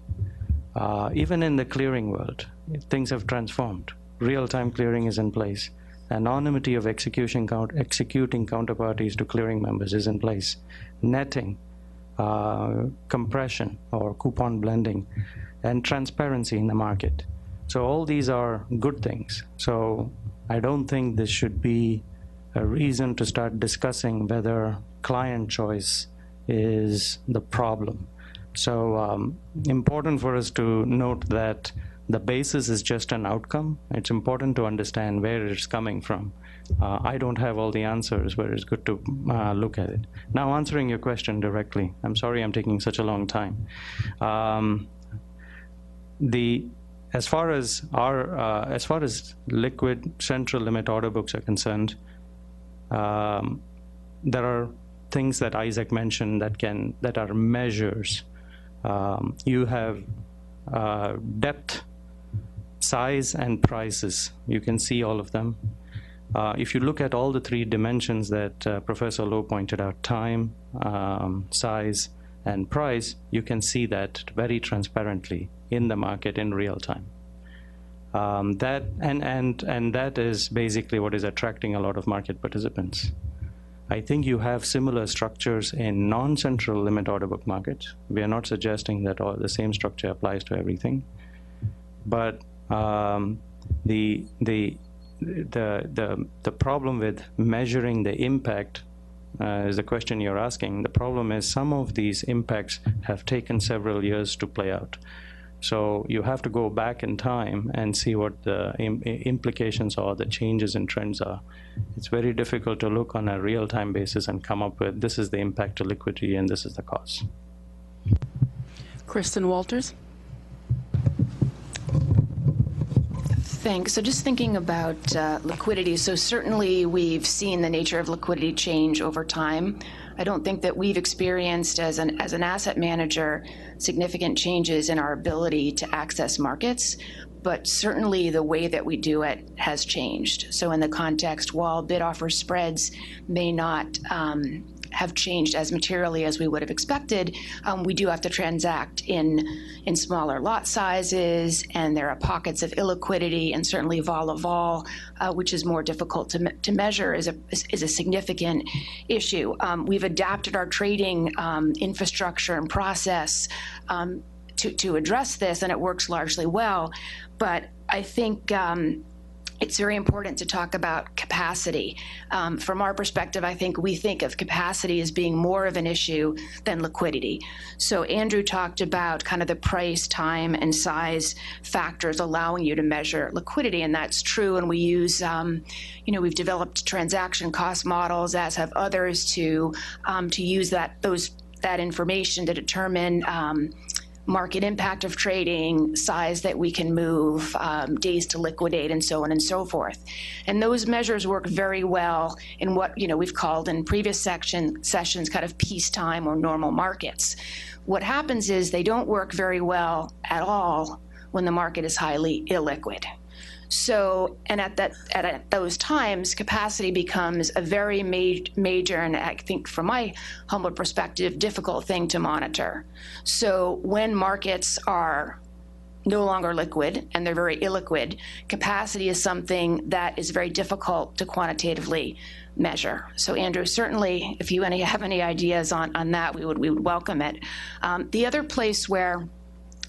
Even in the clearing world, things have transformed. Real-time clearing is in place. Anonymity of executing counterparties to clearing members is in place. Netting, compression or coupon blending, and transparency in the market. So all these are good things. So I don't think this should be a reason to start discussing whether client choice is the problem. So important for us to note that the basis is just an outcome. It's important to understand where it's coming from. I don't have all the answers, but it's good to look at it. Now, answering your question directly, I'm sorry I'm taking such a long time. As far as liquid central limit order books are concerned, there are things that Isaac mentioned that are measures. You have depth, size, and prices. You can see all of them. If you look at all the three dimensions that Professor Lowe pointed out, time, size, and price, you can see that very transparently in the market in real time. That is basically what is attracting a lot of market participants. I think you have similar structures in non-central limit order book markets. We are not suggesting that the same structure applies to everything, but the problem with measuring the impact is the question you're asking. The problem is some of these impacts have taken several years to play out. So you have to go back in time and see what the implications are, the changes and trends are. It's very difficult to look on a real-time basis and come up with this is the impact to liquidity and this is the cause. Kristen Walters. Thanks. So just thinking about liquidity, so certainly we've seen the nature of liquidity change over time. I don't think that we've experienced as an asset manager significant changes in our ability to access markets, but certainly the way that we do it has changed. So in the context, while bid-offer spreads may not have changed as materially as we would have expected. We do have to transact in smaller lot sizes, and there are pockets of illiquidity, and certainly vol, which is more difficult to measure, is a significant issue. We've adapted our trading infrastructure and process to address this, and it works largely well. But I think it's very important to talk about capacity. From our perspective, I think we think of capacity as being more of an issue than liquidity. So Andrew talked about kind of the price, time, and size factors allowing you to measure liquidity, and that's true. And we use, we've developed transaction cost models, as have others, to use that information to determine market impact of trading, size that we can move, days to liquidate, and so on and so forth. And those measures work very well in what we've called in previous sessions kind of peacetime or normal markets. What happens is they don't work very well at all when the market is highly illiquid. So, and at those times, capacity becomes a very major, and I think from my humble perspective, difficult thing to monitor. So when markets are no longer liquid and they're very illiquid, capacity is something that is very difficult to quantitatively measure. So Andrew, certainly if you have any ideas on that, we would welcome it. The other place where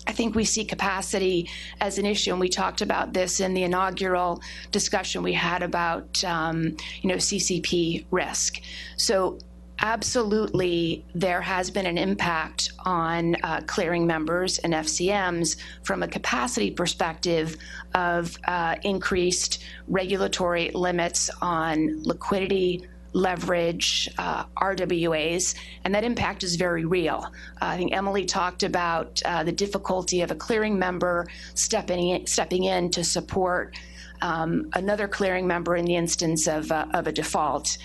I think we see capacity as an issue, and we talked about this in the inaugural discussion we had about CCP risk. So absolutely, there has been an impact on clearing members and FCMs from a capacity perspective of increased regulatory limits on liquidity, leverage, RWAs, and that impact is very real. I think Emily talked about the difficulty of a clearing member stepping in to support another clearing member in the instance of a default.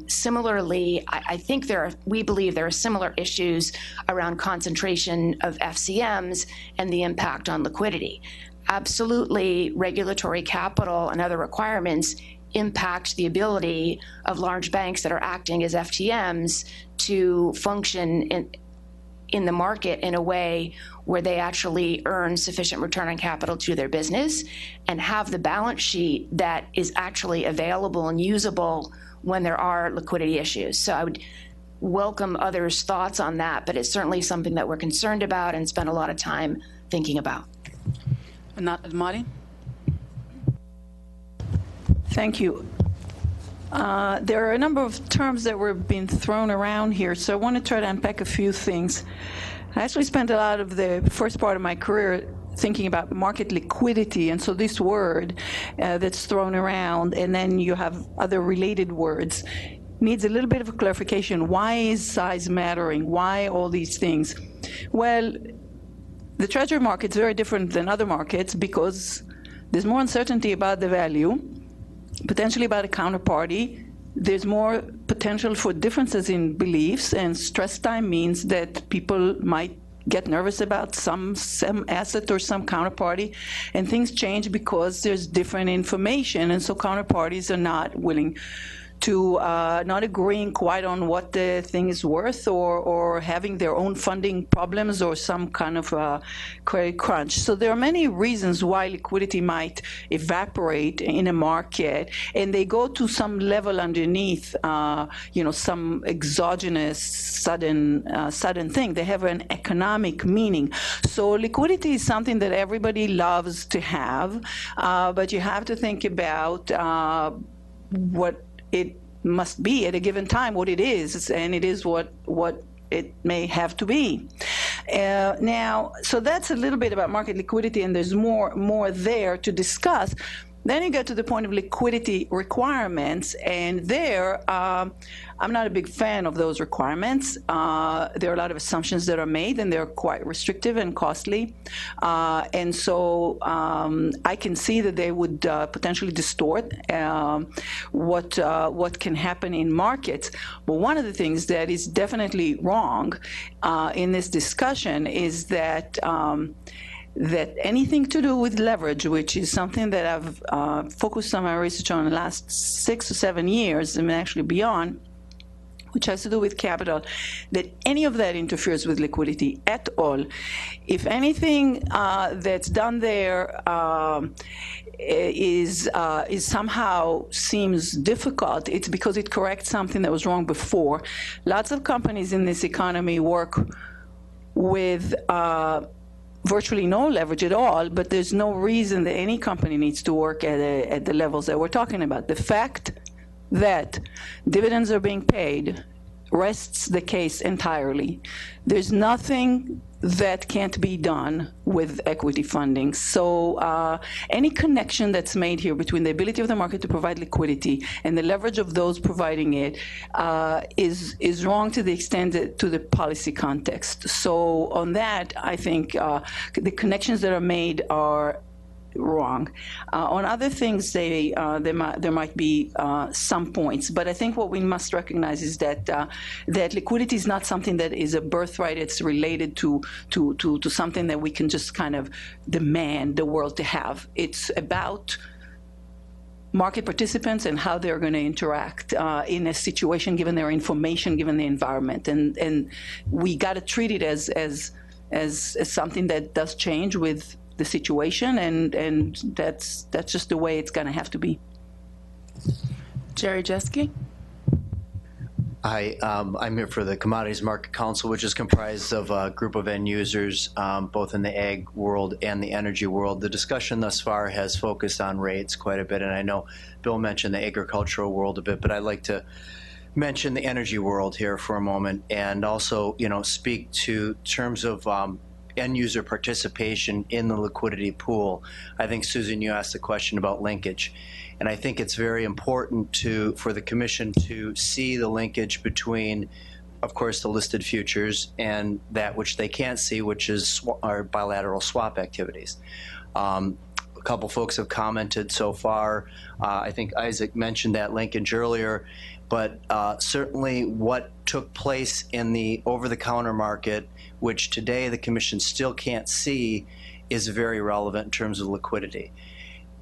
Similarly, I think we believe there are similar issues around concentration of FCMs and the impact on liquidity. Absolutely, regulatory capital and other requirements impact the ability of large banks that are acting as FTMs to function in the market in a way where they actually earn sufficient return on capital to their business and have the balance sheet that is actually available and usable when there are liquidity issues. So I would welcome others' thoughts on that, but it's certainly something that we're concerned about and spend a lot of time thinking about. Admati? Thank you. There are a number of terms that were being thrown around here, so I want to try to unpack a few things. I actually spent a lot of the first part of my career thinking about market liquidity, and so this word that's thrown around, and then you have other related words, needs a little bit of a clarification. Why is size mattering? Why all these things? Well, the treasury market's very different than other markets because there's more uncertainty about the value, potentially about a counterparty. There's more potential for differences in beliefs, and stress time means that people might get nervous about some asset or some counterparty, and things change because there's different information, and so counterparties are not willing to not agreeing quite on what the thing is worth, or having their own funding problems or some kind of credit crunch. So there are many reasons why liquidity might evaporate in a market, and they go to some level underneath, some exogenous sudden thing. They have an economic meaning. So liquidity is something that everybody loves to have, but you have to think about what it must be at a given time, what it is, and it is what it may have to be. Now, so that's a little bit about market liquidity, and there's more there to discuss. Then you get to the point of liquidity requirements, and there, I'm not a big fan of those requirements. There are a lot of assumptions that are made, and they're quite restrictive and costly. And so I can see that they would potentially distort what can happen in markets. But one of the things that is definitely wrong in this discussion is that anything to do with leverage, which is something that I've focused on my research on the last 6 or 7 years, and actually beyond, which has to do with capital, that any of that interferes with liquidity at all. If anything that's done there is somehow seems difficult, it's because it corrects something that was wrong before. Lots of companies in this economy work with virtually no leverage at all, but there's no reason that any company needs to work at the levels that we're talking about. The fact that dividends are being paid rests the case entirely. There's nothing that can't be done with equity funding. So any connection that's made here between the ability of the market to provide liquidity and the leverage of those providing it is wrong to the extent that, to the policy context. So on that, I think the connections that are made are wrong. On other things, there might be some points, but I think what we must recognize is that that liquidity is not something that is a birthright. It's related to something that we can just kind of demand the world to have. It's about market participants and how they're going to interact in a situation, given their information, given the environment, and we got to treat it as something that does change with the situation, and that's just the way it's going to have to be. Jerry Jeske. Hi, I'm here for the Commodities Market Council, which is comprised of a group of end users, both in the ag world and the energy world. The discussion thus far has focused on rates quite a bit, and I know Bill mentioned the agricultural world a bit, but I'd like to mention the energy world here for a moment, and also, speak to terms of end user participation in the liquidity pool. I think, Susan, you asked a question about linkage. And I think it's very important for the Commission to see the linkage between, of course, the listed futures and that which they can't see, which is our bilateral swap activities. A couple folks have commented so far. I think Isaac mentioned that linkage earlier. But certainly what took place in the over-the-counter market, which today the Commission still can't see, is very relevant in terms of liquidity.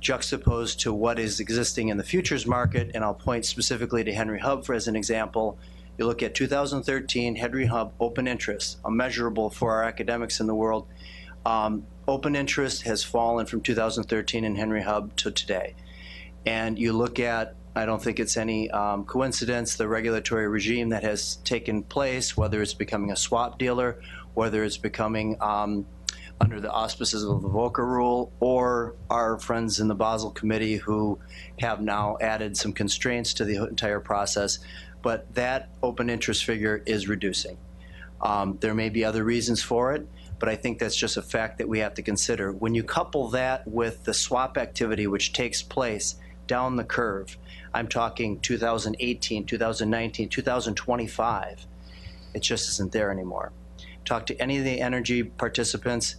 Juxtaposed to what is existing in the futures market, and I'll point specifically to Henry Hub as an example, you look at 2013 Henry Hub open interest, a measurable for our academics in the world. Open interest has fallen from 2013 in Henry Hub to today. And you look at, I don't think it's any coincidence, the regulatory regime that has taken place, whether it's becoming a swap dealer, whether it's becoming under the auspices of the Volcker rule, or our friends in the Basel Committee who have now added some constraints to the entire process. But that open interest figure is reducing. There may be other reasons for it, but I think that's just a fact that we have to consider. When you couple that with the swap activity which takes place down the curve, I'm talking 2018, 2019, 2025, it just isn't there anymore. Talk to any of the energy participants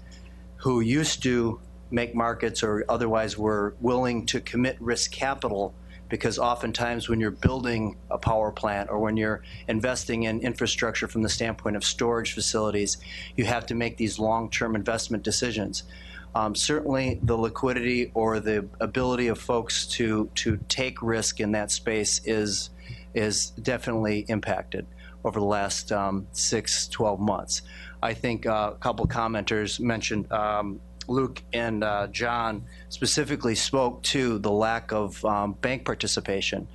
who used to make markets or otherwise were willing to commit risk capital, because oftentimes when you're building a power plant or when you're investing in infrastructure from the standpoint of storage facilities, you have to make these long-term investment decisions. Certainly the liquidity or the ability of folks to take risk in that space is definitely impacted over the last 6-12 months. I think a couple commenters mentioned, Luke and John specifically spoke to the lack of bank participation.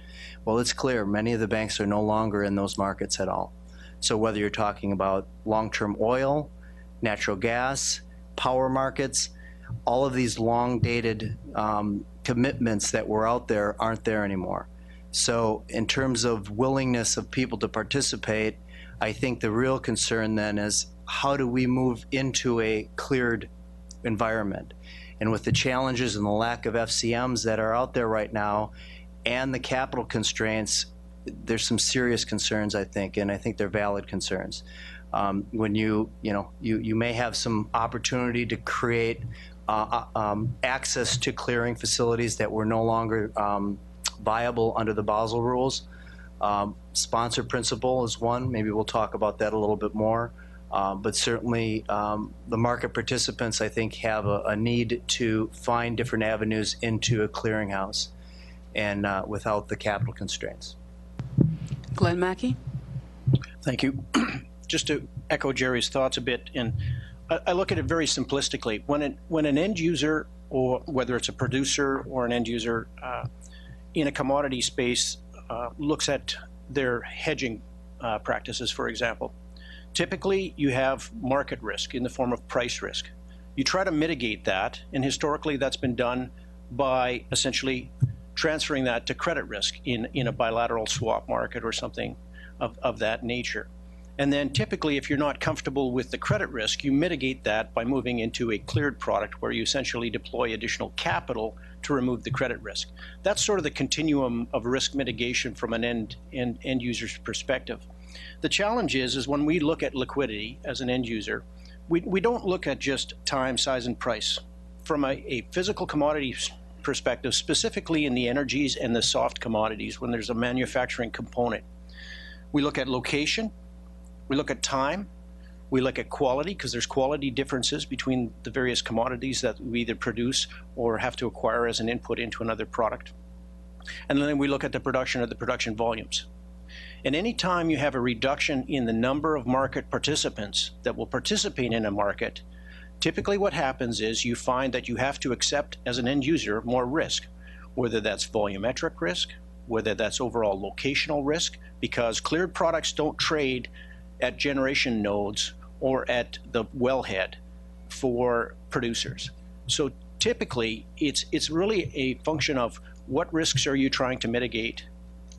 Well, it's clear many of the banks are no longer in those markets at all. So whether you're talking about long-term oil, natural gas, power markets, all of these long-dated commitments that were out there aren't there anymore. So in terms of willingness of people to participate, I think the real concern then is how do we move into a cleared environment? And with the challenges and the lack of FCMs that are out there right now and the capital constraints, there's some serious concerns, I think, and I think they're valid concerns. When you may have some opportunity to create access to clearing facilities that were no longer viable under the Basel rules. Sponsor principle is one. Maybe we'll talk about that a little bit more. But certainly the market participants, I think, have a need to find different avenues into a clearinghouse and without the capital constraints. Glenn Mackey. Thank you. Just to echo Jerry's thoughts a bit, and I look at it very simplistically. When an end user, or whether it's a producer or an end user in a commodity space, looks at their hedging practices, for example, typically you have market risk in the form of price risk. You try to mitigate that, and historically that's been done by essentially transferring that to credit risk in a bilateral swap market or something of that nature. And then typically, if you're not comfortable with the credit risk, you mitigate that by moving into a cleared product where you essentially deploy additional capital to remove the credit risk. That's sort of the continuum of risk mitigation from an end user's perspective. The challenge is when we look at liquidity as an end user, we don't look at just time, size, and price. From a physical commodities perspective, specifically in the energies and the soft commodities, when there's a manufacturing component, we look at location, we look at time, we look at quality, because there's quality differences between the various commodities that we either produce or have to acquire as an input into another product. And then we look at the production of the production volumes. And any time you have a reduction in the number of market participants that will participate in a market, typically what happens is you find that you have to accept as an end user more risk, whether that's volumetric risk, whether that's overall locational risk, because cleared products don't trade at generation nodes or at the wellhead for producers. So typically it's really a function of what risks are you trying to mitigate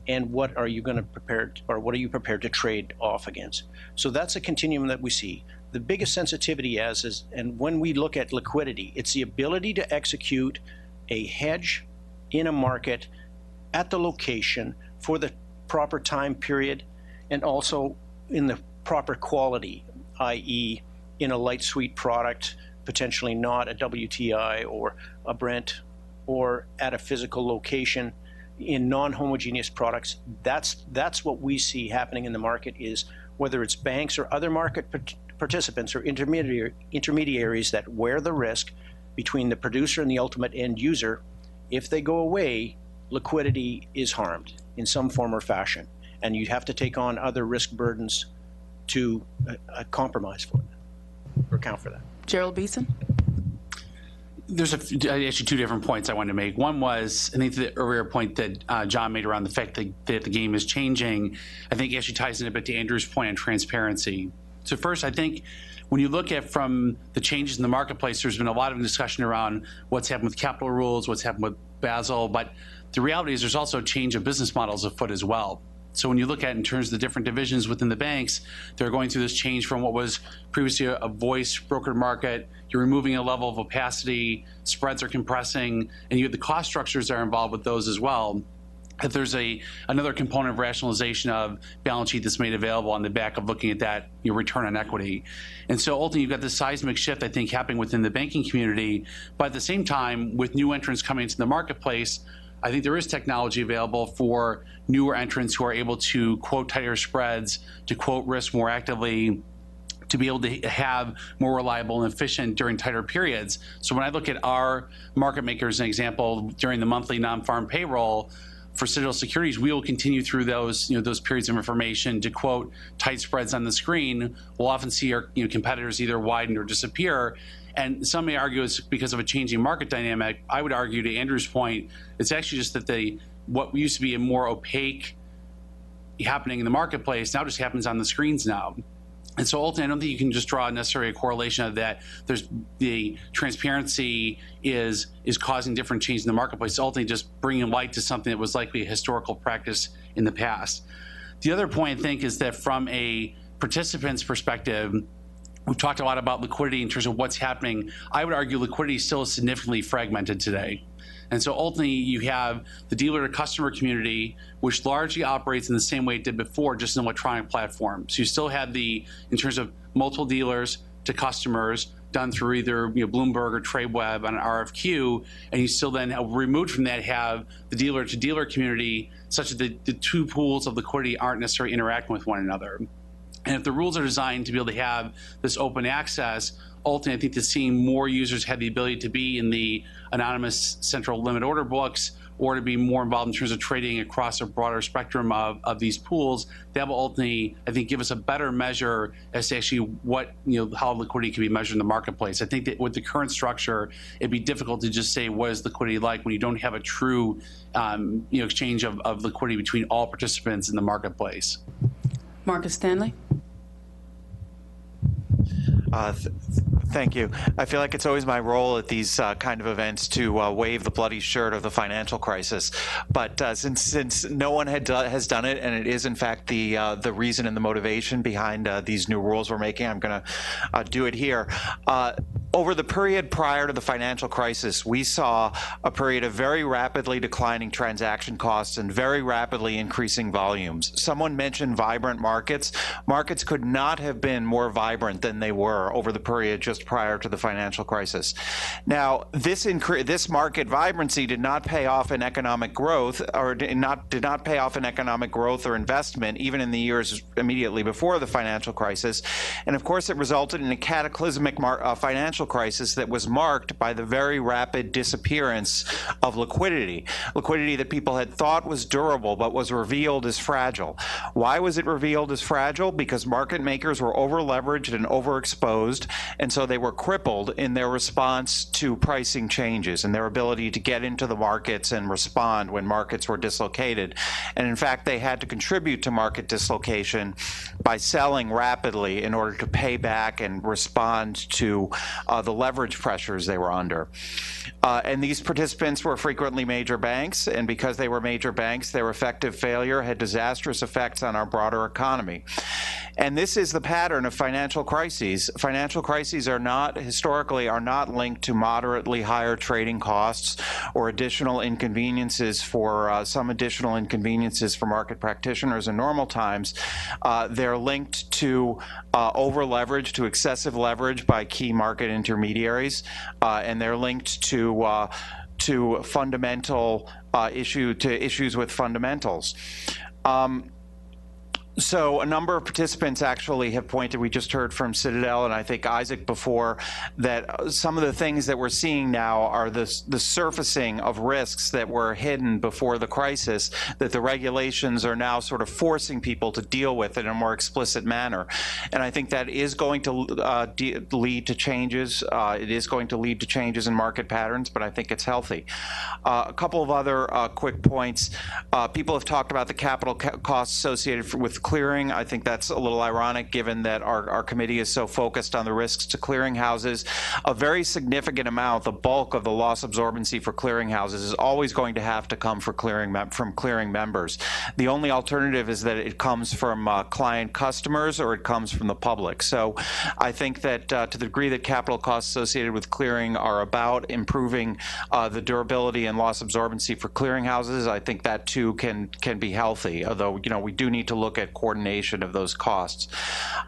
and what are you going to prepare, or what are you prepared to trade off against? So that's a continuum that we see. The biggest sensitivity is, and when we look at liquidity, it's the ability to execute a hedge in a market at the location for the proper time period and also in the proper quality, i.e. in a light sweet product, potentially not a WTI or a Brent, or at a physical location in non-homogeneous products. That's what we see happening in the market, is whether it's banks or other market participants or intermediaries that wear the risk between the producer and the ultimate end user. If they go away, liquidity is harmed in some form or fashion, and you have to take on other risk burdens to compromise for that or account for that. Gerald Beeson? There's actually two different points I wanted to make. One was, I think the earlier point that John made around the fact that the game is changing, I think actually ties in a bit to Andrew's point on transparency. So first, I think when you look at from the changes in the marketplace, there's been a lot of discussion around what's happened with capital rules, what's happened with Basel, but the reality is there's also a change of business models afoot as well. So when you look at in terms of the different divisions within the banks, they're going through this change from what was previously a voice brokered market. You're removing a level of opacity, spreads are compressing, and you have the cost structures that are involved with those as well. If there's another component of rationalization of balance sheet that's made available on the back of looking at that, your return on equity. And so ultimately you've got this seismic shift, I think, happening within the banking community. But at the same time, with new entrants coming into the marketplace, I think there is technology available for newer entrants who are able to quote tighter spreads, to quote risk more actively, to be able to have more reliable and efficient during tighter periods. So when I look at our market maker as an example, during the monthly non-farm payroll for Citadel Securities, we will continue through those periods of information to quote tight spreads on the screen. We'll often see our competitors either widen or disappear. And some may argue it's because of a changing market dynamic. I would argue, to Andrew's point, it's actually just that what used to be a more opaque happening in the marketplace now just happens on the screens now. And so ultimately, I don't think you can just draw necessarily a correlation of that. There's the transparency is causing different change in the marketplace. It's ultimately just bringing light to something that was likely a historical practice in the past. The other point, I think, is that from a participant's perspective, we've talked a lot about liquidity in terms of what's happening. I would argue liquidity still is significantly fragmented today. And so ultimately you have the dealer to customer community, which largely operates in the same way it did before, just an electronic platform. So you still have in terms of multiple dealers to customers done through either Bloomberg or TradeWeb on an RFQ, and you still then, removed from that, have the dealer to dealer community, such that the two pools of liquidity aren't necessarily interacting with one another. And if the rules are designed to be able to have this open access, ultimately, I think that seeing more users have the ability to be in the anonymous central limit order books or to be more involved in terms of trading across a broader spectrum of these pools, that will ultimately, I think, give us a better measure as to actually what, how liquidity can be measured in the marketplace. I think that with the current structure, it'd be difficult to just say what is liquidity like when you don't have a true exchange of liquidity between all participants in the marketplace. Marcus Stanley. Thank you. I feel like it's always my role at these kind of events to wave the bloody shirt of the financial crisis. But since no one has done it, and it is in fact the reason and the motivation behind these new rules we're making, I'm going to do it here. Over the period prior to the financial crisis, we saw a period of very rapidly declining transaction costs and very rapidly increasing volumes. Someone mentioned vibrant markets. Markets could not have been more vibrant than they were over the period just prior to the financial crisis. Now, this market vibrancy did not pay off in economic growth, or did not pay off in economic growth or investment, even in the years immediately before the financial crisis. And of course, it resulted in a cataclysmic financial crisis that was marked by the very rapid disappearance of liquidity that people had thought was durable but was revealed as fragile. Why was it revealed as fragile? Because market makers were over-leveraged and overexposed, and so they were crippled in their response to pricing changes and their ability to get into the markets and respond when markets were dislocated. And in fact, they had to contribute to market dislocation by selling rapidly in order to pay back and respond to the leverage pressures they were under. And these participants were frequently major banks, and because they were major banks, their effective failure had disastrous effects on our broader economy. And this is the pattern of financial crises. Financial crises historically are not linked to moderately higher trading costs or additional inconveniences for some additional inconveniences for market practitioners in normal times. They're linked to over-leverage, to excessive leverage by key market intermediaries, and they're linked to fundamental issues with fundamentals. So a number of participants actually have pointed, we just heard from Citadel and I think Isaac before, that some of the things that we're seeing now are the surfacing of risks that were hidden before the crisis, that the regulations are now sort of forcing people to deal with in a more explicit manner. And I think that is going to lead to changes. It is going to lead to changes in market patterns, but I think it's healthy. A couple of other quick points. People have talked about the capital costs associated with clearing. I think that's a little ironic given that our committee is so focused on the risks to clearinghouses. A very significant amount, the bulk of the loss absorbency for clearinghouses is always going to have to come from clearing members. The only alternative is that it comes from client customers or it comes from the public. So I think that to the degree that capital costs associated with clearing are about improving the durability and loss absorbency for clearinghouses, I think that too can be healthy, although we do need to look at coordination of those costs.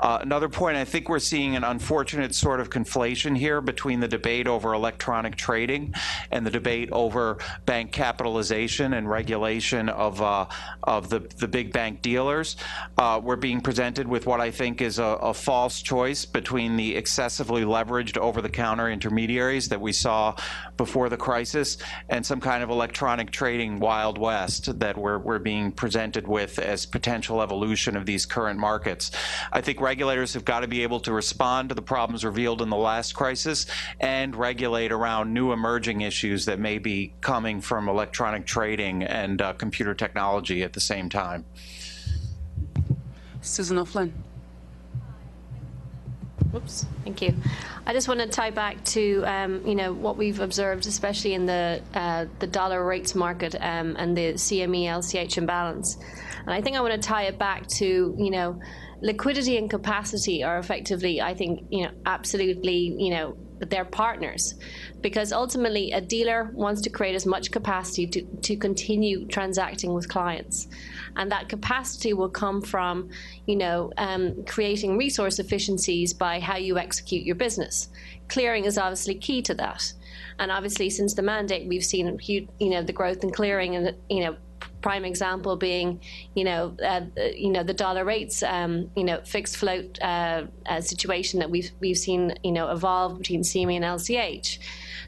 Another point, I think we're seeing an unfortunate sort of conflation here between the debate over electronic trading and the debate over bank capitalization and regulation of the big bank dealers. We're being presented with what I think is a false choice between the excessively leveraged over-the-counter intermediaries that we saw before the crisis and some kind of electronic trading Wild West that we're being presented with as potential evolution of these current markets. I think regulators have got to be able to respond to the problems revealed in the last crisis and regulate around new emerging issues that may be coming from electronic trading and computer technology at the same time. Susan O'Flynn. Whoops, thank you. I just want to tie back to what we've observed, especially in the dollar rates market and the CME LCH imbalance. And I think I want to tie it back to liquidity and capacity are effectively, I think, absolutely, they're partners, because ultimately a dealer wants to create as much capacity to continue transacting with clients. And that capacity will come from, creating resource efficiencies by how you execute your business. Clearing is obviously key to that. And obviously, since the mandate, we've seen, the growth in clearing and, prime example being, the dollar rates, fixed float situation that we've seen, evolve between CME and LCH.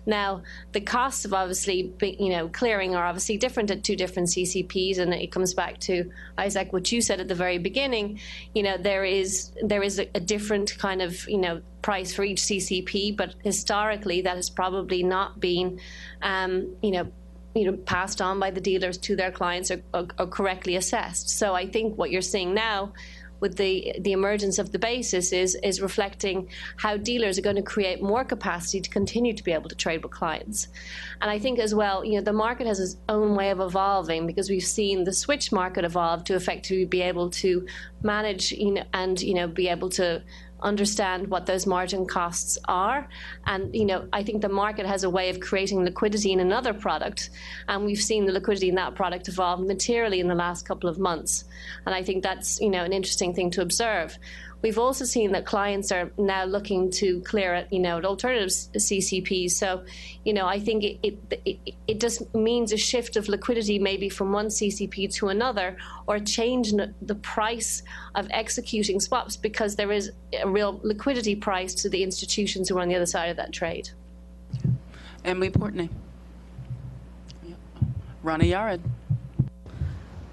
Now, the costs of obviously, clearing are obviously different at two different CCPs, and it comes back to, Isaac, what you said at the very beginning. There is a different kind of, price for each CCP, but historically that has probably not been, passed on by the dealers to their clients or correctly assessed. So I think what you're seeing now with the emergence of the basis is reflecting how dealers are going to create more capacity to continue to be able to trade with clients. And I think as well, the market has its own way of evolving, because we've seen the switch market evolve to effectively be able to manage, and be able to understand what those margin costs are. And, I think the market has a way of creating liquidity in another product. And we've seen the liquidity in that product evolve materially in the last couple of months. And I think that's, an interesting thing to observe. We've also seen that clients are now looking to clear at, at alternative CCPs. So, I think it just means a shift of liquidity maybe from one CCP to another, or change the price of executing swaps, because there is a real liquidity price to the institutions who are on the other side of that trade. Emily Portney. Rana Yared.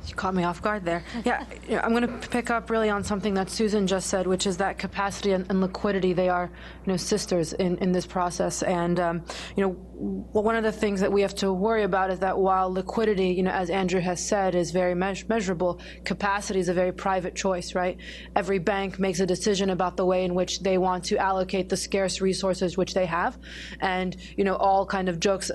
You caught me off guard there. Yeah, I'm going to pick up really on something that Susan just said, which is that capacity and liquidity, they are, sisters in this process. And, one of the things that we have to worry about is that while liquidity, as Andrew has said, is very measurable, capacity is a very private choice, right? Every bank makes a decision about the way in which they want to allocate the scarce resources which they have. And, all kind of jokes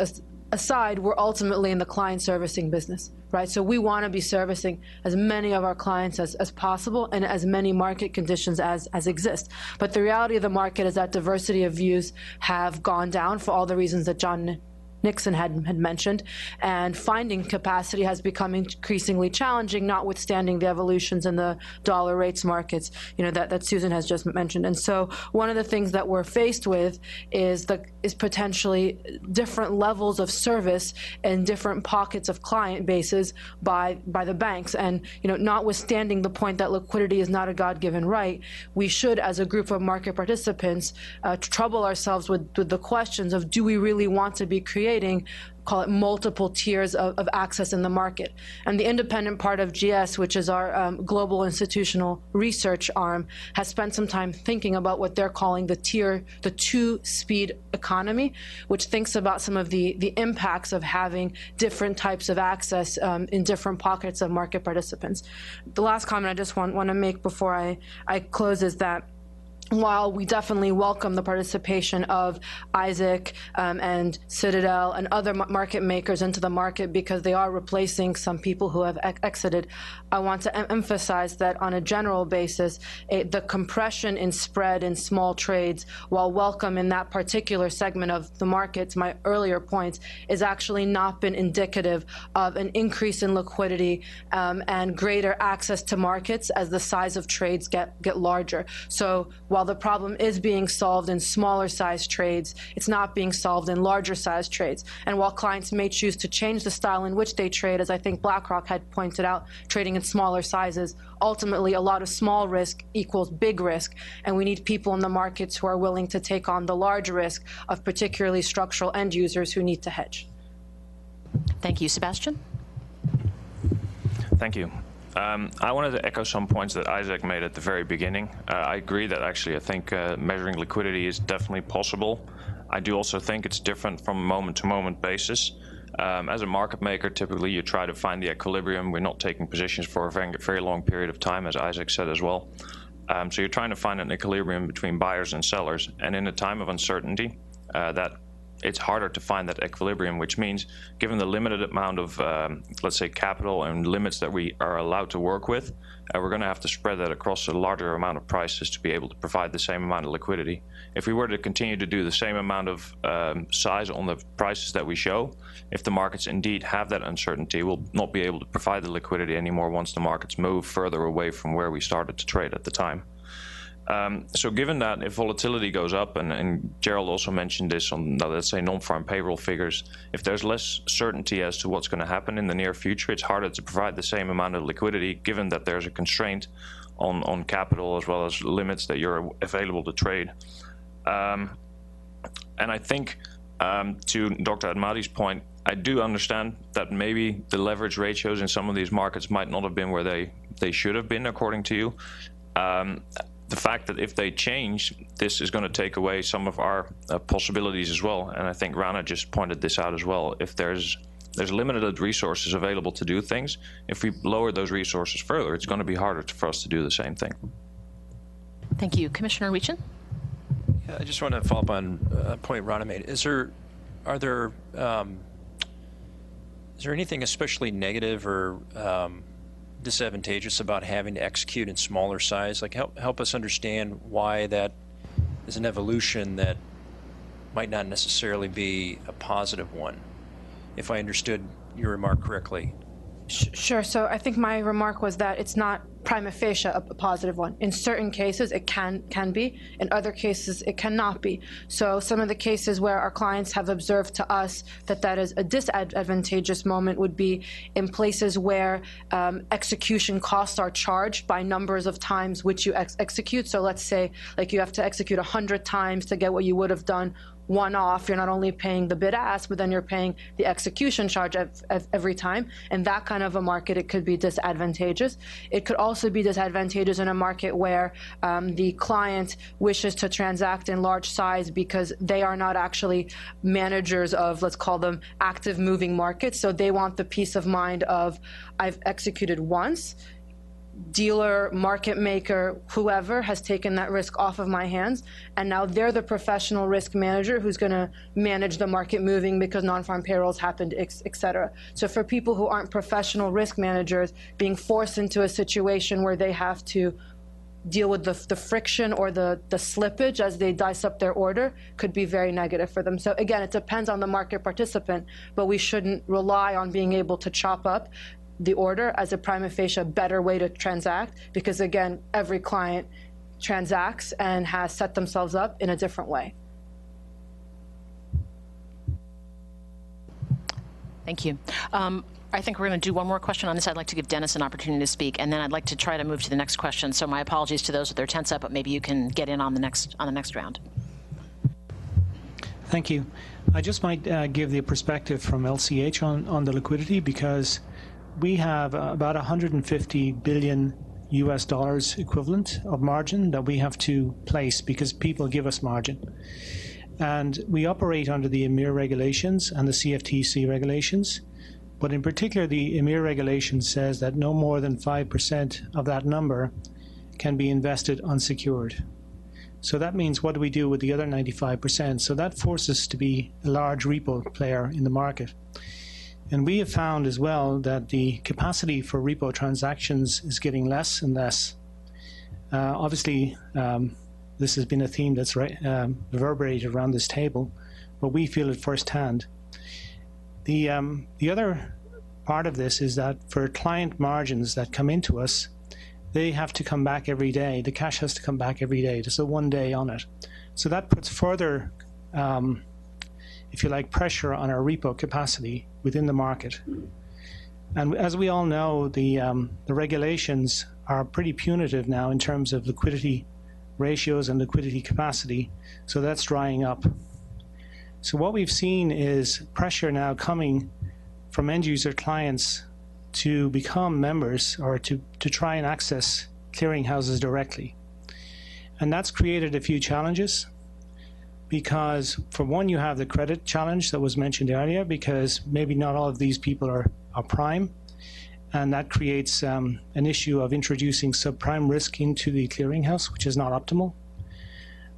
aside, we're ultimately in the client servicing business, right? So we want to be servicing as many of our clients as possible and as many market conditions as exist. But the reality of the market is that diversity of views have gone down for all the reasons that John Nixon had mentioned, and finding capacity has become increasingly challenging, notwithstanding the evolutions in the dollar rates markets, that Susan has just mentioned. And so one of the things that we're faced with is potentially different levels of service and different pockets of client bases by the banks. And notwithstanding the point that liquidity is not a God-given right, we should, as a group of market participants, trouble ourselves with the questions of, do we really want to be creating, call it, multiple tiers of access in the market? And the independent part of GS, which is our global institutional research arm, has spent some time thinking about what they're calling the two-speed economy, which thinks about some of the impacts of having different types of access in different pockets of market participants. The last comment I just want to make before I close is that while we definitely welcome the participation of Isaac and Citadel and other market makers into the market, because they are replacing some people who have exited, I want to emphasize that on a general basis, the compression in spread in small trades, while welcome in that particular segment of the markets, my earlier points, is actually not been indicative of an increase in liquidity and greater access to markets as the size of trades get larger. So while the problem is being solved in smaller size trades, it's not being solved in larger size trades. And while clients may choose to change the style in which they trade, as I think BlackRock had pointed out, trading in smaller sizes, ultimately a lot of small risk equals big risk. And we need people in the markets who are willing to take on the large risk of particularly structural end users who need to hedge. Thank you. Sebastian? Thank you. I wanted to echo some points that Isaac made at the very beginning. I agree that actually I think measuring liquidity is definitely possible. I do also think it's different from a moment-to-moment basis. As a market maker, typically you try to find the equilibrium. We're not taking positions for a very long period of time, as Isaac said as well. So you're trying to find an equilibrium between buyers and sellers. And in a time of uncertainty, that it's harder to find that equilibrium, which means given the limited amount of, let's say, capital and limits that we are allowed to work with, we're going to have to spread that across a larger amount of prices to be able to provide the same amount of liquidity. If we were to continue to do the same amount of size on the prices that we show, if the markets indeed have that uncertainty, we'll not be able to provide the liquidity anymore once the markets move further away from where we started to trade at the time. So given that if volatility goes up, and Gerald also mentioned this on, let's say, non-farm payroll figures, if there's less certainty as to what's going to happen in the near future, it's harder to provide the same amount of liquidity, given that there's a constraint on capital as well as limits that you're available to trade. And I think to Dr. Admadi's point, I do understand that maybe the leverage ratios in some of these markets might not have been where they should have been, according to you. The fact that if they change, this is going to take away some of our possibilities as well. And I think Rana just pointed this out as well. If there's limited resources available to do things, if we lower those resources further, it's going to be harder for us to do the same thing. Thank you. Commissioner Weechin? Yeah, I just want to follow up on a point Rana made. Is there anything especially negative or disadvantageous about having to execute in smaller size? Like help us understand why that is an evolution that might not necessarily be a positive one, if I understood your remark correctly. Sure. So I think my remark was that it's not prima facie a positive one. In certain cases, it can be. In other cases, it cannot be. So some of the cases where our clients have observed to us that is a disadvantageous moment would be in places where execution costs are charged by numbers of times which you execute. So let's say like you have to execute 100 times to get what you would have done one-off. You're not only paying the bid ask, but then you're paying the execution charge every time. In that kind of a market, it could be disadvantageous. It could also be disadvantageous in a market where the client wishes to transact in large size because they are not actually managers of, let's call them, active moving markets. So they want the peace of mind of, I've executed once, dealer, market maker, whoever has taken that risk off of my hands, and now they're the professional risk manager who's going to manage the market moving because non-farm payrolls happened, et cetera. So for people who aren't professional risk managers, being forced into a situation where they have to deal with the friction or the slippage as they dice up their order could be very negative for them. So again, it depends on the market participant, but we shouldn't rely on being able to chop up the order as a prima facie better way to transact, because again, every client transacts and has set themselves up in a different way. Thank you. I think we're going to do one more question on this. I'd like to give Dennis an opportunity to speak, and then I'd like to try to move to the next question. So my apologies to those with their tents up, but maybe you can get in on the next round. Thank you. I just might give the perspective from LCH on the liquidity, because we have about 150 billion US dollars equivalent of margin that we have to place because people give us margin. And we operate under the EMIR regulations and the CFTC regulations. But in particular, the EMIR regulation says that no more than 5% of that number can be invested unsecured. So that means, what do we do with the other 95%? So that forces us to be a large repo player in the market. And we have found as well that the capacity for repo transactions is getting less and less. Obviously, this has been a theme that's reverberated around this table, but we feel it firsthand. The other part of this is that for client margins that come into us, they have to come back every day. The cash has to come back every day. There's a 1 day on it. So that puts further, if you like, pressure on our repo capacity within the market. And as we all know, the regulations are pretty punitive now in terms of liquidity ratios and liquidity capacity, so that's drying up. So what we've seen is pressure now coming from end user clients to become members or to try and access clearinghouses directly. And that's created a few challenges. Because for one, you have the credit challenge that was mentioned earlier, because maybe not all of these people are prime, and that creates an issue of introducing subprime risk into the clearinghouse, which is not optimal.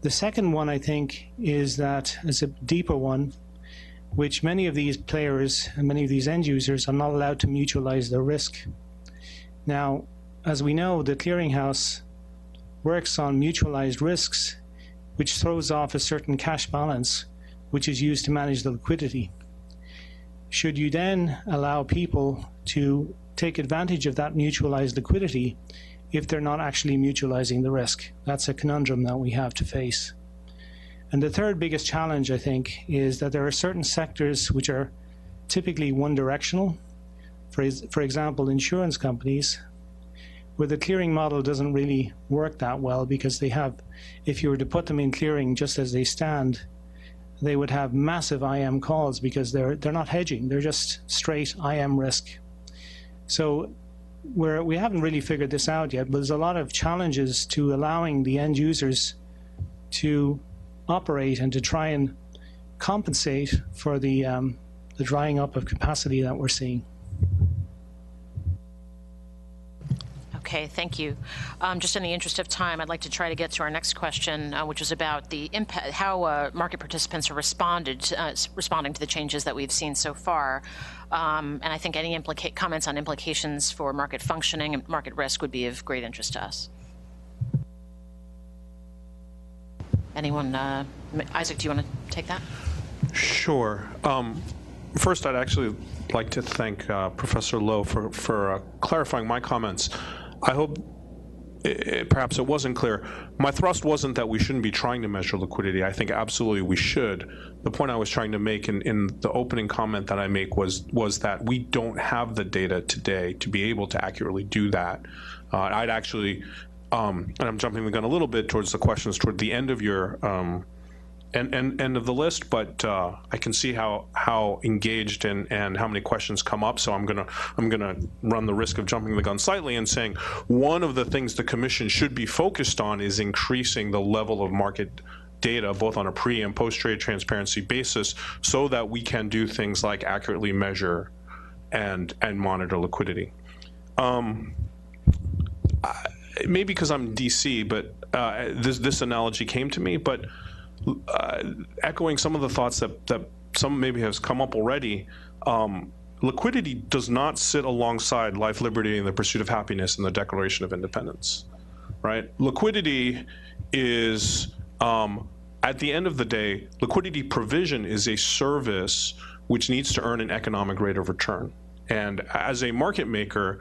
The second one, I think, is a deeper one, which many of these players and many of these end users are not allowed to mutualize their risk. Now, as we know, the clearinghouse works on mutualized risks, which throws off a certain cash balance, which is used to manage the liquidity. Should you then allow people to take advantage of that mutualized liquidity, if they're not actually mutualizing the risk. That's a conundrum that we have to face. And the third biggest challenge, I think, is that there are certain sectors which are typically one-directional. For example, insurance companies, where the clearing model doesn't really work that well because they have, if you were to put them in clearing just as they stand, they would have massive IM calls because they're not hedging, they're just straight IM risk. So we haven't really figured this out yet, but there's a lot of challenges to allowing the end users to operate and to try and compensate for the drying up of capacity that we're seeing. Okay, thank you. Just in the interest of time, I'd like to try to get to our next question, which was about the impact, how market participants are responding to the changes that we've seen so far. And I think any comments on implications for market functioning and market risk would be of great interest to us. Anyone? Isaac, do you want to take that? Sure. First, I'd actually like to thank Professor Lowe for clarifying my comments. I hope perhaps it wasn't clear. My thrust wasn't that we shouldn't be trying to measure liquidity. I think absolutely we should. The point I was trying to make in the opening comment that I make was that we don't have the data today to be able to accurately do that. I'd actually, and I'm jumping the gun a little bit towards the questions toward the end of your end of the list, but I can see how engaged and how many questions come up. So I'm gonna run the risk of jumping the gun slightly and saying one of the things the Commission should be focused on is increasing the level of market data, both on a pre and post-trade transparency basis, so that we can do things like accurately measure and monitor liquidity. Maybe because I'm DC, but this analogy came to me, but echoing some of the thoughts that some maybe has come up already, liquidity does not sit alongside life, liberty, and the pursuit of happiness in the Declaration of Independence, right? Liquidity is, at the end of the day, liquidity provision is a service which needs to earn an economic rate of return. And as a market maker,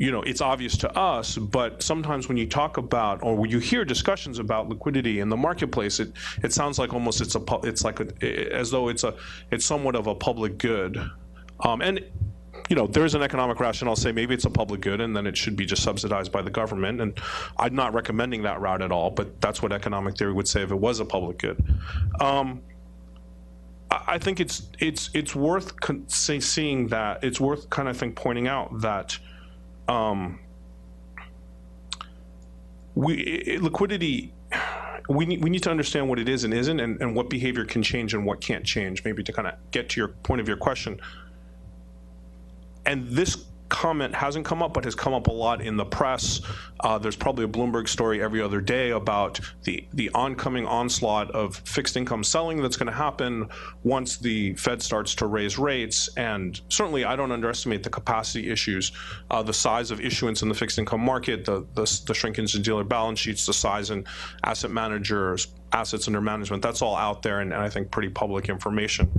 you know, it's obvious to us, but sometimes when you talk about, or when you hear discussions about liquidity in the marketplace, it sounds like almost as though it's somewhat of a public good. And you know, there's an economic rationale. Say maybe it's a public good, and then it should be just subsidized by the government. And I'm not recommending that route at all, but that's what economic theory would say if it was a public good. I think it's worth seeing that. It's worth kind of pointing out that. Liquidity, we need to understand what it is and isn't, and what behavior can change and what can't change, maybe to kind of get to your point of your question. And this comment hasn't come up, but has come up a lot in the press. There's probably a Bloomberg story every other day about the oncoming onslaught of fixed income selling that's going to happen once the Fed starts to raise rates. And certainly I don't underestimate the capacity issues, the size of issuance in the fixed income market, the shrinkage in dealer balance sheets, the size in asset managers, assets under management. That's all out there, and I think pretty public information.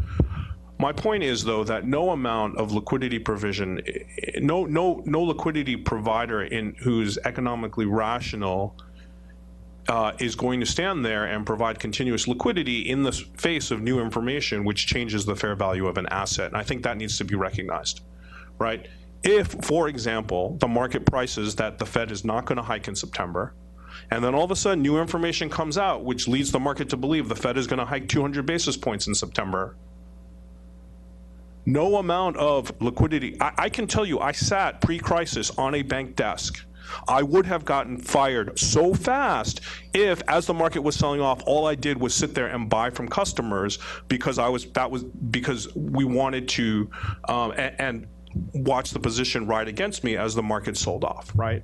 My point is, though, that no amount of liquidity provision, no liquidity provider who's economically rational is going to stand there and provide continuous liquidity in the face of new information which changes the fair value of an asset. And I think that needs to be recognized, right? If, for example, the market prices that the Fed is not going to hike in September, and then all of a sudden new information comes out which leads the market to believe the Fed is going to hike 200 basis points in September, no amount of liquidity. I can tell you, I sat pre-crisis on a bank desk. I would have gotten fired so fast if, as the market was selling off, all I did was sit there and buy from customers because because we wanted to and watch the position ride against me as the market sold off. Right?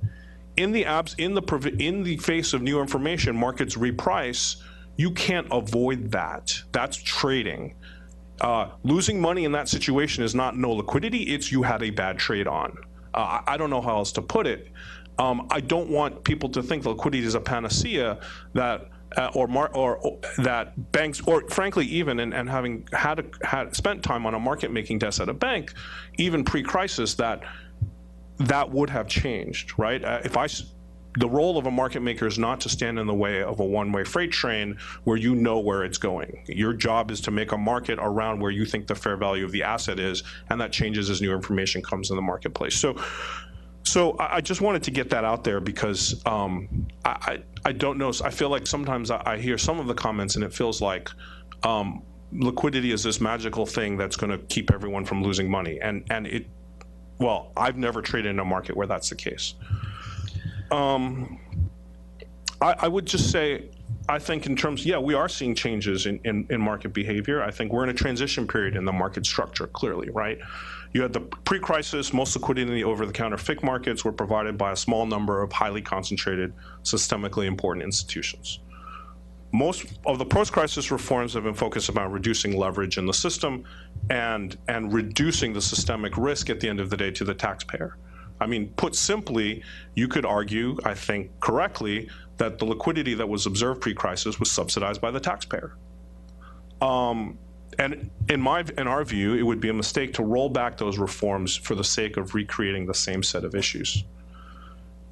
In the face of new information, markets reprice. You can't avoid that. That's trading. Losing money in that situation is not no liquidity, it's you had a bad trade on. I don't know how else to put it. I don't want people to think liquidity is a panacea that or that banks, or frankly even, and having had spent time on a market making desk at a bank, even pre-crisis, that that would have changed, right? The role of a market maker is not to stand in the way of a one-way freight train where you know where it's going. Your job is to make a market around where you think the fair value of the asset is, and that changes as new information comes in the marketplace. So I just wanted to get that out there because I don't know. I feel like sometimes I hear some of the comments and it feels like liquidity is this magical thing that's going to keep everyone from losing money. Well, I've never traded in a market where that's the case. I would just say, I think in terms, we are seeing changes in market behavior. I think we're in a transition period in the market structure, clearly, right? You had the pre-crisis, most liquidity in the over-the-counter FIC markets were provided by a small number of highly concentrated, systemically important institutions. Most of the post-crisis reforms have been focused about reducing leverage in the system and reducing the systemic risk at the end of the day to the taxpayer. I mean, put simply, you could argue, I think correctly, that the liquidity that was observed pre-crisis was subsidized by the taxpayer. And in our view, it would be a mistake to roll back those reforms for the sake of recreating the same set of issues.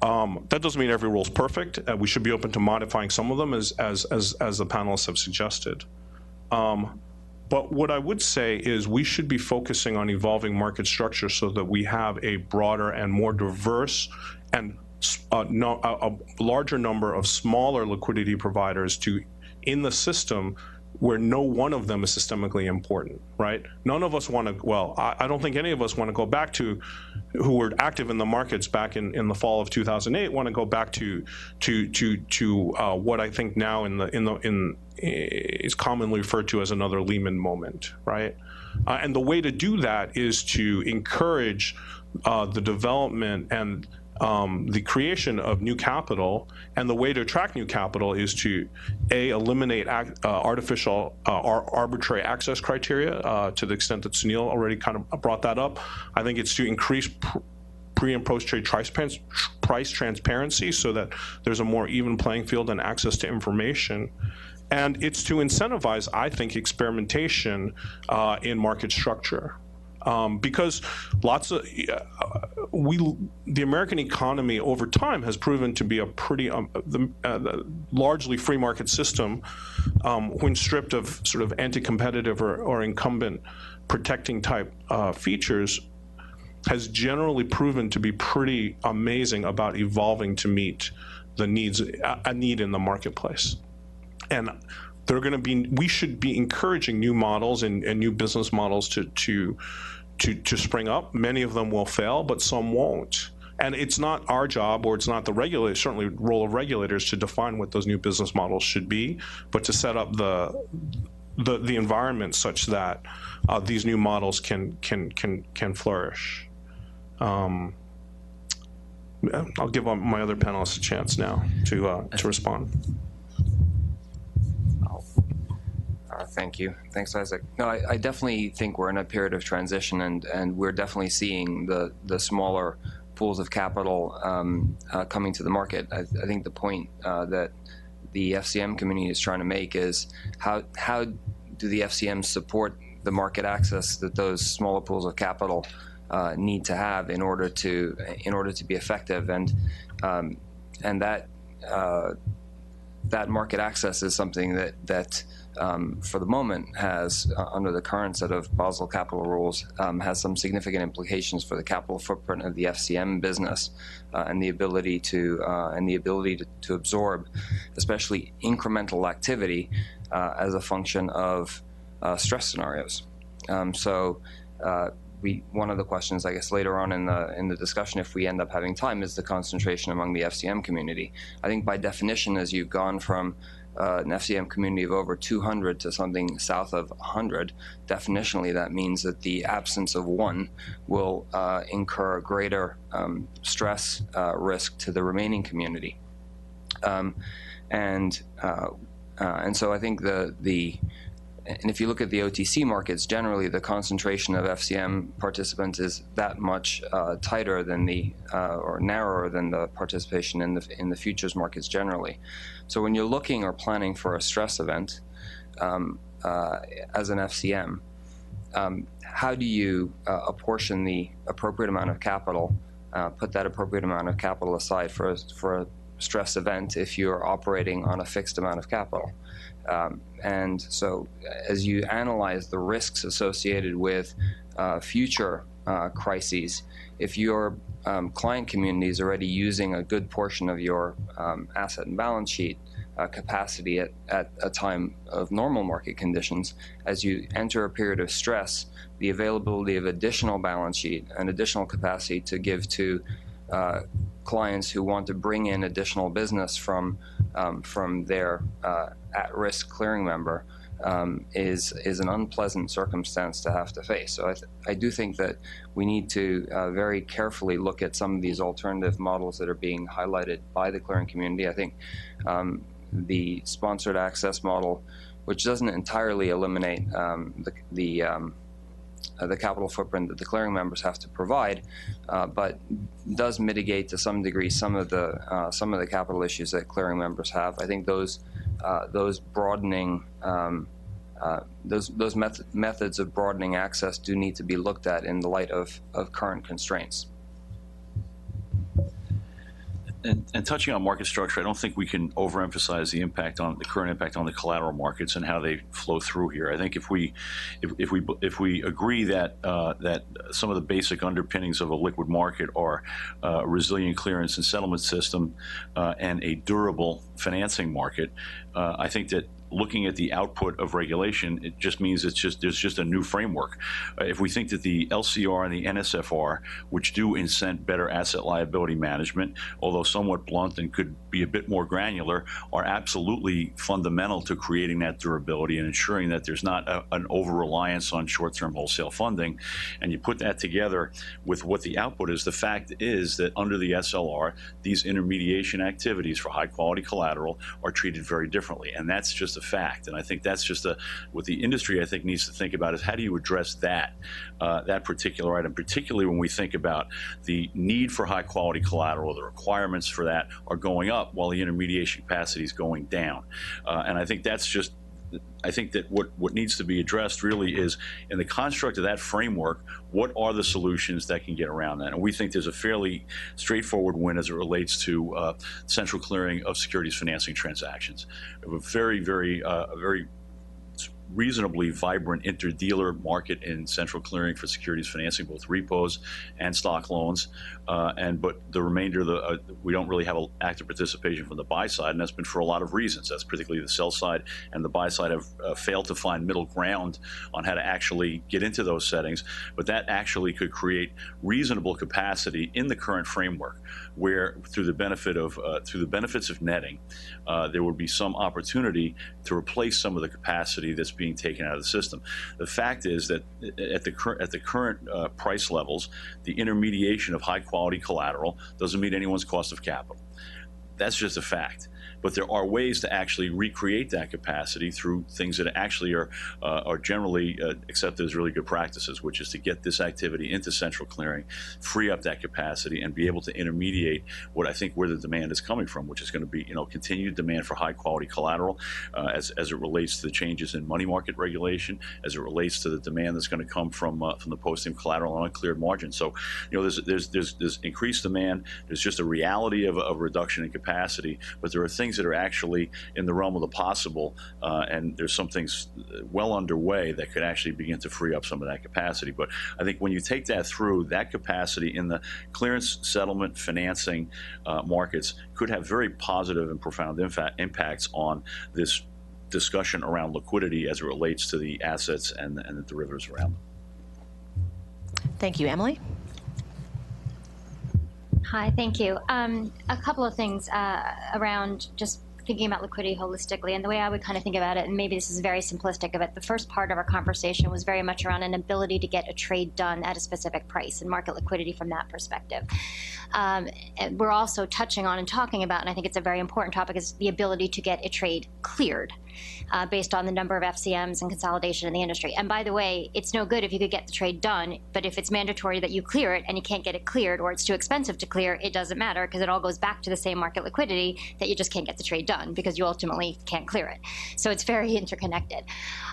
That doesn't mean every rule is perfect. We should be open to modifying some of them, as the panelists have suggested. But what I would say is we should be focusing on evolving market structure so that we have a broader and more diverse and a larger number of smaller liquidity providers in the system where no one of them is systemically important, right? None of us want to, well, I don't think any of us want to go back to, who were active in the markets back in the fall of 2008, want to go back to what I think now is commonly referred to as another Lehman moment, right? And the way to do that is to encourage the development and the creation of new capital, and the way to attract new capital is to eliminate artificial arbitrary access criteria to the extent that Sunil already kind of brought that up. I think it's to increase pre and post trade price transparency so that there's a more even playing field and access to information. And it's to incentivize, I think, experimentation in market structure. Because the American economy over time has proven to be a pretty largely free market system when stripped of sort of anti-competitive or incumbent protecting type features, has generally proven to be pretty amazing about evolving to meet the needs, a need in the marketplace. And we should be encouraging new models and new business models to spring up. Many of them will fail, but some won't. And it's not our job, or it's not certainly the role of regulators to define what those new business models should be, but to set up the environment such that these new models can flourish. I'll give my other panelists a chance now to respond. Thank you. Thanks, Isaac. No, I definitely think we're in a period of transition, and we're definitely seeing the smaller pools of capital coming to the market. I think the point that the FCM community is trying to make is how do the FCMs support the market access that those smaller pools of capital need to have in order to be effective, and that market access is something that for the moment has, under the current set of Basel capital rules, has some significant implications for the capital footprint of the FCM business and the ability to absorb, especially incremental activity, as a function of stress scenarios. One of the questions, I guess, later on in the discussion, if we end up having time, is the concentration among the FCM community. I think by definition, as you've gone from an FCM community of over 200 to something south of 100, definitionally that means that the absence of one will incur greater stress risk to the remaining community. And so I think and if you look at the OTC markets, generally the concentration of FCM participants is that much tighter than or narrower than the participation in the futures markets generally. So when you're looking or planning for a stress event as an FCM, how do you apportion the appropriate amount of capital put that appropriate amount of capital aside for a stress event if you're operating on a fixed amount of capital. And so as you analyze the risks associated with future crises, if your client community is already using a good portion of your asset and balance sheet capacity at a time of normal market conditions, as you enter a period of stress, the availability of additional balance sheet and additional capacity to give to clients who want to bring in additional business from their at-risk clearing member is an unpleasant circumstance to have to face. So I do think that we need to very carefully look at some of these alternative models that are being highlighted by the clearing community. I think the sponsored access model, which doesn't entirely eliminate the capital footprint that the clearing members have to provide, but does mitigate to some degree some of the capital issues that clearing members have. I think those broadening those methods of broadening access do need to be looked at in the light of current constraints. And touching on market structure, I don't think we can overemphasize the current impact on the collateral markets and how they flow through here. I think if we agree that that some of the basic underpinnings of a liquid market are a resilient clearance and settlement system and a durable financing market, I think that looking at the output of regulation, it just means there's just a new framework. If we think that the LCR and the NSFR, which do incent better asset liability management, although somewhat blunt and could be a bit more granular, are absolutely fundamental to creating that durability and ensuring that there's not an over-reliance on short-term wholesale funding, and you put that together with what the output is, the fact is that under the SLR, these intermediation activities for high-quality collateral are treated very differently, and that's just a fact. And I think that's just what the industry, I think, needs to think about is how do you address that particular item, particularly when we think about the need for high quality collateral. The requirements for that are going up while the intermediation capacity is going down. And I think that's just I think that what needs to be addressed really is in the construct of that framework, what are the solutions that can get around that? And we think there's a fairly straightforward win as it relates to central clearing of securities financing transactions. We have a very reasonably vibrant inter-dealer market in central clearing for securities financing, both repos and stock loans. But the remainder of we don't really have an active participation from the buy side, and that's been for a lot of reasons. That's particularly the sell side and the buy side have failed to find middle ground on how to actually get into those settings. But that actually could create reasonable capacity in the current framework, where through the benefits of netting, there would be some opportunity to replace some of the capacity that's being taken out of the system. The fact is that at the current price levels, the intermediation of high quality collateral doesn't meet anyone's cost of capital. That's just a fact. But there are ways to actually recreate that capacity through things that actually are generally accepted as really good practices, which is to get this activity into central clearing, free up that capacity, and be able to intermediate what I think where the demand is coming from, which is going to be continued demand for high quality collateral as it relates to the changes in money market regulation, as it relates to the demand that's going to come from the posting of collateral on uncleared margins. So there's increased demand. There's just a reality of a reduction in capacity, but there are things that are actually in the realm of the possible, and there's some things well underway that could actually begin to free up some of that capacity. But I think when you take that through, that capacity in the clearance, settlement, financing markets could have very positive and profound impacts on this discussion around liquidity as it relates to the assets and the derivatives around them. Thank you. Emily? Hi, thank you. A couple of things around just thinking about liquidity holistically, and the way I would kind of think about it, and maybe this is very simplistic of it, the first part of our conversation was very much around an ability to get a trade done at a specific price and market liquidity from that perspective. And we're also touching on and talking about, and I think it's a very important topic, is the ability to get a trade cleared based on the number of FCMs and consolidation in the industry. And by the way, it's no good if you could get the trade done, but if it's mandatory that you clear it and you can't get it cleared or it's too expensive to clear, it doesn't matter because it all goes back to the same market liquidity that you just can't get the trade done because you ultimately can't clear it. So it's very interconnected.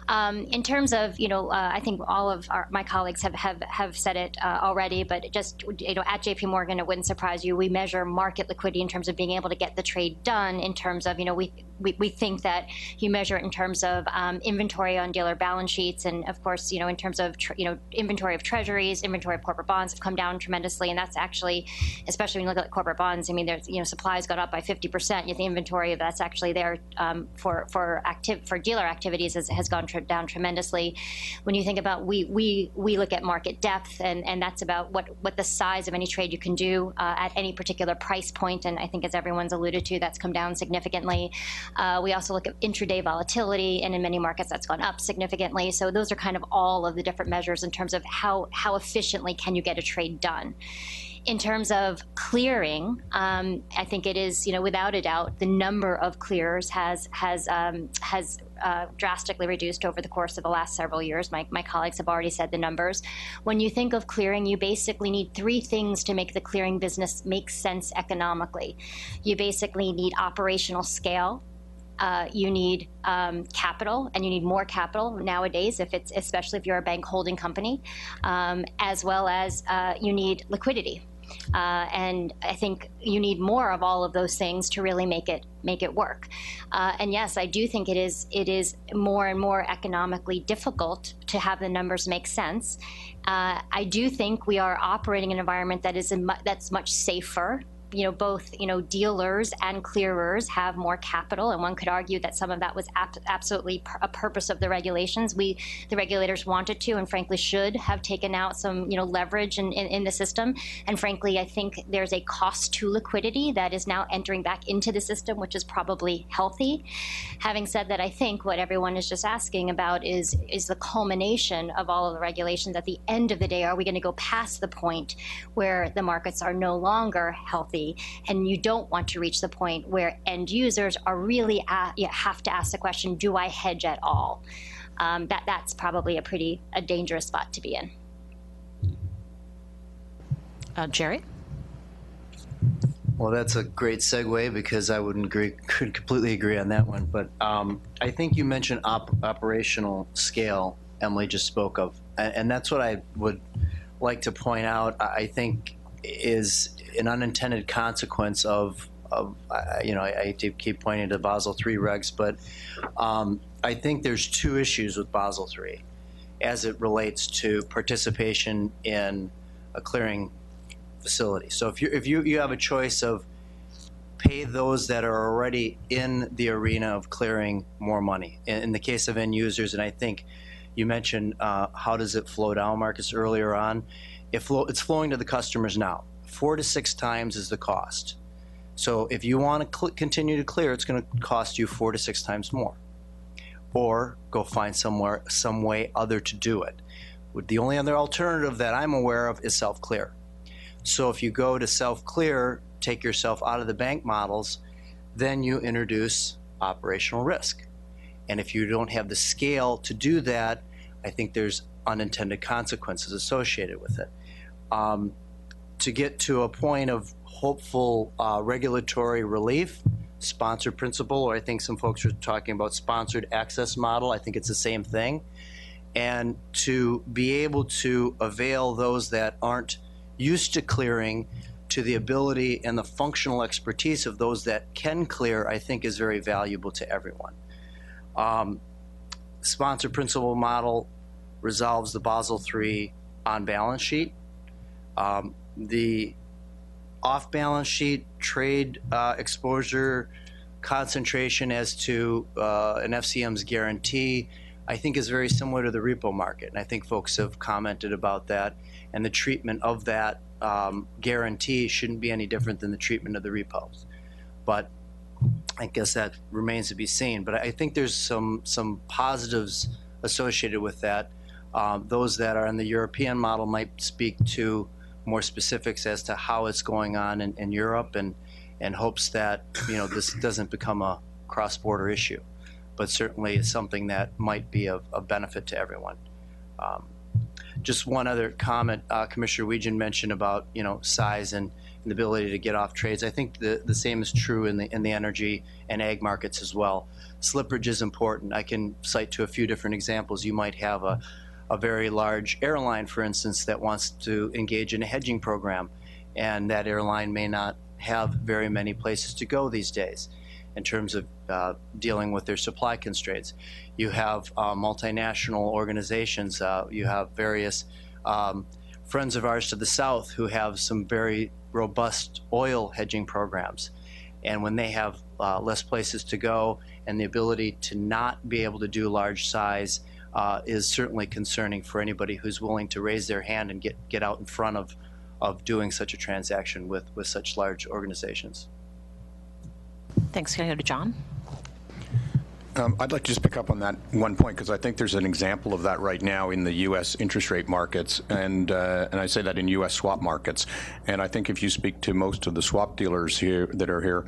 In terms of, I think all of my colleagues have said it already, but just, at JP Morgan, it wouldn't surprise you, we measure market liquidity in terms of being able to get the trade done in terms of, we think that you measure it in terms of inventory on dealer balance sheets, and of course, in terms of inventory of treasuries, inventory of corporate bonds have come down tremendously, and that's actually, especially when you look at corporate bonds, I mean, there's supplies got up by 50%. Yet the inventory that's actually there for dealer activities has gone down tremendously. When you think about we look at market depth, and that's about what the size of any trade you can do at any particular price point, and I think as everyone's alluded to, that's come down significantly. We also look at intraday volatility, and in many markets that's gone up significantly. So those are kind of all of the different measures in terms of how efficiently can you get a trade done. In terms of clearing, I think it is, without a doubt, the number of clearers has drastically reduced over the course of the last several years. My colleagues have already said the numbers. When you think of clearing, you basically need three things to make the clearing business make sense economically. You basically need operational scale. You need capital, and you need more capital nowadays, especially if you're a bank holding company, as well as you need liquidity. And I think you need more of all of those things to really make it work. And yes, I do think it is more and more economically difficult to have the numbers make sense. I do think we are operating in an environment that's much safer. Both, dealers and clearers have more capital, and one could argue that some of that was absolutely a purpose of the regulations. The regulators wanted to, and frankly should have taken out some, leverage in the system. And frankly, I think there's a cost to liquidity that is now entering back into the system, which is probably healthy. Having said that, I think what everyone is just asking about is the culmination of all of the regulations. At the end of the day, are we going to go past the point where the markets are no longer healthy? And you don't want to reach the point where end users are really have to ask the question, do I hedge at all? That's probably a dangerous spot to be in. Jerry? Well, that's a great segue because I could completely agree on that one. But I think you mentioned operational scale, Emily just spoke of. And that's what I would like to point out, I think is an unintended consequence of I keep pointing to Basel III regs, but I think there's two issues with Basel III as it relates to participation in a clearing facility. So if you have a choice of pay those that are already in the arena of clearing more money. In the case of end users, and I think you mentioned how does it flow down, Marcus, earlier on. It's flowing to the customers now. 4 to 6 times is the cost. So if you want to continue to clear, it's going to cost you 4 to 6 times more. Or go find some way other to do it. The only other alternative that I'm aware of is self-clear. So if you go to self-clear, take yourself out of the bank models, then you introduce operational risk. And if you don't have the scale to do that, I think there's unintended consequences associated with it. To get to a point of hopeful regulatory relief, sponsored principle, or I think some folks are talking about sponsored access model. I think it's the same thing. And to be able to avail those that aren't used to clearing to the ability and the functional expertise of those that can clear, I think is very valuable to everyone. Sponsored principle model resolves the Basel III on balance sheet. The off-balance sheet trade exposure concentration as to an FCM's guarantee, I think is very similar to the repo market. And I think folks have commented about that. And the treatment of that guarantee shouldn't be any different than the treatment of the repos. But I guess that remains to be seen. But I think there's some positives associated with that. Those that are in the European model might speak to more specifics as to how it's going on in Europe, and hopes that, you know, this doesn't become a cross-border issue. But certainly is something that might be of benefit to everyone. Just one other comment, Commissioner Weegan mentioned about, you know, size and the ability to get off trades. I think the same is true in the energy and ag markets as well. Slippage is important. I can cite to a few different examples. You might have a very large airline, for instance, that wants to engage in a hedging program, and that airline may not have very many places to go these days in terms of dealing with their supply constraints. You have multinational organizations. You have various friends of ours to the south who have some very robust oil hedging programs. And when they have less places to go, and the ability to not be able to do large size is certainly concerning for anybody who's willing to raise their hand and get out in front of doing such a transaction with such large organizations. Thanks. Can I go to John? I'd like to just pick up on that one point, because I think there's an example of that right now in the U.S. interest rate markets, and I say that in U.S. swap markets. And I think if you speak to most of the swap dealers here that are here,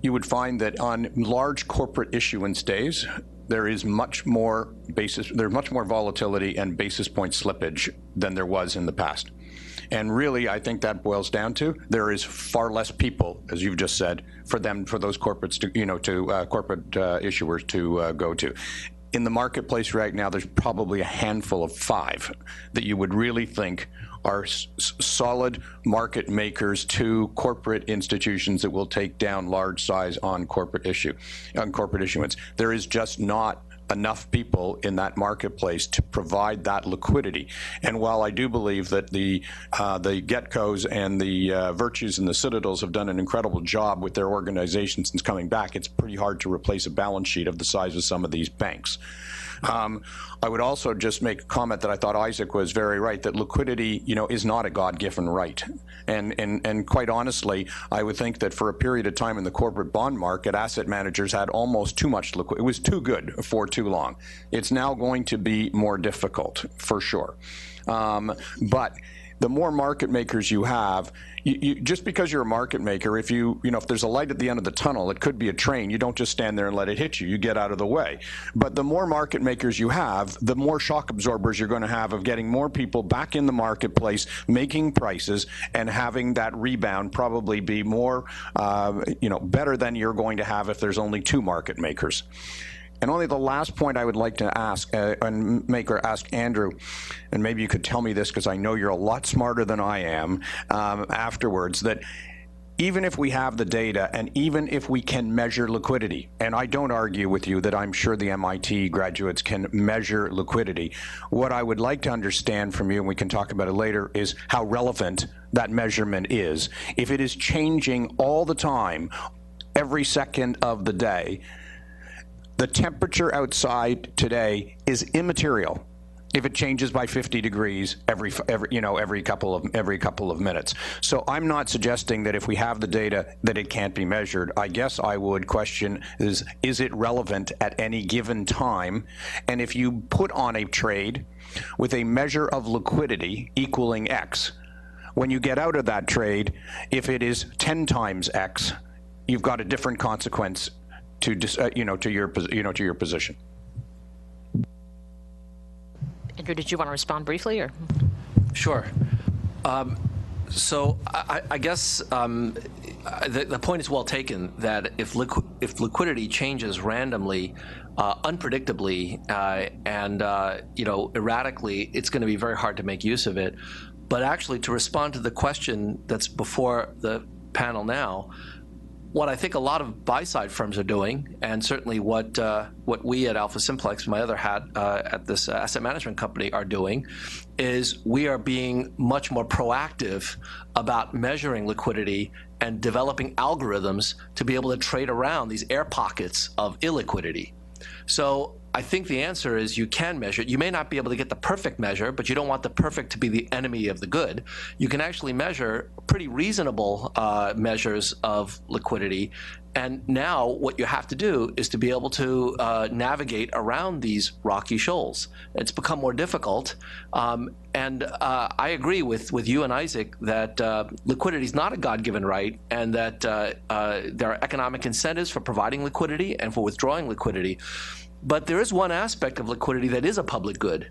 you would find that on large corporate issuance days, there is much more volatility and basis point slippage than there was in the past. And really, I think that boils down to there is far less people, as you've just said, for those corporates to, you know, corporate issuers to go to. In the marketplace right now, there's probably a handful of 5 that you would really think are solid market makers to corporate institutions that will take down large size on corporate issuance. There is just not enough people in that marketplace to provide that liquidity. And while I do believe that the Getcos and the Virtues and the Citadels have done an incredible job with their organizations since coming back, it's pretty hard to replace a balance sheet of the size of some of these banks. I would also just make a comment that I thought Isaac was very right, that liquidity, you know, is not a God-given right. And quite honestly, I would think that for a period of time in the corporate bond market, asset managers had almost too much liquidity. It was too good for too long. It's now going to be more difficult, for sure. But the more market makers you have, you just because you're a market maker, if if there's a light at the end of the tunnel, it could be a train. You don't just stand there and let it hit you. You get out of the way. But the more market makers you have, the more shock absorbers you're going to have of getting more people back in the marketplace, making prices, and having that rebound probably be more, better than you're going to have if there's only 2 market makers. And only the last point I would like to ask ask Andrew, and maybe you could tell me this because I know you're a lot smarter than I am afterwards, that even if we have the data and even if we can measure liquidity, and I don't argue with you that I'm sure the MIT graduates can measure liquidity, what I would like to understand from you, and we can talk about it later, is how relevant that measurement is. If it is changing all the time, every second of the day, the temperature outside today is immaterial if it changes by 50 degrees every couple of minutes. So I'm not suggesting that if we have the data that it can't be measured. I guess I would question is it relevant at any given time? And if you put on a trade with a measure of liquidity equaling X, when you get out of that trade, if it is 10 times X, you've got a different consequence to your position. Andrew, did you want to respond briefly, or? Sure. So I guess the point is well taken that if liquidity changes randomly, unpredictably, and erratically, it's going to be very hard to make use of it. But actually, to respond to the question that's before the panel now, what I think a lot of buy-side firms are doing, and certainly what we at Alpha Simplex, my other hat at this asset management company, are doing, is we are being much more proactive about measuring liquidity and developing algorithms to be able to trade around these air pockets of illiquidity. So I think the answer is you can measure it. You may not be able to get the perfect measure, but you don't want the perfect to be the enemy of the good. You can actually measure pretty reasonable measures of liquidity. And now what you have to do is to be able to navigate around these rocky shoals. It's become more difficult. And I agree with you and Isaac that liquidity is not a God-given right, and that there are economic incentives for providing liquidity and for withdrawing liquidity. But there is one aspect of liquidity that is a public good,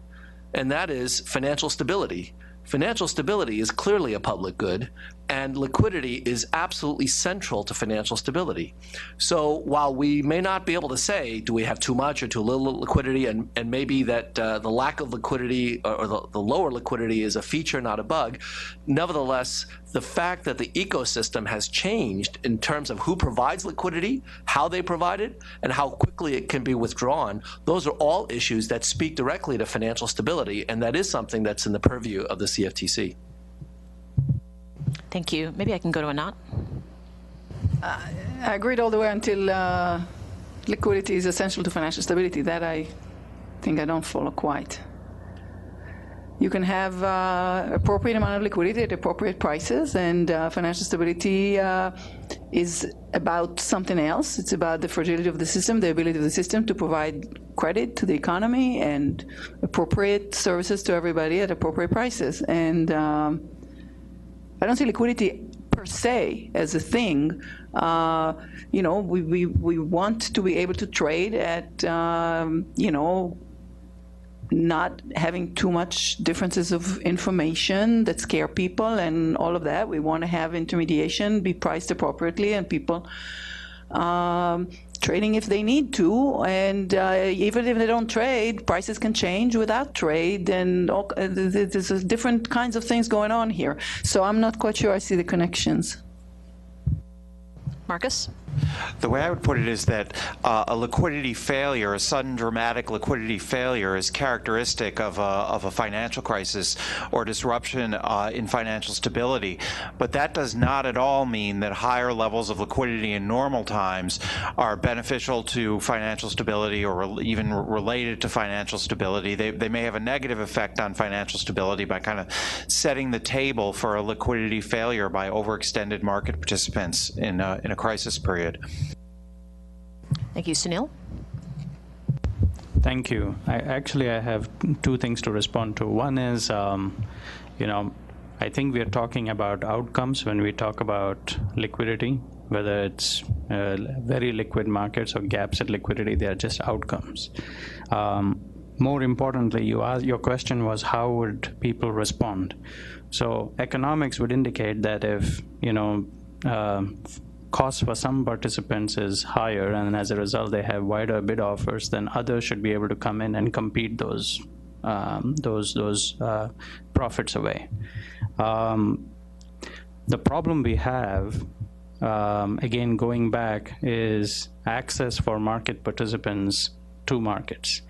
and that is financial stability. Financial stability is clearly a public good, and liquidity is absolutely central to financial stability. So while we may not be able to say, do we have too much or too little liquidity, and maybe that the lack of liquidity or the lower liquidity is a feature, not a bug, nevertheless, the fact that the ecosystem has changed in terms of who provides liquidity, how they provide it, and how quickly it can be withdrawn, those are all issues that speak directly to financial stability, and that is something that's in the purview of the CFTC. Thank you. Maybe I can go to Anat. I agreed all the way until liquidity is essential to financial stability. That I think I don't follow quite. You can have appropriate amount of liquidity at appropriate prices, and financial stability is about something else. It's about the fragility of the system, the ability of the system to provide credit to the economy and appropriate services to everybody at appropriate prices. And I don't see liquidity per se as a thing. You know, we want to be able to trade at, you know, not having too much differences of information that scare people and all of that. We want to have intermediation be priced appropriately, and people trading if they need to, and even if they don't trade, prices can change without trade, and there's different kinds of things going on here. So I'm not quite sure I see the connections. Marcus? The way I would put it is that a liquidity failure, a sudden dramatic liquidity failure, is characteristic of a financial crisis or disruption in financial stability. But that does not at all mean that higher levels of liquidity in normal times are beneficial to financial stability or even related to financial stability. They may have a negative effect on financial stability by kind of setting the table for a liquidity failure by overextended market participants in a crisis period. Thank you. Sunil? Thank you. I have two things to respond to. One is, you know, I think we are talking about outcomes when we talk about liquidity, whether it's very liquid markets or gaps at liquidity, they are just outcomes. More importantly, your question was how would people respond? So economics would indicate that if, you know, cost for some participants is higher, and as a result they have wider bid offers, then others should be able to come in and compete those profits away. The problem we have, again going back, is access for market participants to markets.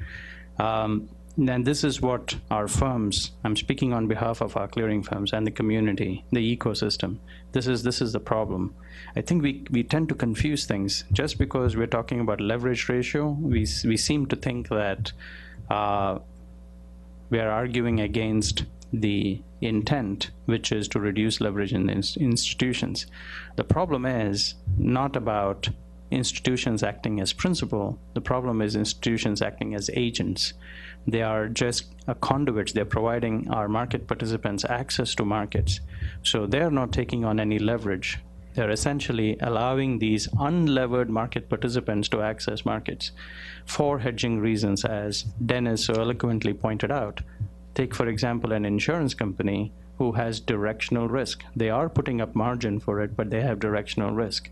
And this is what our firms, I'm speaking on behalf of our clearing firms and the community, the ecosystem, this is the problem. I think we tend to confuse things. Just because we're talking about leverage ratio, we seem to think that we are arguing against the intent, which is to reduce leverage in institutions. The problem is not about institutions acting as principal. The problem is institutions acting as agents. They are just a conduit. They're providing our market participants access to markets. So they're not taking on any leverage. They're essentially allowing these unlevered market participants to access markets for hedging reasons, as Dennis so eloquently pointed out. Take, for example, an insurance company who has directional risk. They are putting up margin for it, but they have directional risk.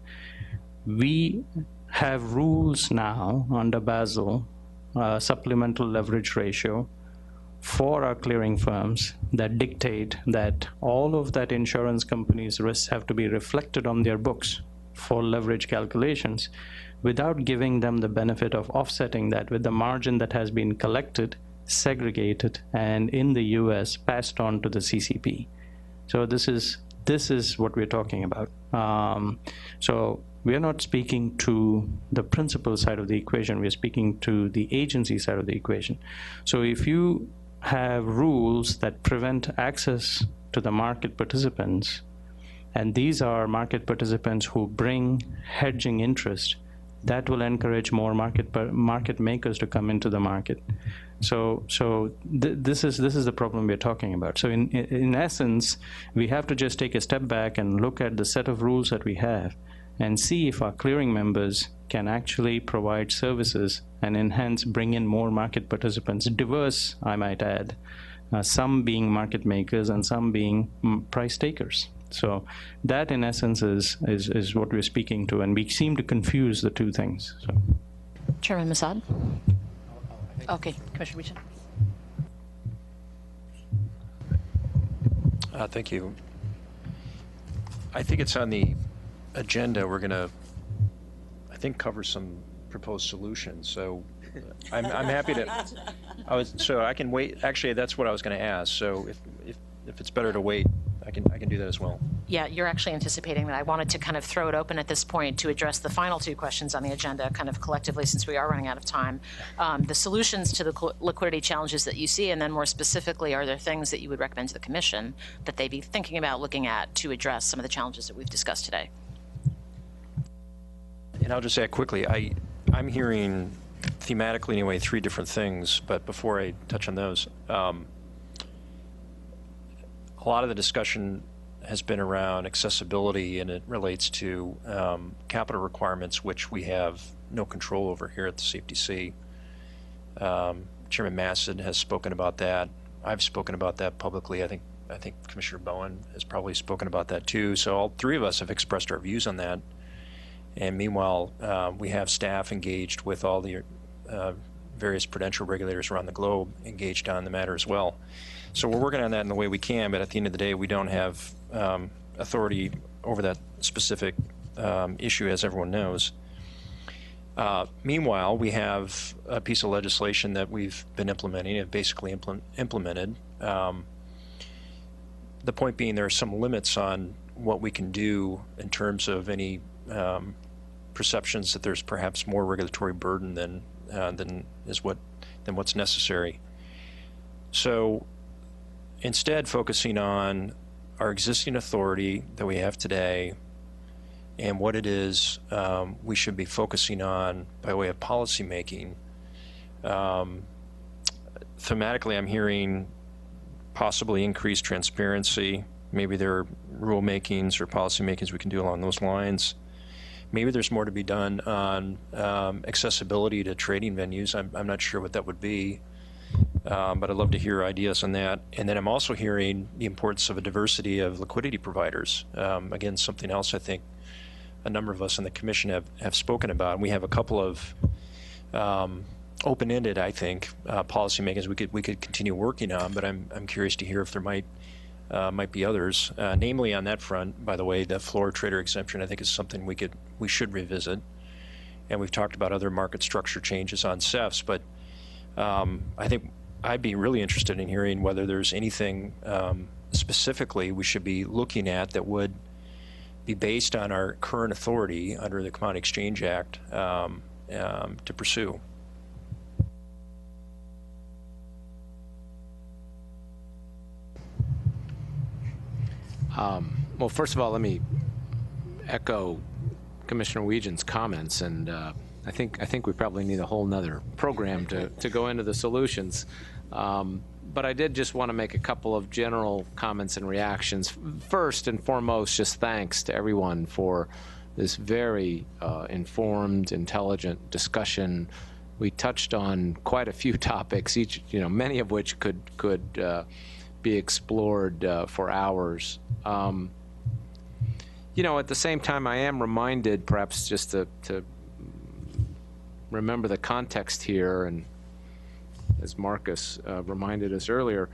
We have rules now under Basel, supplemental leverage ratio, for our clearing firms that dictate that all of that insurance company's risks have to be reflected on their books for leverage calculations, without giving them the benefit of offsetting that with the margin that has been collected, segregated, and in the US passed on to the CCP. So this is what we're talking about. So we are not speaking to the principal side of the equation. We are speaking to the agency side of the equation. So if you have rules that prevent access to the market participants, and these are market participants who bring hedging interest, that will encourage more market makers to come into the market. So this is the problem we're talking about. So in essence, we have to just take a step back and look at the set of rules that we have and see if our clearing members can actually provide services and hence bring in more market participants, diverse, I might add, some being market makers and some being price takers. So that, in essence, is what we're speaking to, and we seem to confuse the two things. So. Chairman Massad? Okay, Commissioner Beecham. Thank you. I think it's on the agenda. We're going to, I think, cover some proposed solutions. So I'm happy to. So I can wait. Actually, that's what I was going to ask. So if it's better to wait, I can do that as well. Yeah, you're actually anticipating that. I wanted to kind of throw it open at this point to address the final two questions on the agenda kind of collectively, since we are running out of time. The solutions to the liquidity challenges that you see, and then more specifically, are there things that you would recommend to the Commission that they be thinking about looking at to address some of the challenges that we've discussed today? And I'll just add quickly, I'm hearing thematically anyway 3 different things, but before I touch on those, a lot of the discussion has been around accessibility, and it relates to capital requirements, which we have no control over here at the CFTC. Chairman Masson has spoken about that. I've spoken about that publicly. I think Commissioner Bowen has probably spoken about that too. So all 3 of us have expressed our views on that. And meanwhile, we have staff engaged with all the various prudential regulators around the globe engaged on the matter as well. So we're working on that in the way we can, but at the end of the day, we don't have authority over that specific issue, as everyone knows. Meanwhile, we have a piece of legislation that we've been implementing, and basically implemented. The point being, there are some limits on what we can do in terms of any perceptions that there's perhaps more regulatory burden than what's necessary. So instead, focusing on our existing authority that we have today and what it is we should be focusing on by way of policy making. Thematically, I'm hearing possibly increased transparency. Maybe there are rulemakings or policy makings we can do along those lines. Maybe there's more to be done on accessibility to trading venues. I'm not sure what that would be. But I'd love to hear ideas on that. And then I'm also hearing the importance of a diversity of liquidity providers. Again, something else I think a number of us in the Commission have spoken about. And we have a couple of open-ended, I think, policymakers we could continue working on. But I'm curious to hear if there might be others. Namely, on that front, by the way, the floor trader exemption I think is something we should revisit. And we've talked about other market structure changes on CEFs, but I think I'd be really interested in hearing whether there's anything specifically we should be looking at that would be based on our current authority under the Commodity Exchange Act to pursue. Well, first of all, let me echo Commissioner Weejan's comments, and I think we probably need a whole nother program to go into the solutions. But I did just want to make a couple of general comments and reactions. First and foremost, just thanks to everyone for this very informed, intelligent discussion. We touched on quite a few topics, many of which could be explored for hours. At the same time, I am reminded, perhaps just to remember the context here, and as Marcus reminded us earlier,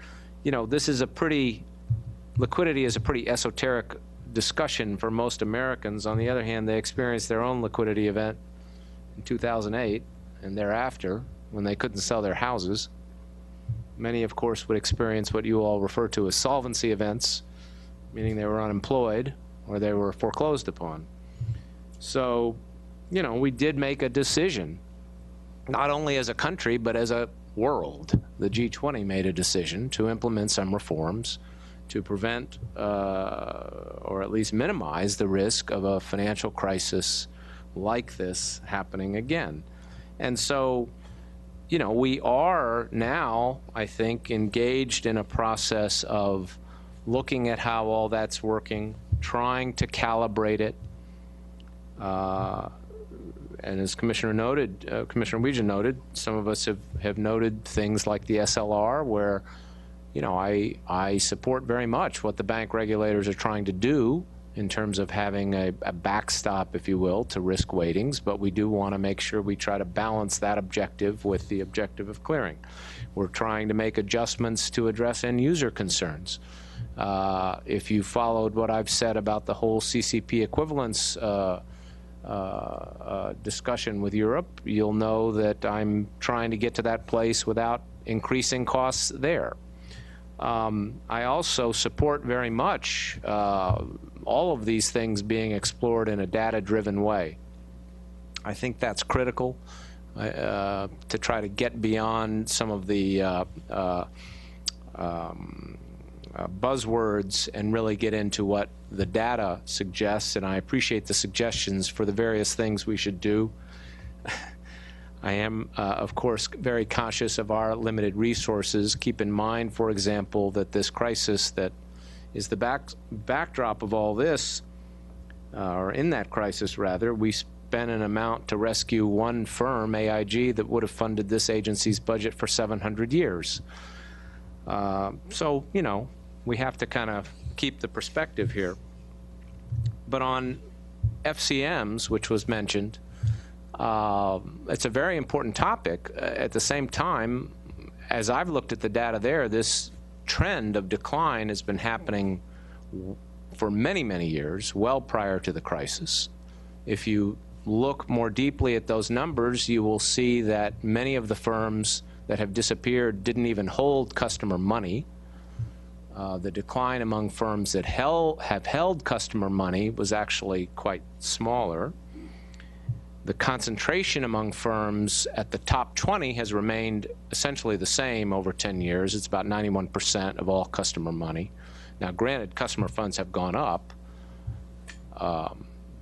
liquidity is a pretty esoteric discussion for most Americans. On the other hand, they experienced their own liquidity event in 2008 and thereafter when they couldn't sell their houses. Many, of course, would experience what you all refer to as solvency events, meaning they were unemployed or they were foreclosed upon. So, you know, we did make a decision, not only as a country, but as a world. The G20 made a decision to implement some reforms to prevent or at least minimize the risk of a financial crisis like this happening again. And so, you know, we are now, I think, engaged in a process of looking at how all that's working, trying to calibrate it. And as Commissioner Wiegand noted, some of us have noted things like the SLR, where, you know, I support very much what the bank regulators are trying to do in terms of having a backstop, if you will, to risk weightings, but we do want to make sure we try to balance that objective with the objective of clearing. We're trying to make adjustments to address end user concerns. If you followed what I've said about the whole CCP equivalence discussion with Europe, you'll know that I'm trying to get to that place without increasing costs there. I also support very much all of these things being explored in a data-driven way. I think that's critical to try to get beyond some of the buzzwords and really get into what the data suggests, and I appreciate the suggestions for the various things we should do. I am, of course, very conscious of our limited resources. Keep in mind, for example, that this crisis that is the backdrop of all this, or in that crisis, rather, we spent an amount to rescue one firm, AIG, that would have funded this agency's budget for 700 years. So, you know, we have to kind of keep the perspective here. But on FCMs, which was mentioned, it's a very important topic. At the same time, as I've looked at the data there, this trend of decline has been happening for many, many years, well prior to the crisis. If you look more deeply at those numbers, you will see that many of the firms that have disappeared didn't even hold customer money. The decline among firms that have held customer money was actually quite smaller. The concentration among firms at the top 20 has remained essentially the same over 10 years. It's about 91% of all customer money. Now, granted, customer funds have gone up.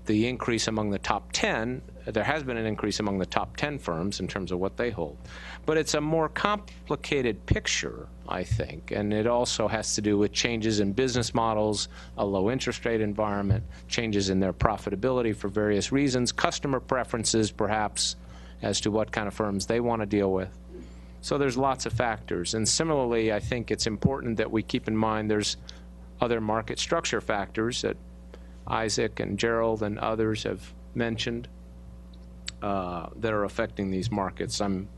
The increase among the top 10, there has been an increase among the top 10 firms in terms of what they hold. But it's a more complicated picture, I think, and it also has to do with changes in business models, a low interest rate environment, changes in their profitability for various reasons, customer preferences, perhaps, as to what kind of firms they want to deal with. So there's lots of factors. And similarly, I think it's important that we keep in mind there's other market structure factors that Isaac and Gerald and others have mentioned that are affecting these markets. I'm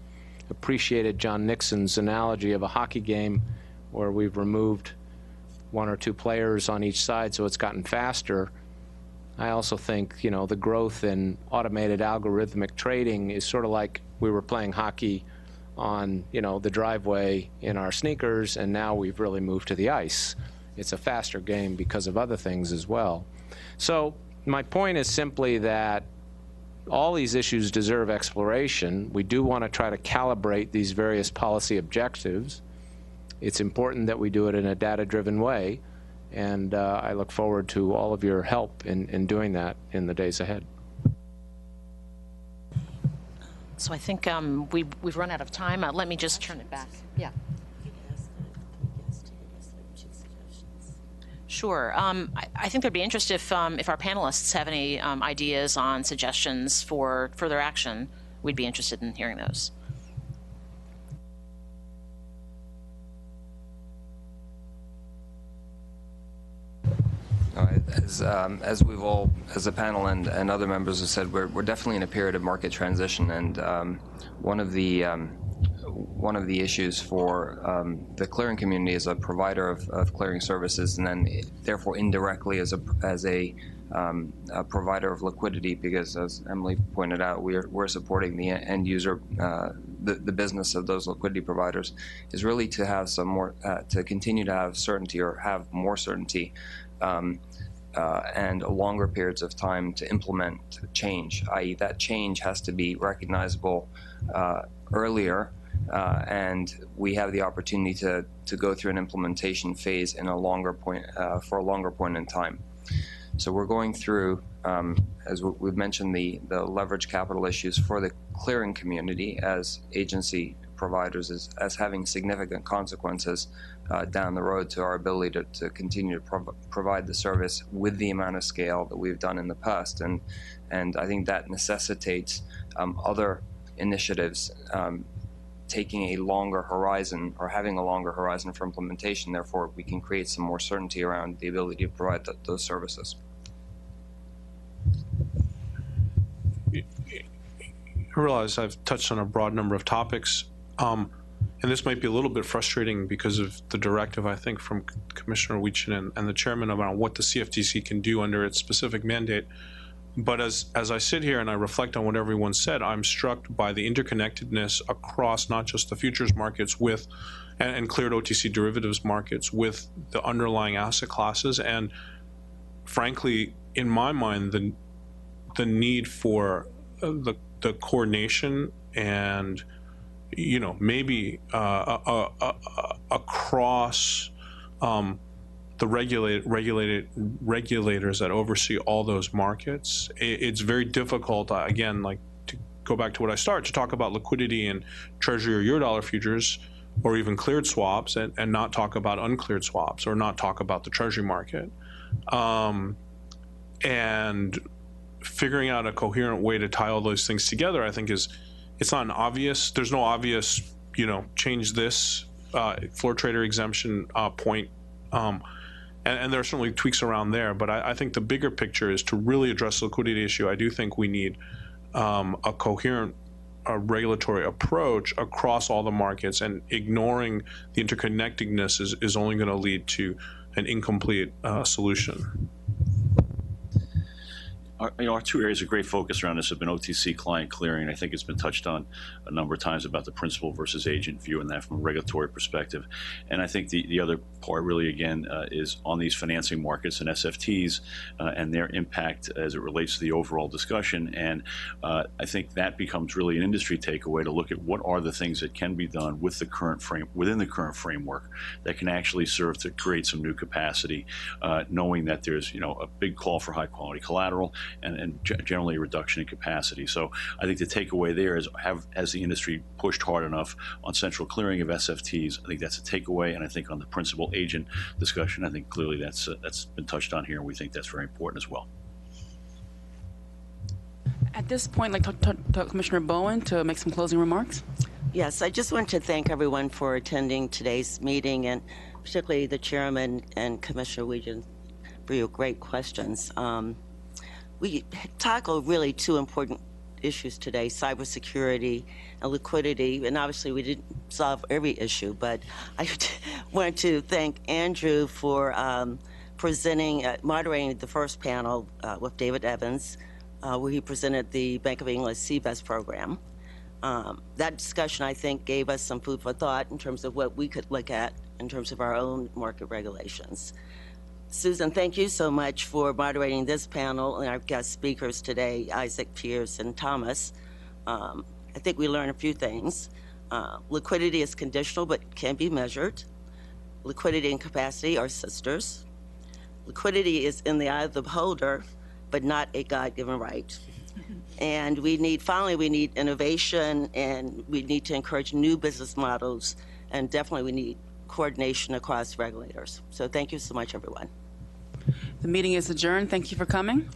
appreciated John Nixon's analogy of a hockey game where we've removed one or two players on each side so it's gotten faster. I also think, you know, the growth in automated algorithmic trading is sort of like we were playing hockey on, you know, the driveway in our sneakers, and now we've really moved to the ice. It's a faster game because of other things as well. So my point is simply that all these issues deserve exploration. We do want to try to calibrate these various policy objectives. It's important that we do it in a data-driven way, and I look forward to all of your help in doing that in the days ahead. So I think we've run out of time. Let me just turn it back. Yeah. Sure. I think they'd be interested if our panelists have any ideas on suggestions for further action. We'd be interested in hearing those. As we've all, as a panel and other members have said, we're definitely in a period of market transition, and one of the issues for the clearing community as a provider of clearing services, and then therefore indirectly as a provider of liquidity, because as Emily pointed out, we're supporting the end user, the business of those liquidity providers, is really to have some more, to continue to have certainty or have more certainty and longer periods of time to implement change, i.e. that change has to be recognizable earlier, and we have the opportunity to go through an implementation phase in a longer point, for a longer point in time. So we're going through, as we've mentioned, the leverage capital issues for the clearing community as agency providers as having significant consequences down the road to our ability to continue to provide the service with the amount of scale that we've done in the past. And I think that necessitates other initiatives taking a longer horizon or having a longer horizon for implementation. Therefore, we can create some more certainty around the ability to provide those services. I realize I've touched on a broad number of topics, and this might be a little bit frustrating because of the directive, I think, from Commissioner Wiegand and the chairman about what the CFTC can do under its specific mandate. But as I sit here and I reflect on what everyone said, I'm struck by the interconnectedness across not just the futures markets with and cleared OTC derivatives markets with the underlying asset classes, and frankly, in my mind, the need for the coordination and, you know, maybe across the regulators that oversee all those markets. It's very difficult, again, like to go back to what I started, to talk about liquidity in Treasury or Eurodollar futures or even cleared swaps and not talk about uncleared swaps or not talk about the Treasury market. And figuring out a coherent way to tie all those things together, I think it's not an obvious, there's no obvious, you know, change this floor trader exemption point. And there are certainly tweaks around there, but I think the bigger picture is to really address the liquidity issue. I do think we need a coherent regulatory approach across all the markets, and ignoring the interconnectedness is only going to lead to an incomplete solution. Our two areas of great focus around this have been OTC client clearing. I think it's been touched on a number of times about the principal versus agent view and that from a regulatory perspective. And I think the other part really, again, is on these financing markets and SFTs and their impact as it relates to the overall discussion. And I think that becomes really an industry takeaway to look at what are the things that can be done with the current within the current framework that can actually serve to create some new capacity, knowing that there's, you know, a big call for high quality collateral and generally a reduction in capacity. So I think the takeaway there is, has the industry pushed hard enough on central clearing of SFTs? I think that's a takeaway. And I think on the principal agent discussion, I think clearly that's been touched on here, and we think that's very important as well. At this point, I'd like to talk to Commissioner Bowen to make some closing remarks. Yes, I just want to thank everyone for attending today's meeting, and particularly the chairman and Commissioner Wiegand for your great questions. We tackled really two important issues today, cybersecurity and liquidity, and obviously we didn't solve every issue, but I wanted to thank Andrew for moderating the first panel with David Evans, where he presented the Bank of England CBEST program. That discussion, I think, gave us some food for thought in terms of what we could look at in terms of our own market regulations. Susan, thank you so much for moderating this panel and our guest speakers today, Isaac, Pierce, and Thomas. I think we learned a few things. Liquidity is conditional but can be measured. Liquidity and capacity are sisters. Liquidity is in the eye of the beholder, but not a God-given right. And finally, we need innovation, and we need to encourage new business models, and definitely we need coordination across regulators. So thank you so much, everyone. The meeting is adjourned. Thank you for coming.